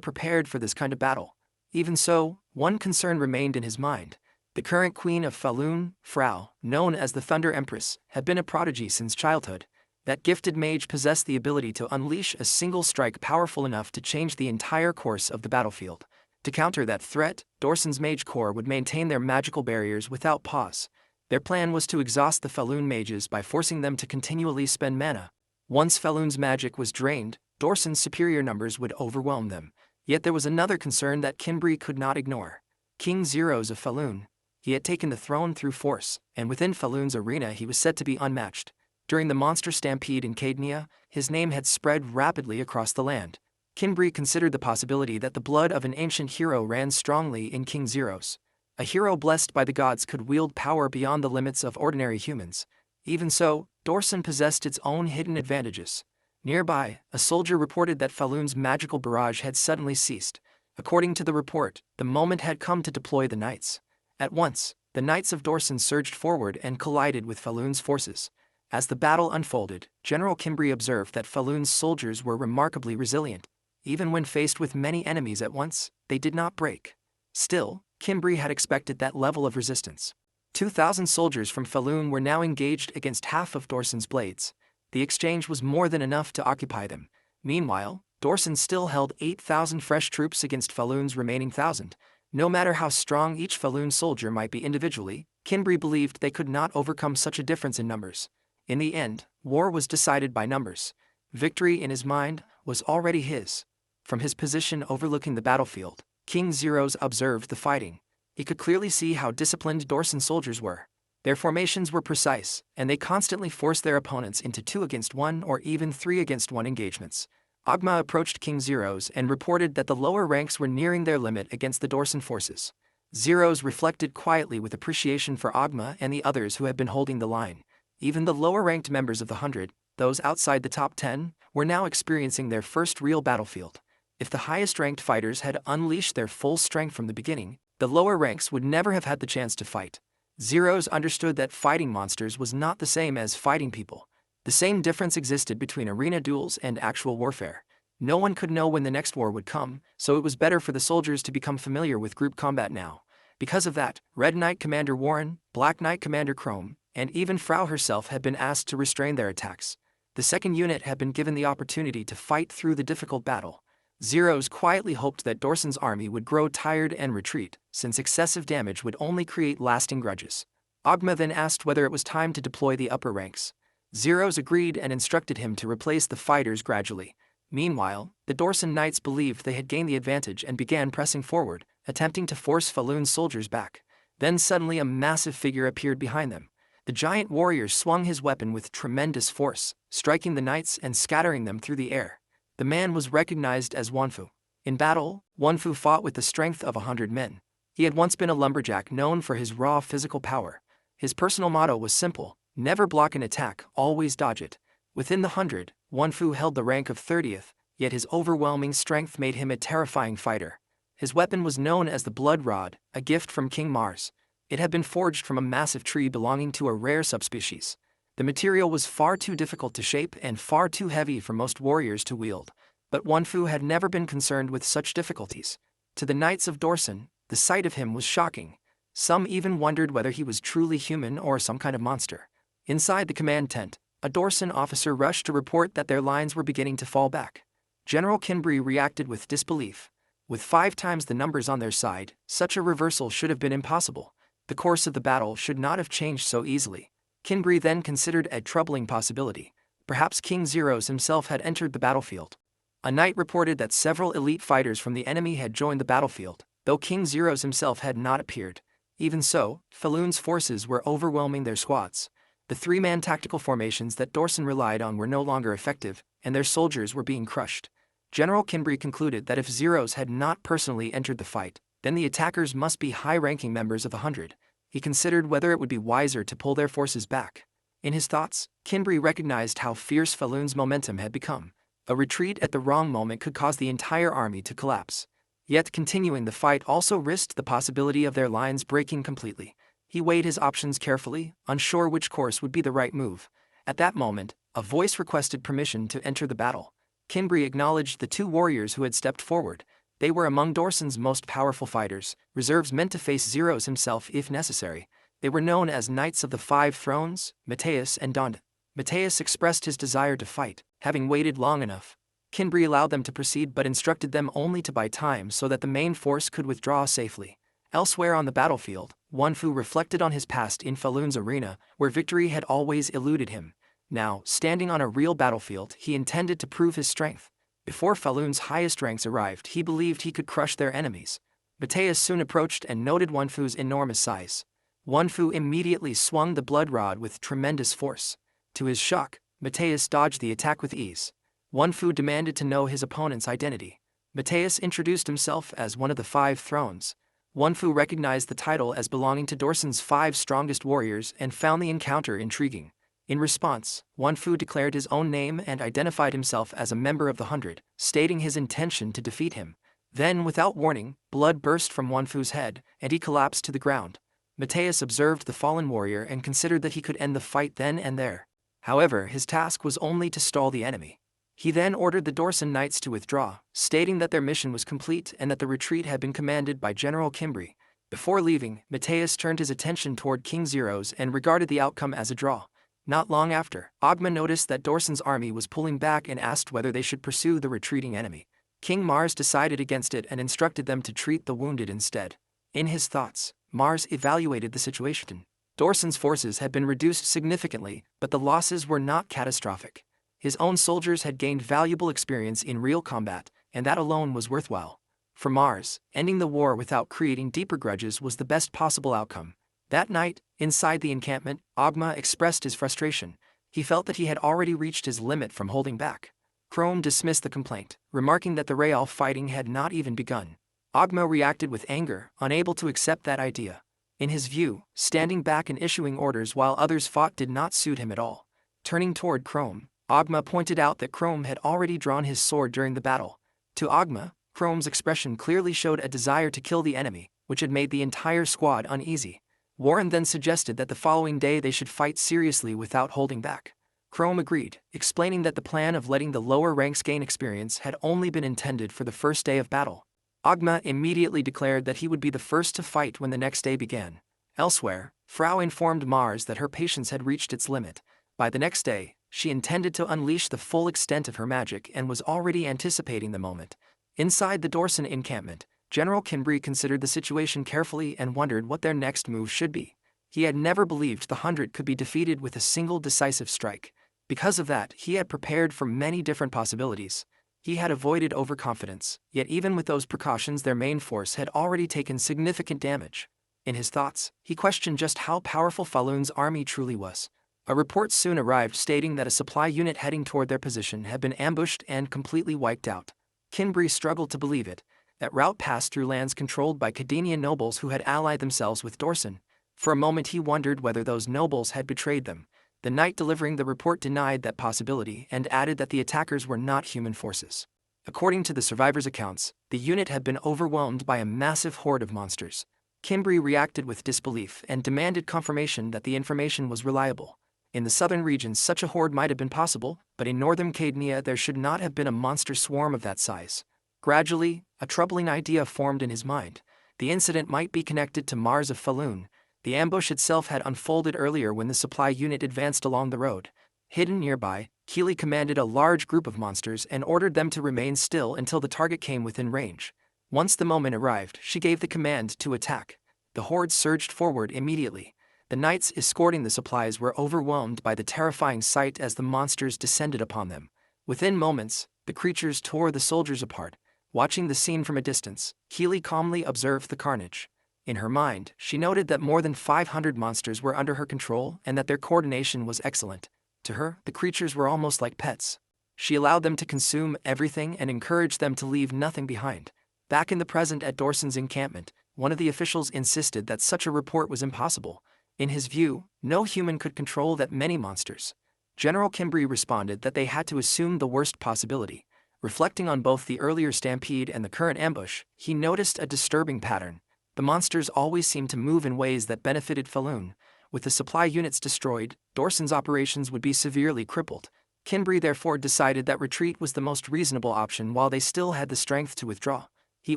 prepared for this kind of battle. Even so, one concern remained in his mind. The current queen of Falun, Frau, known as the Thunder Empress, had been a prodigy since childhood. That gifted mage possessed the ability to unleash a single strike powerful enough to change the entire course of the battlefield. To counter that threat, Dorsen's mage corps would maintain their magical barriers without pause. Their plan was to exhaust the Falun mages by forcing them to continually spend mana. Once Falun's magic was drained, Dorsen's superior numbers would overwhelm them. Yet there was another concern that Kinbri could not ignore. King Zeros of Falun. He had taken the throne through force, and within Falun's arena he was said to be unmatched. During the monster stampede in Cadnia, his name had spread rapidly across the land. Kinbri considered the possibility that the blood of an ancient hero ran strongly in King Zeros. A hero blessed by the gods could wield power beyond the limits of ordinary humans. Even so, Dorsen possessed its own hidden advantages. Nearby, a soldier reported that Falun's magical barrage had suddenly ceased. According to the report, the moment had come to deploy the knights. At once, the knights of Dorsen surged forward and collided with Falun's forces. As the battle unfolded, General Kimbri observed that Falun's soldiers were remarkably resilient. Even when faced with many enemies at once, they did not break. Still, Kimbri had expected that level of resistance. 2,000 soldiers from Falun were now engaged against half of Dorsen's blades. The exchange was more than enough to occupy them. Meanwhile, Dorsen still held 8,000 fresh troops against Falun's remaining 1,000. No matter how strong each Falun soldier might be individually, Kimbri believed they could not overcome such a difference in numbers. In the end, war was decided by numbers. Victory, in his mind, was already his. From his position overlooking the battlefield, King Zeros observed the fighting. He could clearly see how disciplined Dorsen soldiers were. Their formations were precise, and they constantly forced their opponents into 2 against 1 or even 3 against 1 engagements. Agma approached King Zeros and reported that the lower ranks were nearing their limit against the Dorsen forces. Zeros reflected quietly with appreciation for Agma and the others who had been holding the line. Even the lower-ranked members of the 100, those outside the top 10, were now experiencing their first real battlefield. If the highest-ranked fighters had unleashed their full strength from the beginning, the lower ranks would never have had the chance to fight. Zeros understood that fighting monsters was not the same as fighting people. The same difference existed between arena duels and actual warfare. No one could know when the next war would come, so it was better for the soldiers to become familiar with group combat now. Because of that, Red Knight Commander Warren, Black Knight Commander Chrome, and even Frau herself had been asked to restrain their attacks. The second unit had been given the opportunity to fight through the difficult battle. Zeros quietly hoped that Dorsen's army would grow tired and retreat, since excessive damage would only create lasting grudges. Agma then asked whether it was time to deploy the upper ranks. Zeros agreed and instructed him to replace the fighters gradually. Meanwhile, the Dorsen knights believed they had gained the advantage and began pressing forward, attempting to force Falun's soldiers back. Then suddenly a massive figure appeared behind them. The giant warrior swung his weapon with tremendous force, striking the knights and scattering them through the air. The man was recognized as Wanfu. In battle, Wanfu fought with the strength of 100 men. He had once been a lumberjack known for his raw physical power. His personal motto was simple: never block an attack, always dodge it. Within the 100, Wanfu held the rank of 30th, yet his overwhelming strength made him a terrifying fighter. His weapon was known as the Blood Rod, a gift from King Mars. It had been forged from a massive tree belonging to a rare subspecies. The material was far too difficult to shape and far too heavy for most warriors to wield, but Wanfu had never been concerned with such difficulties. To the knights of Dorsen, the sight of him was shocking. Some even wondered whether he was truly human or some kind of monster. Inside the command tent, a Dorsen officer rushed to report that their lines were beginning to fall back. General Kimbri reacted with disbelief. With 5 times the numbers on their side, such a reversal should have been impossible. The course of the battle should not have changed so easily. Kimbri then considered a troubling possibility. Perhaps King Zeros himself had entered the battlefield. A knight reported that several elite fighters from the enemy had joined the battlefield, though King Zeros himself had not appeared. Even so, Falun's forces were overwhelming their squads. The 3-man tactical formations that Dorsen relied on were no longer effective, and their soldiers were being crushed. General Kimbri concluded that if Zeros had not personally entered the fight, then the attackers must be high-ranking members of the 100. He considered whether it would be wiser to pull their forces back. In his thoughts, Kimbri recognized how fierce Falun's momentum had become. A retreat at the wrong moment could cause the entire army to collapse. Yet continuing the fight also risked the possibility of their lines breaking completely. He weighed his options carefully, unsure which course would be the right move. At that moment, a voice requested permission to enter the battle. Kimbri acknowledged the 2 warriors who had stepped forward. They were among Dorsen's most powerful fighters, reserves meant to face Zeros himself if necessary. They were known as Knights of the 5 Thrones, Mateus and Donda. Mateus expressed his desire to fight, having waited long enough. Kimbri allowed them to proceed but instructed them only to buy time so that the main force could withdraw safely. Elsewhere on the battlefield, Wanfu reflected on his past in Falun's arena, where victory had always eluded him. Now, standing on a real battlefield, he intended to prove his strength. Before Falun's highest ranks arrived, he believed he could crush their enemies. Mateus soon approached and noted Wanfu's enormous size. Wanfu immediately swung the blood rod with tremendous force. To his shock, Mateus dodged the attack with ease. Wanfu demanded to know his opponent's identity. Mateus introduced himself as one of the 5 Thrones. Wanfu recognized the title as belonging to Dorsen's 5 strongest warriors and found the encounter intriguing. In response, Wanfu declared his own name and identified himself as a member of the 100, stating his intention to defeat him. Then, without warning, blood burst from Wanfu's head, and he collapsed to the ground. Mateus observed the fallen warrior and considered that he could end the fight then and there. However, his task was only to stall the enemy. He then ordered the Dorson Knights to withdraw, stating that their mission was complete and that the retreat had been commanded by General Kimbri. Before leaving, Mateus turned his attention toward King Zero's and regarded the outcome as a draw. Not long after, Ogma noticed that Dorson's army was pulling back and asked whether they should pursue the retreating enemy. King Mars decided against it and instructed them to treat the wounded instead. In his thoughts, Mars evaluated the situation. Dorson's forces had been reduced significantly, but the losses were not catastrophic. His own soldiers had gained valuable experience in real combat, and that alone was worthwhile. For Mars, ending the war without creating deeper grudges was the best possible outcome. That night, inside the encampment, Ogma expressed his frustration. He felt that he had already reached his limit from holding back. Chrome dismissed the complaint, remarking that the real fighting had not even begun. Ogma reacted with anger, unable to accept that idea. In his view, standing back and issuing orders while others fought did not suit him at all. Turning toward Chrome, Ogma pointed out that Chrome had already drawn his sword during the battle. To Ogma, Chrome's expression clearly showed a desire to kill the enemy, which had made the entire squad uneasy. Warren then suggested that the following day they should fight seriously without holding back. Chrome agreed, explaining that the plan of letting the lower ranks gain experience had only been intended for the first day of battle. Ogma immediately declared that he would be the first to fight when the next day began. Elsewhere, Frau informed Mars that her patience had reached its limit. By the next day, she intended to unleash the full extent of her magic and was already anticipating the moment. Inside the Dorson encampment, General Kimbri considered the situation carefully and wondered what their next move should be. He had never believed the 100 could be defeated with a single decisive strike. Because of that, he had prepared for many different possibilities. He had avoided overconfidence, yet even with those precautions their main force had already taken significant damage. In his thoughts, he questioned just how powerful Falun's army truly was. A report soon arrived stating that a supply unit heading toward their position had been ambushed and completely wiped out. Kimbri struggled to believe it. That route passed through lands controlled by Cadenian nobles who had allied themselves with Dorson. For a moment he wondered whether those nobles had betrayed them. The knight delivering the report denied that possibility and added that the attackers were not human forces. According to the survivors' accounts, the unit had been overwhelmed by a massive horde of monsters. Kimbri reacted with disbelief and demanded confirmation that the information was reliable. In the southern regions such a horde might have been possible, but in northern Cadenia there should not have been a monster swarm of that size. Gradually, a troubling idea formed in his mind. The incident might be connected to Mars of Falun. The ambush itself had unfolded earlier when the supply unit advanced along the road. Hidden nearby, Keely commanded a large group of monsters and ordered them to remain still until the target came within range. Once the moment arrived, she gave the command to attack. The horde surged forward immediately. The knights escorting the supplies were overwhelmed by the terrifying sight as the monsters descended upon them. Within moments, the creatures tore the soldiers apart. Watching the scene from a distance, Keely calmly observed the carnage. In her mind, she noted that more than 500 monsters were under her control and that their coordination was excellent. To her, the creatures were almost like pets. She allowed them to consume everything and encouraged them to leave nothing behind. Back in the present at Dorson's encampment, one of the officials insisted that such a report was impossible. In his view, no human could control that many monsters. General Kimbri responded that they had to assume the worst possibility. Reflecting on both the earlier stampede and the current ambush, he noticed a disturbing pattern. The monsters always seemed to move in ways that benefited Falun. With the supply units destroyed, Dorson's operations would be severely crippled. Kimbri therefore decided that retreat was the most reasonable option while they still had the strength to withdraw. He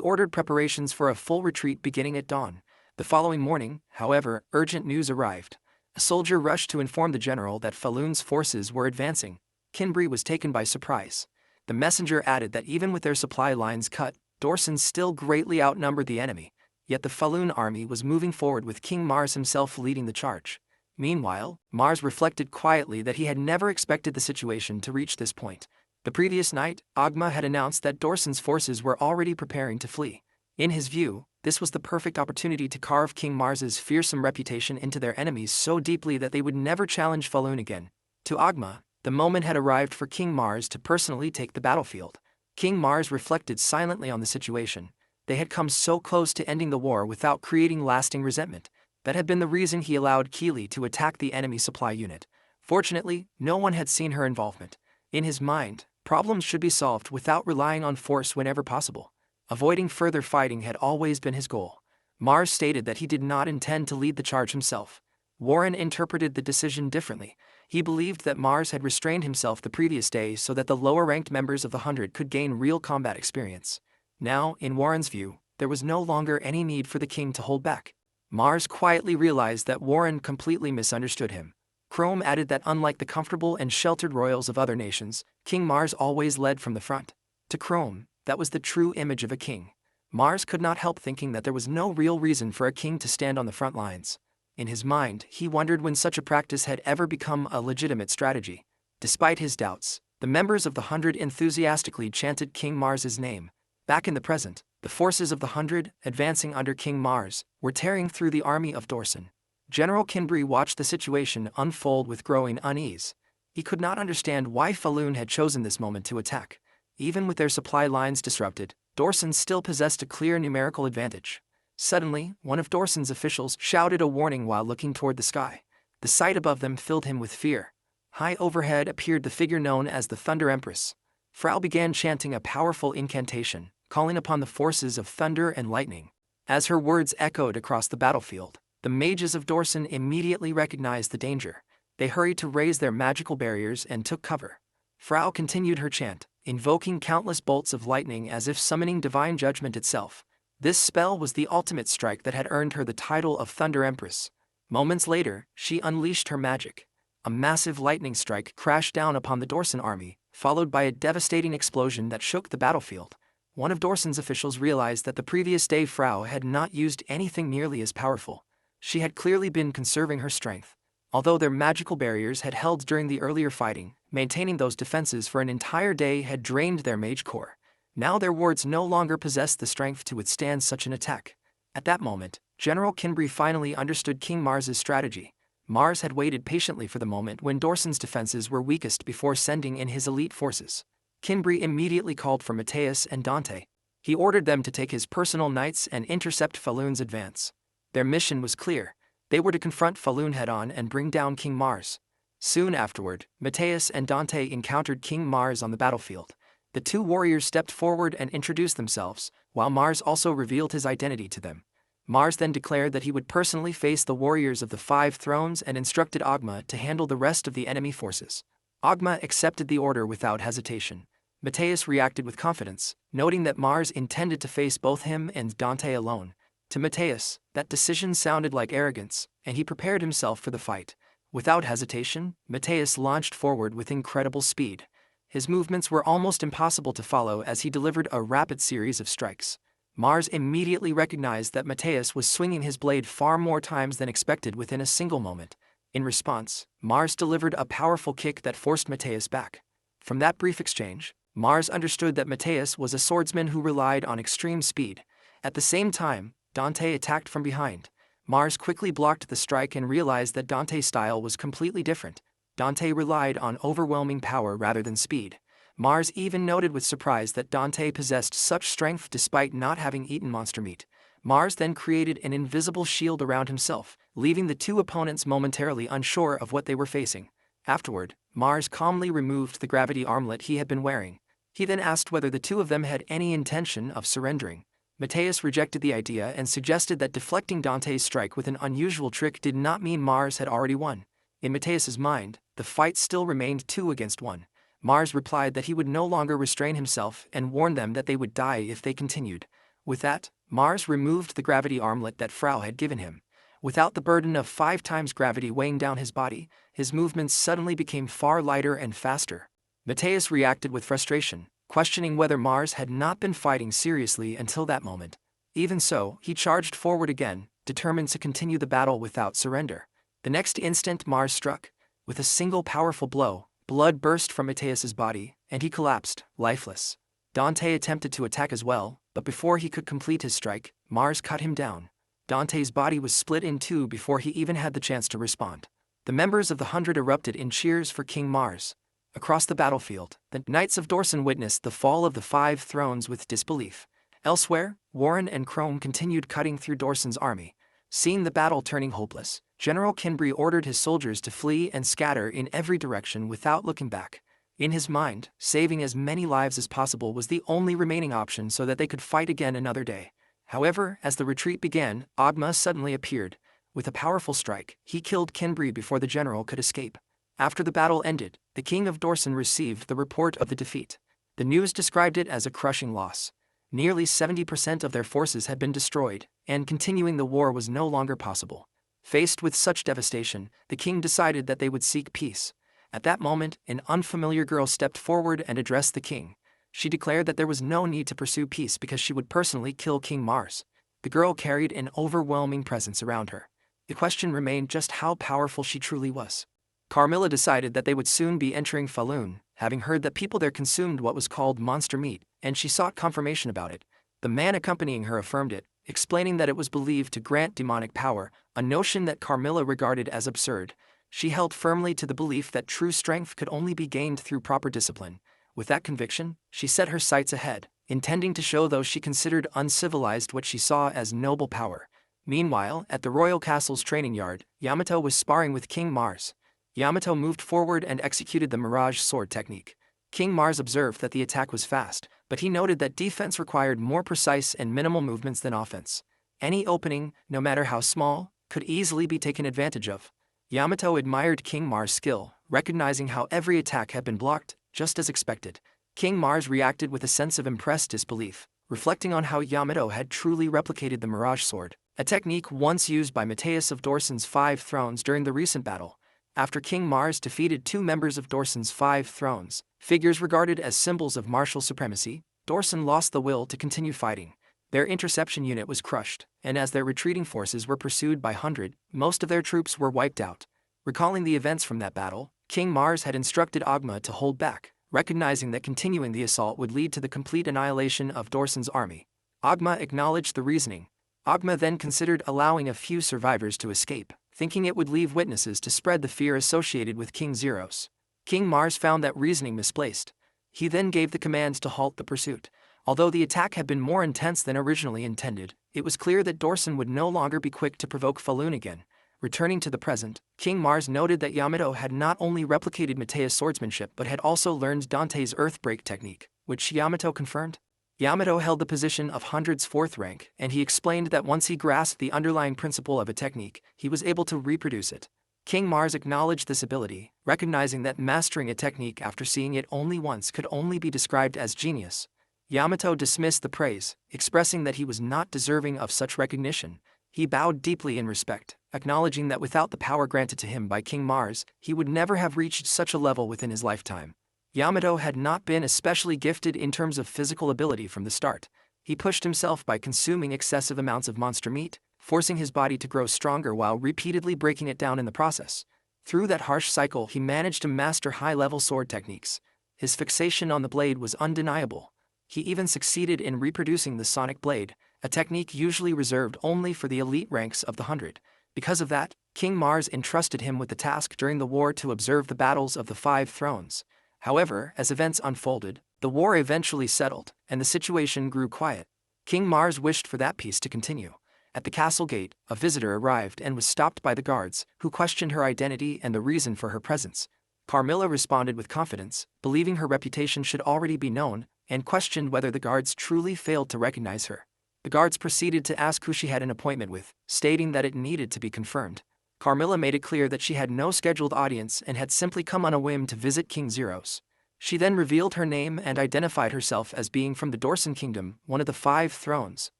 ordered preparations for a full retreat beginning at dawn. The following morning, however, urgent news arrived. A soldier rushed to inform the general that Falun's forces were advancing. Kimbri was taken by surprise. The messenger added that even with their supply lines cut, Dorson still greatly outnumbered the enemy. Yet the Falun army was moving forward with King Mars himself leading the charge. Meanwhile, Mars reflected quietly that he had never expected the situation to reach this point. The previous night, Ogma had announced that Dorson's forces were already preparing to flee. In his view, this was the perfect opportunity to carve King Mars's fearsome reputation into their enemies so deeply that they would never challenge Falun again. To Ogma, the moment had arrived for King Mars to personally take the battlefield. King Mars reflected silently on the situation. They had come so close to ending the war without creating lasting resentment. That had been the reason he allowed Keely to attack the enemy supply unit. Fortunately, no one had seen her involvement. In his mind, problems should be solved without relying on force whenever possible. Avoiding further fighting had always been his goal. Mars stated that he did not intend to lead the charge himself. Warren interpreted the decision differently. He believed that Mars had restrained himself the previous day so that the lower-ranked members of the 100 could gain real combat experience. Now, in Warren's view, there was no longer any need for the king to hold back. Mars quietly realized that Warren completely misunderstood him. Chrome added that unlike the comfortable and sheltered royals of other nations, King Mars always led from the front. To Chrome, that was the true image of a king. Mars could not help thinking that there was no real reason for a king to stand on the front lines. In his mind, he wondered when such a practice had ever become a legitimate strategy. Despite his doubts, the members of the 100 enthusiastically chanted King Mars's name. Back in the present, the forces of the 100, advancing under King Mars, were tearing through the army of Dorson. General Kinbri watched the situation unfold with growing unease. He could not understand why Falun had chosen this moment to attack. Even with their supply lines disrupted, Dorson still possessed a clear numerical advantage. Suddenly, one of Dorson's officials shouted a warning while looking toward the sky. The sight above them filled him with fear. High overhead appeared the figure known as the Thunder Empress. Frau began chanting a powerful incantation, calling upon the forces of thunder and lightning. As her words echoed across the battlefield, the mages of Dorson immediately recognized the danger. They hurried to raise their magical barriers and took cover. Frau continued her chant, invoking countless bolts of lightning as if summoning divine judgment itself. This spell was the ultimate strike that had earned her the title of Thunder Empress. Moments later, she unleashed her magic. A massive lightning strike crashed down upon the Dorson army, followed by a devastating explosion that shook the battlefield. One of Dorson's officials realized that the previous day Frau had not used anything nearly as powerful. She had clearly been conserving her strength. Although their magical barriers had held during the earlier fighting, maintaining those defenses for an entire day had drained their mage core. Now their wards no longer possessed the strength to withstand such an attack. At that moment, General Kinbri finally understood King Mars's strategy. Mars had waited patiently for the moment when Dorson's defenses were weakest before sending in his elite forces. Kinbri immediately called for Mateus and Dante. He ordered them to take his personal knights and intercept Falun's advance. Their mission was clear. They were to confront Falun head-on and bring down King Mars. Soon afterward, Mateus and Dante encountered King Mars on the battlefield. The two warriors stepped forward and introduced themselves, while Mars also revealed his identity to them. Mars then declared that he would personally face the warriors of the 5 thrones and instructed Ogma to handle the rest of the enemy forces. Ogma accepted the order without hesitation. Mateus reacted with confidence, noting that Mars intended to face both him and Dante alone. To Mateus, that decision sounded like arrogance, and he prepared himself for the fight. Without hesitation, Mateus launched forward with incredible speed. His movements were almost impossible to follow as he delivered a rapid series of strikes. Mars immediately recognized that Mateus was swinging his blade far more times than expected within a single moment. In response, Mars delivered a powerful kick that forced Mateus back. From that brief exchange, Mars understood that Mateus was a swordsman who relied on extreme speed. At the same time, Dante attacked from behind. Mars quickly blocked the strike and realized that Dante's style was completely different. Dante relied on overwhelming power rather than speed. Mars even noted with surprise that Dante possessed such strength despite not having eaten monster meat. Mars then created an invisible shield around himself, leaving the two opponents momentarily unsure of what they were facing. Afterward, Mars calmly removed the gravity armlet he had been wearing. He then asked whether the two of them had any intention of surrendering. Mateus rejected the idea and suggested that deflecting Dante's strike with an unusual trick did not mean Mars had already won. In Mateus's mind, the fight still remained 2 against 1. Mars replied that he would no longer restrain himself and warned them that they would die if they continued. With that, Mars removed the gravity armlet that Frau had given him. Without the burden of 5 times gravity weighing down his body, his movements suddenly became far lighter and faster. Mateus reacted with frustration, questioning whether Mars had not been fighting seriously until that moment. Even so, he charged forward again, determined to continue the battle without surrender. The next instant Mars struck. With a single powerful blow, blood burst from Mateus's body, and he collapsed, lifeless. Dante attempted to attack as well, but before he could complete his strike, Mars cut him down. Dante's body was split in 2 before he even had the chance to respond. The members of the 100 erupted in cheers for King Mars. Across the battlefield, the Knights of Dorson witnessed the fall of the 5 thrones with disbelief. Elsewhere, Warren and Chrome continued cutting through Dorson's army. Seeing the battle turning hopeless, General Kinbri ordered his soldiers to flee and scatter in every direction without looking back. In his mind, saving as many lives as possible was the only remaining option so that they could fight again another day. However, as the retreat began, Ogma suddenly appeared. With a powerful strike, he killed Kinbri before the general could escape. After the battle ended, the king of Dorson received the report of the defeat. The news described it as a crushing loss. Nearly 70% of their forces had been destroyed, and continuing the war was no longer possible. Faced with such devastation, the king decided that they would seek peace. At that moment, an unfamiliar girl stepped forward and addressed the king. She declared that there was no need to pursue peace because she would personally kill King Mars. The girl carried an overwhelming presence around her. The question remained just how powerful she truly was. Carmilla decided that they would soon be entering Falun, having heard that people there consumed what was called monster meat, and she sought confirmation about it. The man accompanying her affirmed it, explaining that it was believed to grant demonic power, a notion that Carmilla regarded as absurd. She held firmly to the belief that true strength could only be gained through proper discipline. With that conviction, she set her sights ahead, intending to show those she considered uncivilized what she saw as noble power. Meanwhile, at the royal castle's training yard, Yamato was sparring with King Mars. Yamato moved forward and executed the Mirage Sword technique. King Mars observed that the attack was fast, but he noted that defense required more precise and minimal movements than offense. Any opening, no matter how small, could easily be taken advantage of. Yamato admired King Mars' skill, recognizing how every attack had been blocked, just as expected. King Mars reacted with a sense of impressed disbelief, reflecting on how Yamato had truly replicated the Mirage Sword, a technique once used by Mateus of Dorson's 5 Thrones during the recent battle. After King Mars defeated 2 members of Dorson's 5 Thrones, figures regarded as symbols of martial supremacy, Dorson lost the will to continue fighting. Their interception unit was crushed, and as their retreating forces were pursued by hundred, most of their troops were wiped out. Recalling the events from that battle, King Mars had instructed Ogma to hold back, recognizing that continuing the assault would lead to the complete annihilation of Dorson's army. Ogma acknowledged the reasoning. Ogma then considered allowing a few survivors to escape, thinking it would leave witnesses to spread the fear associated with King Zeros. King Mars found that reasoning misplaced. He then gave the commands to halt the pursuit. Although the attack had been more intense than originally intended, it was clear that Dorson would no longer be quick to provoke Falun again. Returning to the present, King Mars noted that Yamato had not only replicated Matea's swordsmanship but had also learned Dante's Earthbreak technique, which Yamato confirmed. Yamato held the position of 100's 4th rank, and he explained that once he grasped the underlying principle of a technique, he was able to reproduce it. King Mars acknowledged this ability, recognizing that mastering a technique after seeing it only once could only be described as genius. Yamato dismissed the praise, expressing that he was not deserving of such recognition. He bowed deeply in respect, acknowledging that without the power granted to him by King Mars, he would never have reached such a level within his lifetime. Yamato had not been especially gifted in terms of physical ability from the start. He pushed himself by consuming excessive amounts of monster meat, forcing his body to grow stronger while repeatedly breaking it down in the process. Through that harsh cycle, he managed to master high-level sword techniques. His fixation on the blade was undeniable. He even succeeded in reproducing the sonic blade, a technique usually reserved only for the elite ranks of the 100. Because of that, King Mars entrusted him with the task during the war to observe the battles of the 5 Thrones. However, as events unfolded, the war eventually settled, and the situation grew quiet. King Mars wished for that peace to continue. At the castle gate, a visitor arrived and was stopped by the guards, who questioned her identity and the reason for her presence. Carmilla responded with confidence, believing her reputation should already be known, and questioned whether the guards truly failed to recognize her. The guards proceeded to ask who she had an appointment with, stating that it needed to be confirmed. Carmilla made it clear that she had no scheduled audience and had simply come on a whim to visit King Zeros. She then revealed her name and identified herself as being from the Dorson Kingdom, one of the 5 Thrones.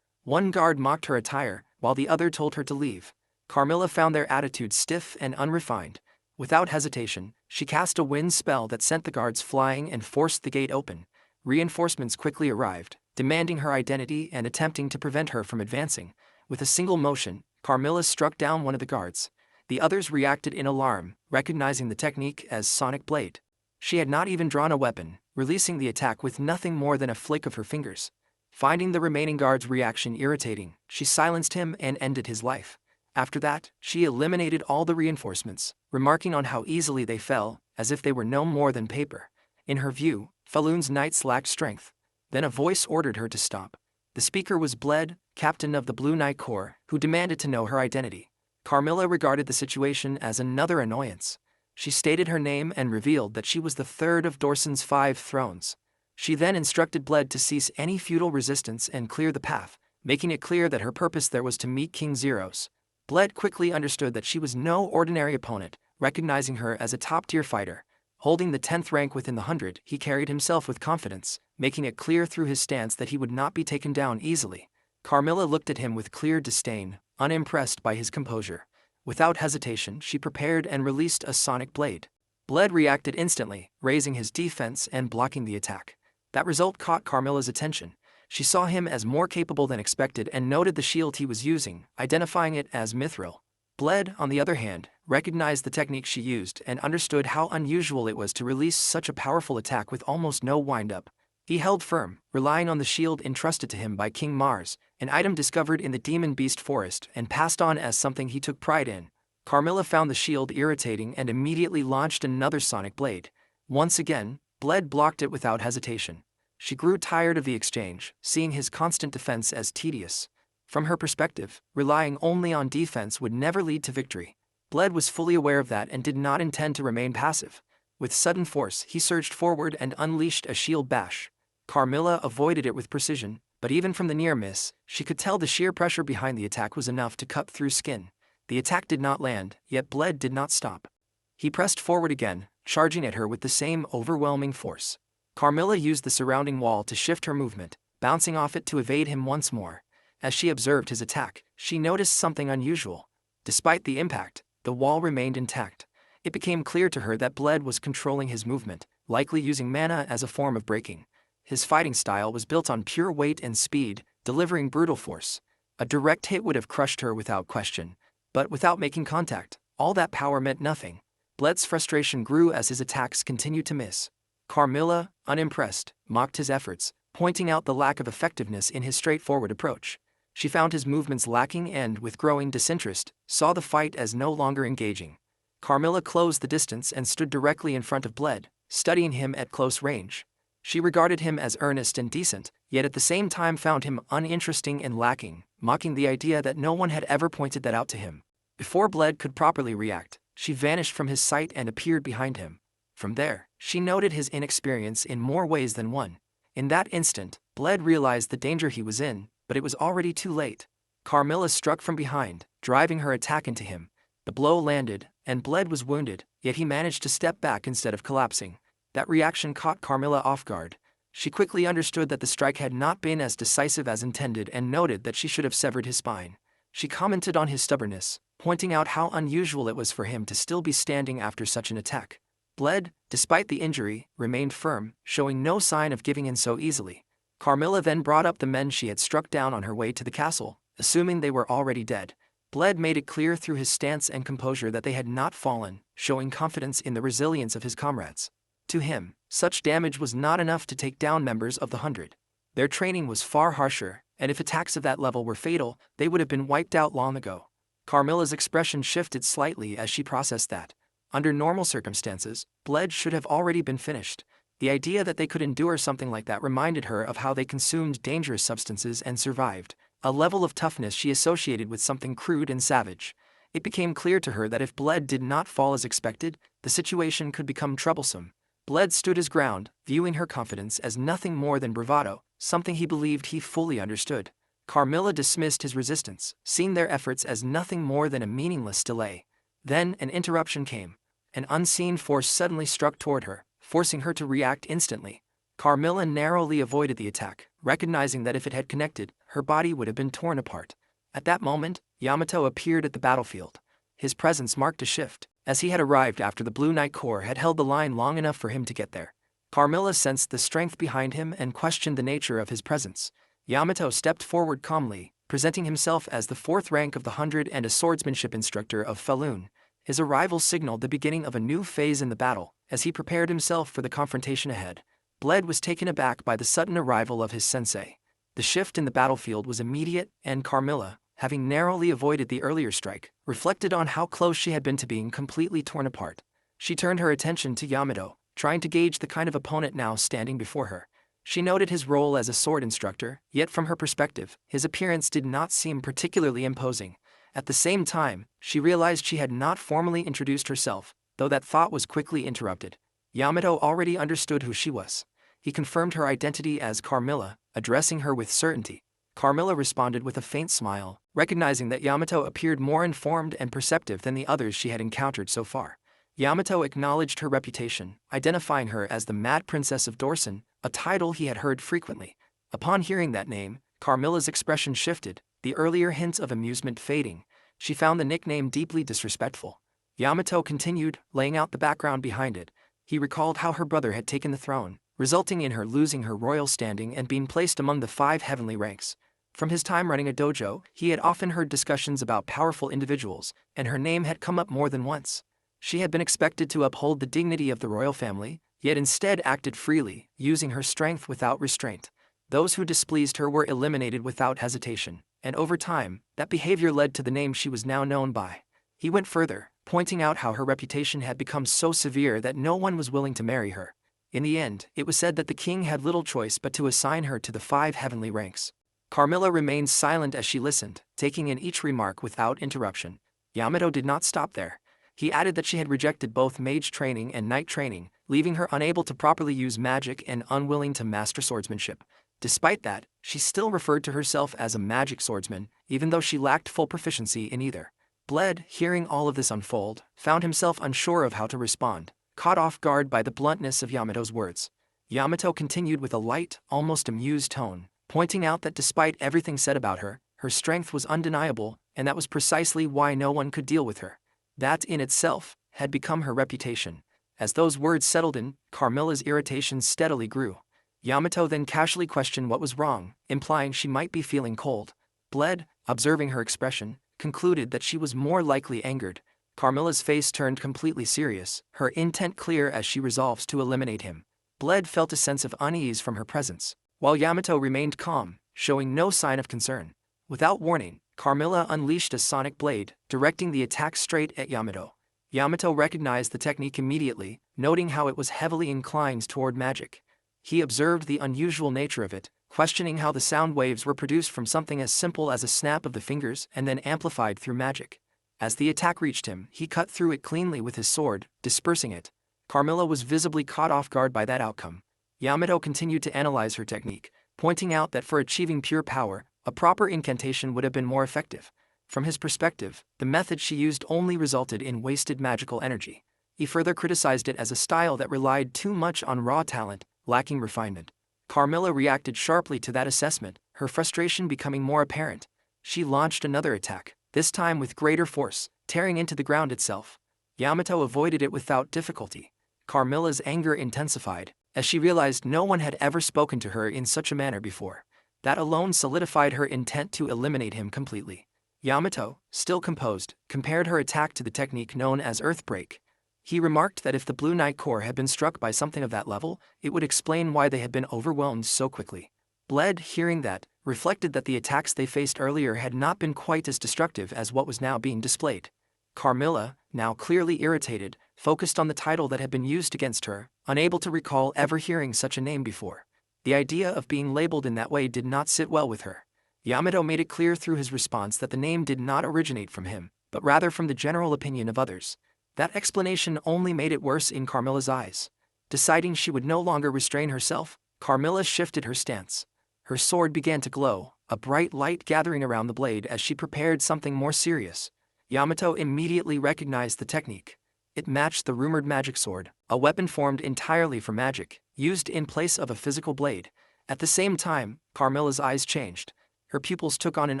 One guard mocked her attire, while the other told her to leave. Carmilla found their attitudes stiff and unrefined. Without hesitation, she cast a wind spell that sent the guards flying and forced the gate open. Reinforcements quickly arrived, demanding her identity and attempting to prevent her from advancing. With a single motion, Carmilla struck down one of the guards. The others reacted in alarm, recognizing the technique as Sonic Blade. She had not even drawn a weapon, releasing the attack with nothing more than a flick of her fingers. Finding the remaining guard's reaction irritating, she silenced him and ended his life. After that, she eliminated all the reinforcements, remarking on how easily they fell, as if they were no more than paper. In her view, Falun's knights lacked strength. Then a voice ordered her to stop. The speaker was Bled, captain of the Blue Knight Corps, who demanded to know her identity. Carmilla regarded the situation as another annoyance. She stated her name and revealed that she was the 3rd of Dorson's 5 Thrones. She then instructed Bled to cease any futile resistance and clear the path, making it clear that her purpose there was to meet King Zeros. Bled quickly understood that she was no ordinary opponent, recognizing her as a top-tier fighter. Holding the 10th rank within the 100, he carried himself with confidence, making it clear through his stance that he would not be taken down easily. Carmilla looked at him with clear disdain, unimpressed by his composure. Without hesitation, she prepared and released a sonic blade. Bled reacted instantly, raising his defense and blocking the attack. That result caught Carmilla's attention. She saw him as more capable than expected and noted the shield he was using, identifying it as mithril. Bled, on the other hand, recognized the technique she used and understood how unusual it was to release such a powerful attack with almost no wind-up. He held firm, relying on the shield entrusted to him by King Mars, an item discovered in the Demon Beast Forest and passed on as something he took pride in. Carmilla found the shield irritating and immediately launched another sonic blade. Once again, Bled blocked it without hesitation. She grew tired of the exchange, seeing his constant defense as tedious. From her perspective, relying only on defense would never lead to victory. Bled was fully aware of that and did not intend to remain passive. With sudden force, he surged forward and unleashed a shield bash. Carmilla avoided it with precision, but even from the near miss, she could tell the sheer pressure behind the attack was enough to cut through skin. The attack did not land, yet Bled did not stop. He pressed forward again, charging at her with the same overwhelming force. Carmilla used the surrounding wall to shift her movement, bouncing off it to evade him once more. As she observed his attack, she noticed something unusual. Despite the impact, the wall remained intact. It became clear to her that Bled was controlling his movement, likely using mana as a form of braking. His fighting style was built on pure weight and speed, delivering brutal force. A direct hit would have crushed her without question, but without making contact, all that power meant nothing. Bled's frustration grew as his attacks continued to miss. Carmilla, unimpressed, mocked his efforts, pointing out the lack of effectiveness in his straightforward approach. She found his movements lacking and, with growing disinterest, saw the fight as no longer engaging. Carmilla closed the distance and stood directly in front of Bled, studying him at close range. She regarded him as earnest and decent, yet at the same time found him uninteresting and lacking, mocking the idea that no one had ever pointed that out to him. Before Bled could properly react, she vanished from his sight and appeared behind him. From there, she noted his inexperience in more ways than one. In that instant, Bled realized the danger he was in, but it was already too late. Carmilla struck from behind, driving her attack into him. The blow landed, and Bled was wounded, yet he managed to step back instead of collapsing. That reaction caught Carmilla off guard. She quickly understood that the strike had not been as decisive as intended and noted that she should have severed his spine. She commented on his stubbornness, pointing out how unusual it was for him to still be standing after such an attack. Bled, despite the injury, remained firm, showing no sign of giving in so easily. Carmilla then brought up the men she had struck down on her way to the castle, assuming they were already dead. Bled made it clear through his stance and composure that they had not fallen, showing confidence in the resilience of his comrades. To him, such damage was not enough to take down members of the 100. Their training was far harsher, and if attacks of that level were fatal, they would have been wiped out long ago. Carmilla's expression shifted slightly as she processed that. Under normal circumstances, Bled should have already been finished. The idea that they could endure something like that reminded her of how they consumed dangerous substances and survived, a level of toughness she associated with something crude and savage. It became clear to her that if Bled did not fall as expected, the situation could become troublesome. Bled stood his ground, viewing her confidence as nothing more than bravado, something he believed he fully understood. Carmilla dismissed his resistance, seeing their efforts as nothing more than a meaningless delay. Then an interruption came. An unseen force suddenly struck toward her, forcing her to react instantly. Carmilla narrowly avoided the attack, recognizing that if it had connected, her body would have been torn apart. At that moment, Yamato appeared at the battlefield. His presence marked a shift, as he had arrived after the Blue Knight Corps had held the line long enough for him to get there. Carmilla sensed the strength behind him and questioned the nature of his presence. Yamato stepped forward calmly, presenting himself as the 4th rank of the 100 and a swordsmanship instructor of Falun. His arrival signaled the beginning of a new phase in the battle, as he prepared himself for the confrontation ahead. Bled was taken aback by the sudden arrival of his sensei. The shift in the battlefield was immediate, and Carmilla, having narrowly avoided the earlier strike, reflected on how close she had been to being completely torn apart. She turned her attention to Yamato, trying to gauge the kind of opponent now standing before her. She noted his role as a sword instructor, yet from her perspective, his appearance did not seem particularly imposing. At the same time, she realized she had not formally introduced herself, though that thought was quickly interrupted. Yamato already understood who she was. He confirmed her identity as Carmilla, addressing her with certainty. Carmilla responded with a faint smile, recognizing that Yamato appeared more informed and perceptive than the others she had encountered so far. Yamato acknowledged her reputation, identifying her as the Mad Princess of Dorsen, a title he had heard frequently. Upon hearing that name, Carmilla's expression shifted, the earlier hints of amusement fading. She found the nickname deeply disrespectful. Yamato continued, laying out the background behind it. He recalled how her brother had taken the throne, resulting in her losing her royal standing and being placed among the 5 heavenly ranks. From his time running a dojo, he had often heard discussions about powerful individuals, and her name had come up more than once. She had been expected to uphold the dignity of the royal family, yet instead acted freely, using her strength without restraint. Those who displeased her were eliminated without hesitation, and over time, that behavior led to the name she was now known by. He went further, pointing out how her reputation had become so severe that no one was willing to marry her. In the end, it was said that the king had little choice but to assign her to the 5 heavenly ranks. Carmilla remained silent as she listened, taking in each remark without interruption. Yamato did not stop there. He added that she had rejected both mage training and knight training, leaving her unable to properly use magic and unwilling to master swordsmanship. Despite that, she still referred to herself as a magic swordsman, even though she lacked full proficiency in either. Bled, hearing all of this unfold, found himself unsure of how to respond, caught off guard by the bluntness of Yamato's words. Yamato continued with a light, almost amused tone, pointing out that despite everything said about her, her strength was undeniable, and that was precisely why no one could deal with her. That, in itself, had become her reputation. As those words settled in, Carmilla's irritation steadily grew. Yamato then casually questioned what was wrong, implying she might be feeling cold. Bled, observing her expression, concluded that she was more likely angered. Carmilla's face turned completely serious, her intent clear as she resolves to eliminate him. Bled felt a sense of unease from her presence, while Yamato remained calm, showing no sign of concern. Without warning, Carmilla unleashed a sonic blade, directing the attack straight at Yamato. Yamato recognized the technique immediately, noting how it was heavily inclined toward magic. He observed the unusual nature of it, questioning how the sound waves were produced from something as simple as a snap of the fingers and then amplified through magic. As the attack reached him, he cut through it cleanly with his sword, dispersing it. Carmilla was visibly caught off guard by that outcome. Yamato continued to analyze her technique, pointing out that for achieving pure power, a proper incantation would have been more effective. From his perspective, the method she used only resulted in wasted magical energy. He further criticized it as a style that relied too much on raw talent, lacking refinement. Carmilla reacted sharply to that assessment, her frustration becoming more apparent. She launched another attack, this time with greater force, tearing into the ground itself. Yamato avoided it without difficulty. Carmilla's anger intensified, as she realized no one had ever spoken to her in such a manner before. That alone solidified her intent to eliminate him completely. Yamato, still composed, compared her attack to the technique known as Earthbreak. He remarked that if the Blue Knight Corps had been struck by something of that level, it would explain why they had been overwhelmed so quickly. Bled, hearing that, reflected that the attacks they faced earlier had not been quite as destructive as what was now being displayed. Carmilla, now clearly irritated, focused on the title that had been used against her, unable to recall ever hearing such a name before. The idea of being labeled in that way did not sit well with her. Yamato made it clear through his response that the name did not originate from him, but rather from the general opinion of others. That explanation only made it worse in Carmilla's eyes. Deciding she would no longer restrain herself, Carmilla shifted her stance. Her sword began to glow, a bright light gathering around the blade as she prepared something more serious. Yamato immediately recognized the technique. It matched the rumored magic sword, a weapon formed entirely for magic, used in place of a physical blade. At the same time, Carmilla's eyes changed. Her pupils took on an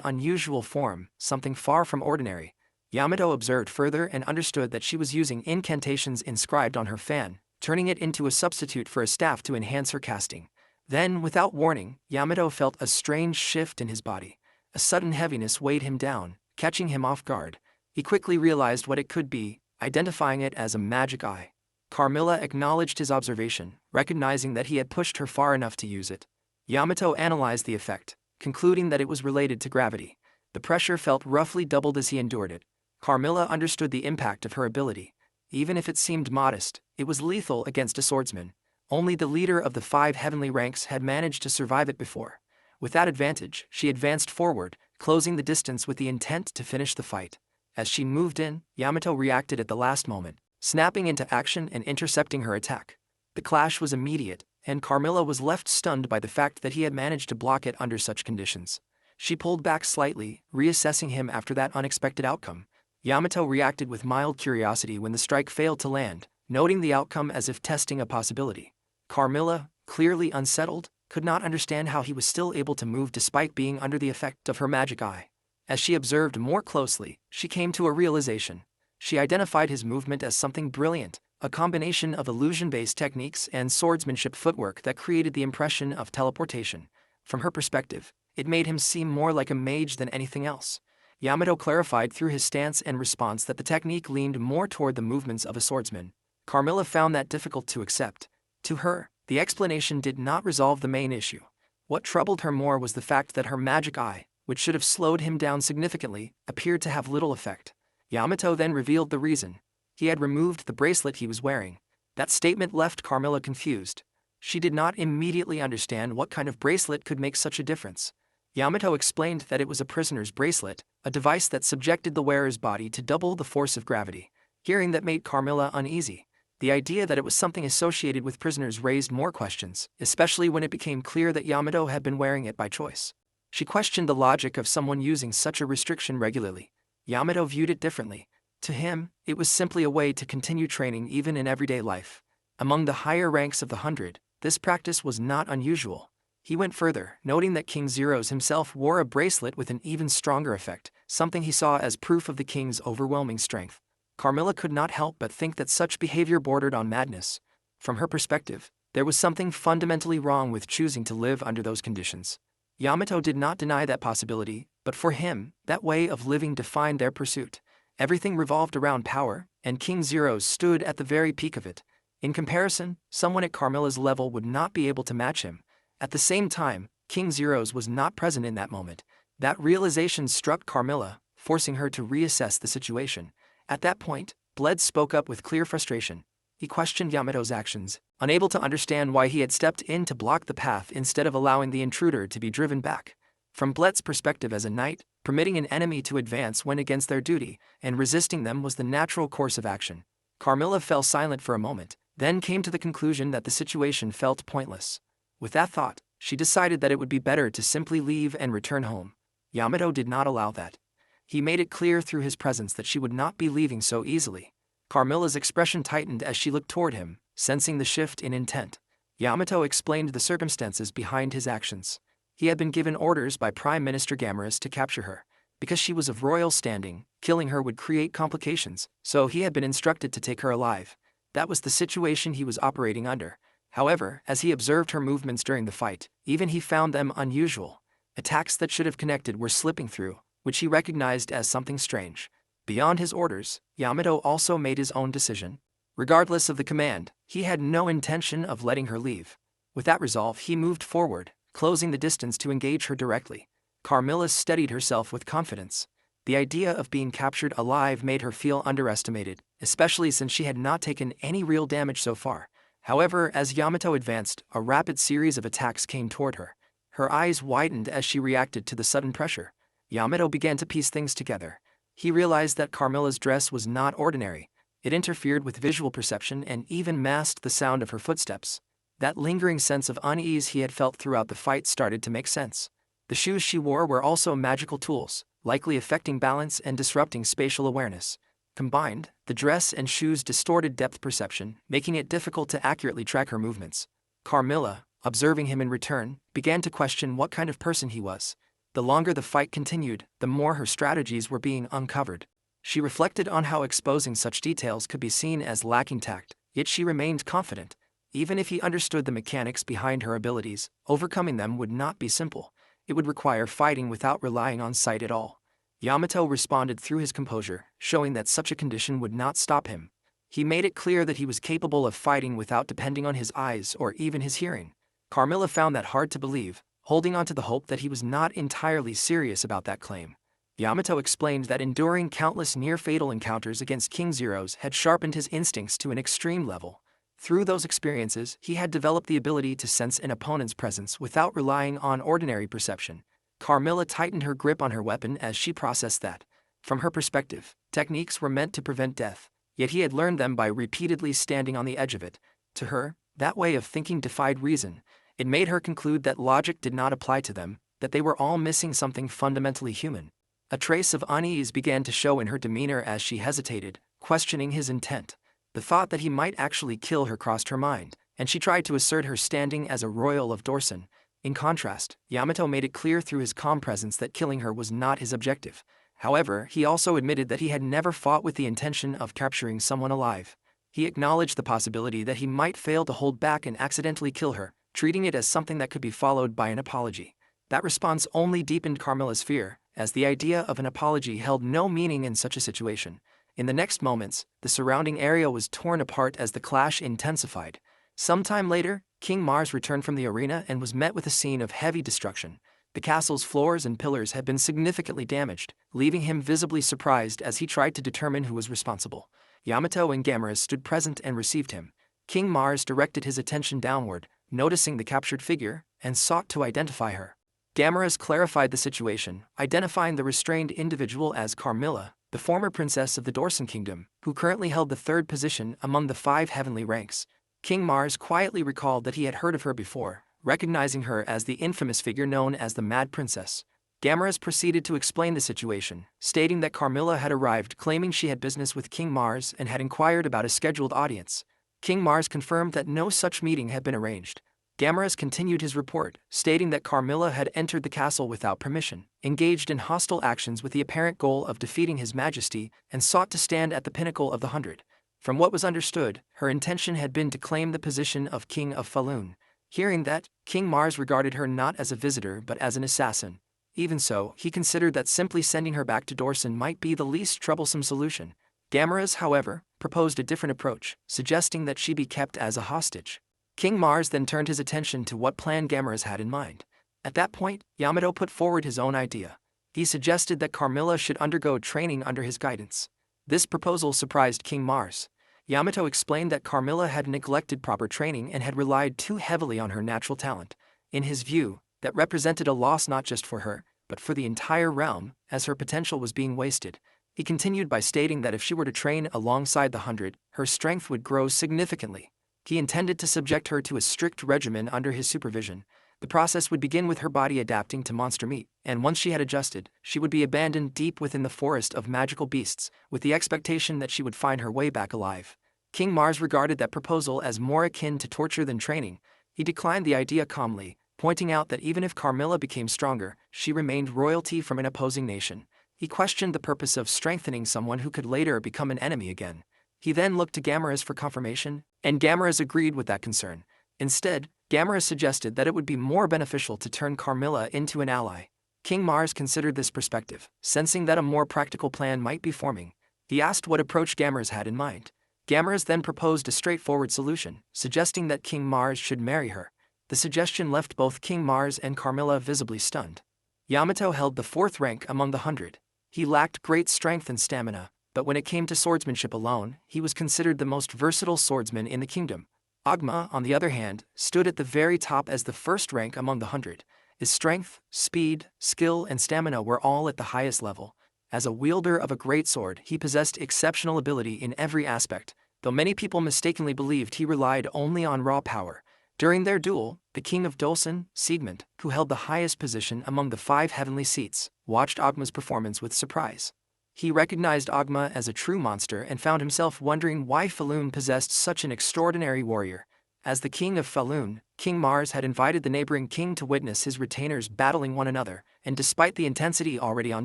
unusual form, something far from ordinary. Yamato observed further and understood that she was using incantations inscribed on her fan, turning it into a substitute for a staff to enhance her casting. Then, without warning, Yamato felt a strange shift in his body. A sudden heaviness weighed him down, catching him off guard. He quickly realized what it could be, identifying it as a magic eye. Carmilla acknowledged his observation, recognizing that he had pushed her far enough to use it. Yamato analyzed the effect, concluding that it was related to gravity. The pressure felt roughly doubled as he endured it. Carmilla understood the impact of her ability. Even if it seemed modest, it was lethal against a swordsman. Only the leader of the 5 heavenly ranks had managed to survive it before. With that advantage, she advanced forward, closing the distance with the intent to finish the fight. As she moved in, Yamato reacted at the last moment, snapping into action and intercepting her attack. The clash was immediate, and Carmilla was left stunned by the fact that he had managed to block it under such conditions. She pulled back slightly, reassessing him after that unexpected outcome. Yamato reacted with mild curiosity when the strike failed to land, noting the outcome as if testing a possibility. Carmilla, clearly unsettled, could not understand how he was still able to move despite being under the effect of her magic eye. As she observed more closely, she came to a realization. She identified his movement as something brilliant, a combination of illusion-based techniques and swordsmanship footwork that created the impression of teleportation. From her perspective, it made him seem more like a mage than anything else. Yamato clarified through his stance and response that the technique leaned more toward the movements of a swordsman. Carmilla found that difficult to accept. To her, the explanation did not resolve the main issue. What troubled her more was the fact that her magic eye, which should have slowed him down significantly, appeared to have little effect. Yamato then revealed the reason. He had removed the bracelet he was wearing. That statement left Carmilla confused. She did not immediately understand what kind of bracelet could make such a difference. Yamato explained that it was a prisoner's bracelet, a device that subjected the wearer's body to double the force of gravity. Hearing that made Carmilla uneasy. The idea that it was something associated with prisoners raised more questions, especially when it became clear that Yamato had been wearing it by choice. She questioned the logic of someone using such a restriction regularly. Yamato viewed it differently. To him, it was simply a way to continue training even in everyday life. Among the higher ranks of the 100, this practice was not unusual. He went further, noting that King Zeros himself wore a bracelet with an even stronger effect, something he saw as proof of the king's overwhelming strength. Carmilla could not help but think that such behavior bordered on madness. From her perspective, there was something fundamentally wrong with choosing to live under those conditions. Yamato did not deny that possibility, but for him, that way of living defined their pursuit. Everything revolved around power, and King Zeros stood at the very peak of it. In comparison, someone at Carmilla's level would not be able to match him. At the same time, King Zeros was not present in that moment. That realization struck Carmilla, forcing her to reassess the situation. At that point, Bled spoke up with clear frustration. He questioned Yamato's actions, unable to understand why he had stepped in to block the path instead of allowing the intruder to be driven back. From Bled's perspective as a knight, permitting an enemy to advance went against their duty, and resisting them was the natural course of action. Carmilla fell silent for a moment, then came to the conclusion that the situation felt pointless. With that thought, she decided that it would be better to simply leave and return home. Yamato did not allow that. He made it clear through his presence that she would not be leaving so easily. Carmilla's expression tightened as she looked toward him, sensing the shift in intent. Yamato explained the circumstances behind his actions. He had been given orders by Prime Minister Gamorous to capture her. Because she was of royal standing, killing her would create complications, so he had been instructed to take her alive. That was the situation he was operating under. However, as he observed her movements during the fight, even he found them unusual. Attacks that should have connected were slipping through, which he recognized as something strange. Beyond his orders, Yamato also made his own decision. Regardless of the command, he had no intention of letting her leave. With that resolve, he moved forward, closing the distance to engage her directly. Carmilla steadied herself with confidence. The idea of being captured alive made her feel underestimated, especially since she had not taken any real damage so far. However, as Yamato advanced, a rapid series of attacks came toward her. Her eyes widened as she reacted to the sudden pressure. Yamato began to piece things together. He realized that Carmilla's dress was not ordinary. It interfered with visual perception and even masked the sound of her footsteps. That lingering sense of unease he had felt throughout the fight started to make sense. The shoes she wore were also magical tools, likely affecting balance and disrupting spatial awareness. Combined, the dress and shoes distorted depth perception, making it difficult to accurately track her movements. Carmilla, observing him in return, began to question what kind of person he was. The longer the fight continued, the more her strategies were being uncovered. She reflected on how exposing such details could be seen as lacking tact, yet she remained confident. Even if he understood the mechanics behind her abilities, overcoming them would not be simple. It would require fighting without relying on sight at all. Yamato responded through his composure, showing that such a condition would not stop him. He made it clear that he was capable of fighting without depending on his eyes or even his hearing. Carmilla found that hard to believe, holding on to the hope that he was not entirely serious about that claim. Yamato explained that enduring countless near-fatal encounters against King Zeros had sharpened his instincts to an extreme level. Through those experiences, he had developed the ability to sense an opponent's presence without relying on ordinary perception. Carmilla tightened her grip on her weapon as she processed that. From her perspective, techniques were meant to prevent death, yet he had learned them by repeatedly standing on the edge of it. To her, that way of thinking defied reason. It made her conclude that logic did not apply to them, that they were all missing something fundamentally human. A trace of unease began to show in her demeanor as she hesitated, questioning his intent. The thought that he might actually kill her crossed her mind, and she tried to assert her standing as a royal of Dorsen. In contrast, Yamato made it clear through his calm presence that killing her was not his objective. However, he also admitted that he had never fought with the intention of capturing someone alive. He acknowledged the possibility that he might fail to hold back and accidentally kill her, treating it as something that could be followed by an apology. That response only deepened Carmilla's fear, as the idea of an apology held no meaning in such a situation. In the next moments, the surrounding area was torn apart as the clash intensified. Sometime later, King Mars returned from the arena and was met with a scene of heavy destruction. The castle's floors and pillars had been significantly damaged, leaving him visibly surprised as he tried to determine who was responsible. Yamato and Gamera stood present and received him. King Mars directed his attention downward, noticing the captured figure, and sought to identify her. Gamera clarified the situation, identifying the restrained individual as Carmilla, the former princess of the Dorsen kingdom, who currently held the third position among the 5 heavenly ranks. King Mars quietly recalled that he had heard of her before, recognizing her as the infamous figure known as the Mad Princess. Gamera proceeded to explain the situation, stating that Carmilla had arrived claiming she had business with King Mars and had inquired about a scheduled audience. King Mars confirmed that no such meeting had been arranged. Gamera continued his report, stating that Carmilla had entered the castle without permission, engaged in hostile actions with the apparent goal of defeating His Majesty, and sought to stand at the pinnacle of the 100. From what was understood, her intention had been to claim the position of King of Falun. Hearing that, King Mars regarded her not as a visitor but as an assassin. Even so, he considered that simply sending her back to Dorsen might be the least troublesome solution. Gamera, however, proposed a different approach, suggesting that she be kept as a hostage. King Mars then turned his attention to what plan Gamera had in mind. At that point, Yamato put forward his own idea. He suggested that Carmilla should undergo training under his guidance. This proposal surprised King Mars. Yamato explained that Carmilla had neglected proper training and had relied too heavily on her natural talent. In his view, that represented a loss not just for her, but for the entire realm, as her potential was being wasted. He continued by stating that if she were to train alongside the 100, her strength would grow significantly. He intended to subject her to a strict regimen under his supervision. The process would begin with her body adapting to monster meat, and once she had adjusted, she would be abandoned deep within the forest of magical beasts, with the expectation that she would find her way back alive. King Mars regarded that proposal as more akin to torture than training. He declined the idea calmly, pointing out that even if Carmilla became stronger, she remained royalty from an opposing nation. He questioned the purpose of strengthening someone who could later become an enemy again. He then looked to Gamera for confirmation, and Gamera agreed with that concern. Instead, Gamera suggested that it would be more beneficial to turn Carmilla into an ally. King Mars considered this perspective, sensing that a more practical plan might be forming. He asked what approach Gamera had in mind. Gamera then proposed a straightforward solution, suggesting that King Mars should marry her. The suggestion left both King Mars and Carmilla visibly stunned. Yamato held the 4th rank among the 100. He lacked great strength and stamina, but when it came to swordsmanship alone, he was considered the most versatile swordsman in the kingdom. Agma, on the other hand, stood at the very top as the 1st rank among the 100. His strength, speed, skill, and stamina were all at the highest level. As a wielder of a great sword, he possessed exceptional ability in every aspect, though many people mistakenly believed he relied only on raw power. During their duel, the king of Dorsen, Siegmund, who held the highest position among the 5 heavenly seats, watched Agma's performance with surprise. He recognized Agma as a true monster and found himself wondering why Falun possessed such an extraordinary warrior. As the king of Falun, King Mars had invited the neighboring king to witness his retainers battling one another, and despite the intensity already on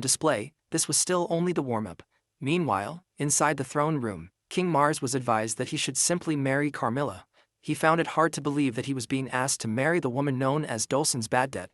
display, this was still only the warm-up. Meanwhile, inside the throne room, King Mars was advised that he should simply marry Carmilla. He found it hard to believe that he was being asked to marry the woman known as Dorsen's Baddet.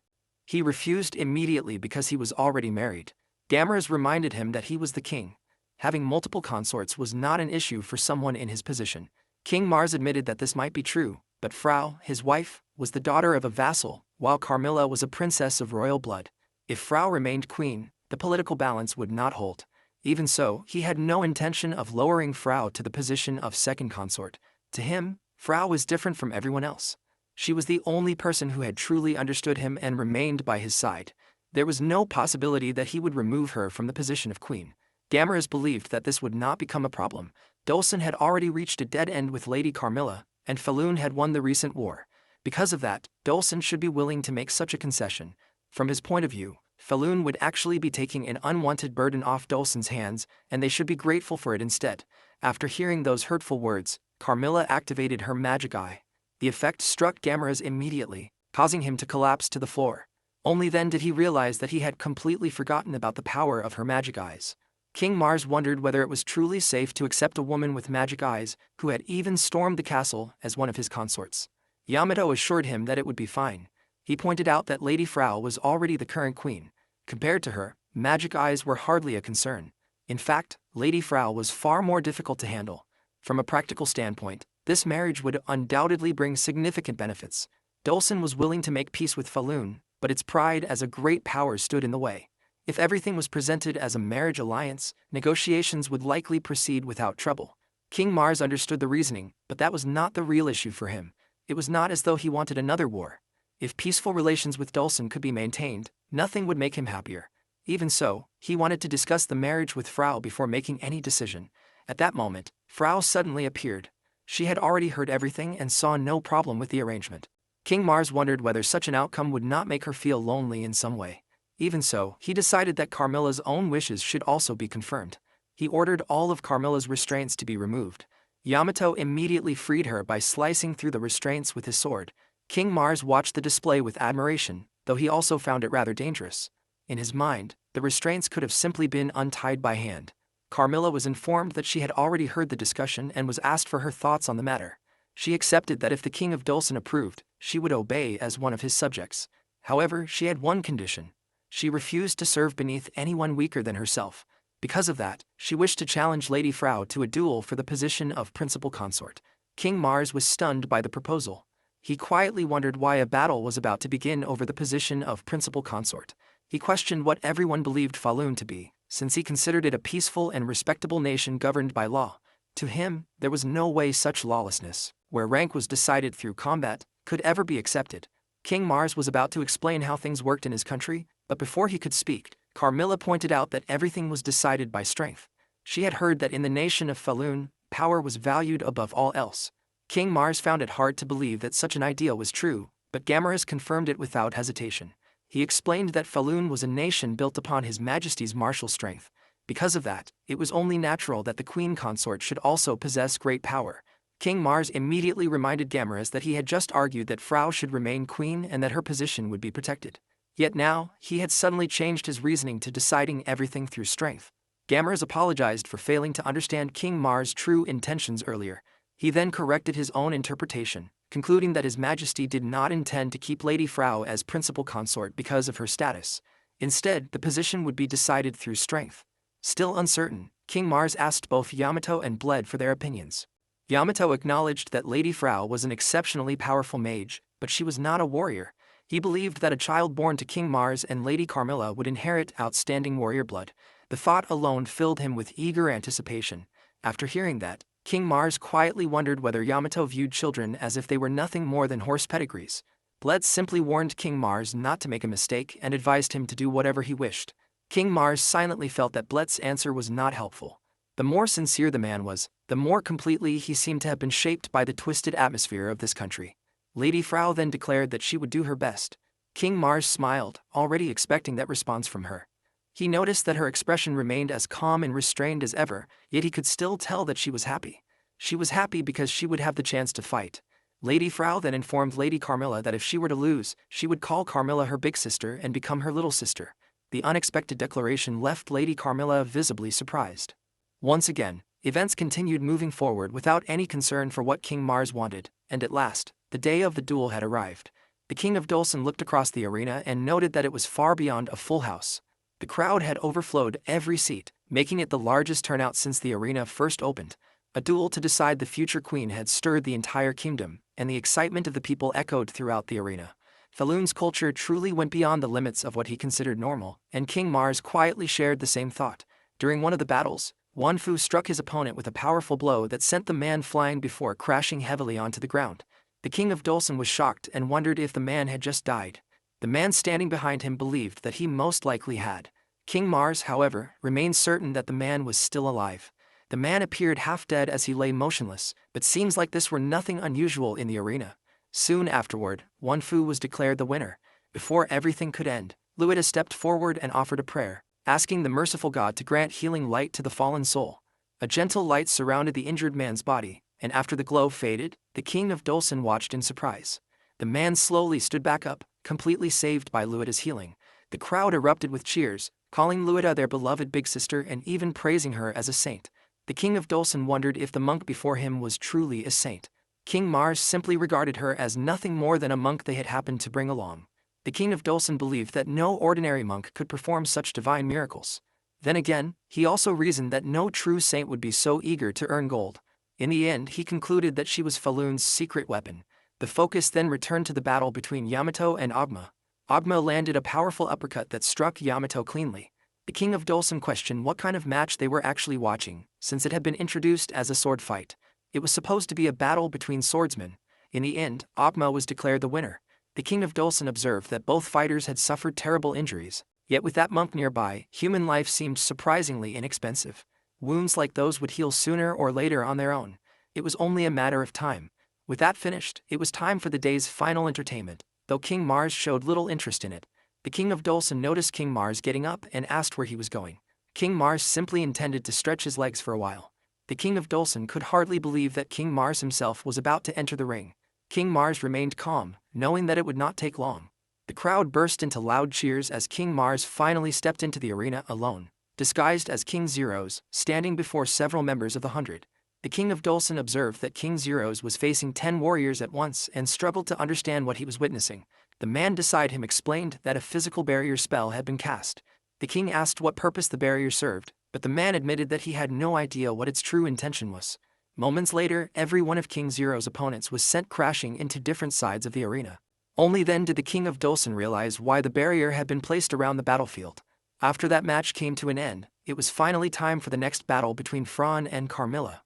He refused immediately because he was already married. Gamera reminded him that he was the king. Having multiple consorts was not an issue for someone in his position. King Mars admitted that this might be true, but Frau, his wife, was the daughter of a vassal, while Carmilla was a princess of royal blood. If Frau remained queen, the political balance would not hold. Even so, he had no intention of lowering Frau to the position of 2nd consort. To him, Frau was different from everyone else. She was the only person who had truly understood him and remained by his side. There was no possibility that he would remove her from the position of queen. Gamera believed that this would not become a problem. Dorsen had already reached a dead end with Lady Carmilla, and Falun had won the recent war. Because of that, Dorsen should be willing to make such a concession. From his point of view, Falun would actually be taking an unwanted burden off Dolsen's hands, and they should be grateful for it instead. After hearing those hurtful words, Carmilla activated her magic eye. The effect struck Gamera's immediately, causing him to collapse to the floor. Only then did he realize that he had completely forgotten about the power of her magic eyes. King Mars wondered whether it was truly safe to accept a woman with magic eyes, who had even stormed the castle, as one of his consorts. Yamato assured him that it would be fine. He pointed out that Lady Frau was already the current queen. Compared to her, magic eyes were hardly a concern. In fact, Lady Frau was far more difficult to handle. From a practical standpoint, this marriage would undoubtedly bring significant benefits. Dolsen was willing to make peace with Falun, but its pride as a great power stood in the way. If everything was presented as a marriage alliance, negotiations would likely proceed without trouble. King Mars understood the reasoning, but that was not the real issue for him. It was not as though he wanted another war. If peaceful relations with Dolsen could be maintained, nothing would make him happier. Even so, he wanted to discuss the marriage with Frau before making any decision. At that moment, Frau suddenly appeared. She had already heard everything and saw no problem with the arrangement. King Mars wondered whether such an outcome would not make her feel lonely in some way. Even so, he decided that Carmilla's own wishes should also be confirmed. He ordered all of Carmilla's restraints to be removed. Yamato immediately freed her by slicing through the restraints with his sword. King Mars watched the display with admiration, though he also found it rather dangerous. In his mind, the restraints could have simply been untied by hand. Carmilla was informed that she had already heard the discussion and was asked for her thoughts on the matter. She accepted that if the king of Dolsen approved, she would obey as one of his subjects. However, she had one condition. She refused to serve beneath anyone weaker than herself. Because of that, she wished to challenge Lady Frau to a duel for the position of principal consort. King Mars was stunned by the proposal. He quietly wondered why a battle was about to begin over the position of principal consort. He questioned what everyone believed Falun to be, since he considered it a peaceful and respectable nation governed by law. To him, there was no way such lawlessness, where rank was decided through combat, could ever be accepted. King Mars was about to explain how things worked in his country, but before he could speak, Carmilla pointed out that everything was decided by strength. She had heard that in the nation of Falun, power was valued above all else. King Mars found it hard to believe that such an ideal was true, but Gamera's confirmed it without hesitation. He explained that Falun was a nation built upon His Majesty's martial strength. Because of that, it was only natural that the queen consort should also possess great power. King Mars immediately reminded Gamera that he had just argued that Frau should remain queen and that her position would be protected. Yet now, he had suddenly changed his reasoning to deciding everything through strength. Gamera apologized for failing to understand King Mars' true intentions earlier. He then corrected his own interpretation, concluding that His Majesty did not intend to keep Lady Frau as principal consort because of her status. Instead, the position would be decided through strength. Still uncertain, King Mars asked both Yamato and Bled for their opinions. Yamato acknowledged that Lady Frau was an exceptionally powerful mage, but she was not a warrior. He believed that a child born to King Mars and Lady Carmilla would inherit outstanding warrior blood. The thought alone filled him with eager anticipation. After hearing that, King Mars quietly wondered whether Yamato viewed children as if they were nothing more than horse pedigrees. Bled simply warned King Mars not to make a mistake and advised him to do whatever he wished. King Mars silently felt that Bled's answer was not helpful. The more sincere the man was, the more completely he seemed to have been shaped by the twisted atmosphere of this country. Lady Frau then declared that she would do her best. King Mars smiled, already expecting that response from her. He noticed that her expression remained as calm and restrained as ever, yet he could still tell that she was happy. She was happy because she would have the chance to fight. Lady Frau then informed Lady Carmilla that if she were to lose, she would call Carmilla her big sister and become her little sister. The unexpected declaration left Lady Carmilla visibly surprised. Once again, events continued moving forward without any concern for what King Mars wanted, and at last, the day of the duel had arrived. The King of Dolsen looked across the arena and noted that it was far beyond a full house. The crowd had overflowed every seat, making it the largest turnout since the arena first opened. A duel to decide the future queen had stirred the entire kingdom, and the excitement of the people echoed throughout the arena. Falun's culture truly went beyond the limits of what he considered normal, and King Mars quietly shared the same thought. During one of the battles, Wanfu struck his opponent with a powerful blow that sent the man flying before crashing heavily onto the ground. The King of Dolsen was shocked and wondered if the man had just died. The man standing behind him believed that he most likely had. King Mars, however, remained certain that the man was still alive. The man appeared half dead as he lay motionless, but seems like this were nothing unusual in the arena. Soon afterward, Wanfu was declared the winner. Before everything could end, Tsuita stepped forward and offered a prayer, asking the merciful God to grant healing light to the fallen soul. A gentle light surrounded the injured man's body, and after the glow faded, the king of Dulcin watched in surprise. The man slowly stood back up, completely saved by Tsuita's healing. The crowd erupted with cheers, calling Tsuita their beloved big sister and even praising her as a saint. The king of Dulcin wondered if the monk before him was truly a saint. King Mars simply regarded her as nothing more than a monk they had happened to bring along. The king of Dulcin believed that no ordinary monk could perform such divine miracles. Then again, he also reasoned that no true saint would be so eager to earn gold. In the end, he concluded that she was Falun's secret weapon. The focus then returned to the battle between Yamato and Ogma. Ogma landed a powerful uppercut that struck Yamato cleanly. The king of Dulcin questioned what kind of match they were actually watching, since it had been introduced as a sword fight. It was supposed to be a battle between swordsmen. In the end, Ogma was declared the winner. The king of Dulcin observed that both fighters had suffered terrible injuries, yet with that monk nearby, human life seemed surprisingly inexpensive. Wounds like those would heal sooner or later on their own. It was only a matter of time. With that finished, it was time for the day's final entertainment, though King Mars showed little interest in it. The king of Dulcin noticed King Mars getting up and asked where he was going. King Mars simply intended to stretch his legs for a while. The king of Dulcin could hardly believe that King Mars himself was about to enter the ring. King Mars remained calm, knowing that it would not take long. The crowd burst into loud cheers as King Mars finally stepped into the arena alone, disguised as King Zeros, standing before several members of the 100. The king of Dulcin observed that King Zeros was facing 10 warriors at once and struggled to understand what he was witnessing. The man beside him explained that a physical barrier spell had been cast. The king asked what purpose the barrier served, but the man admitted that he had no idea what its true intention was. Moments later, every one of King Zero's opponents was sent crashing into different sides of the arena. Only then did the king of Dulcin realize why the barrier had been placed around the battlefield. After that match came to an end, it was finally time for the next battle between Fran and Carmilla.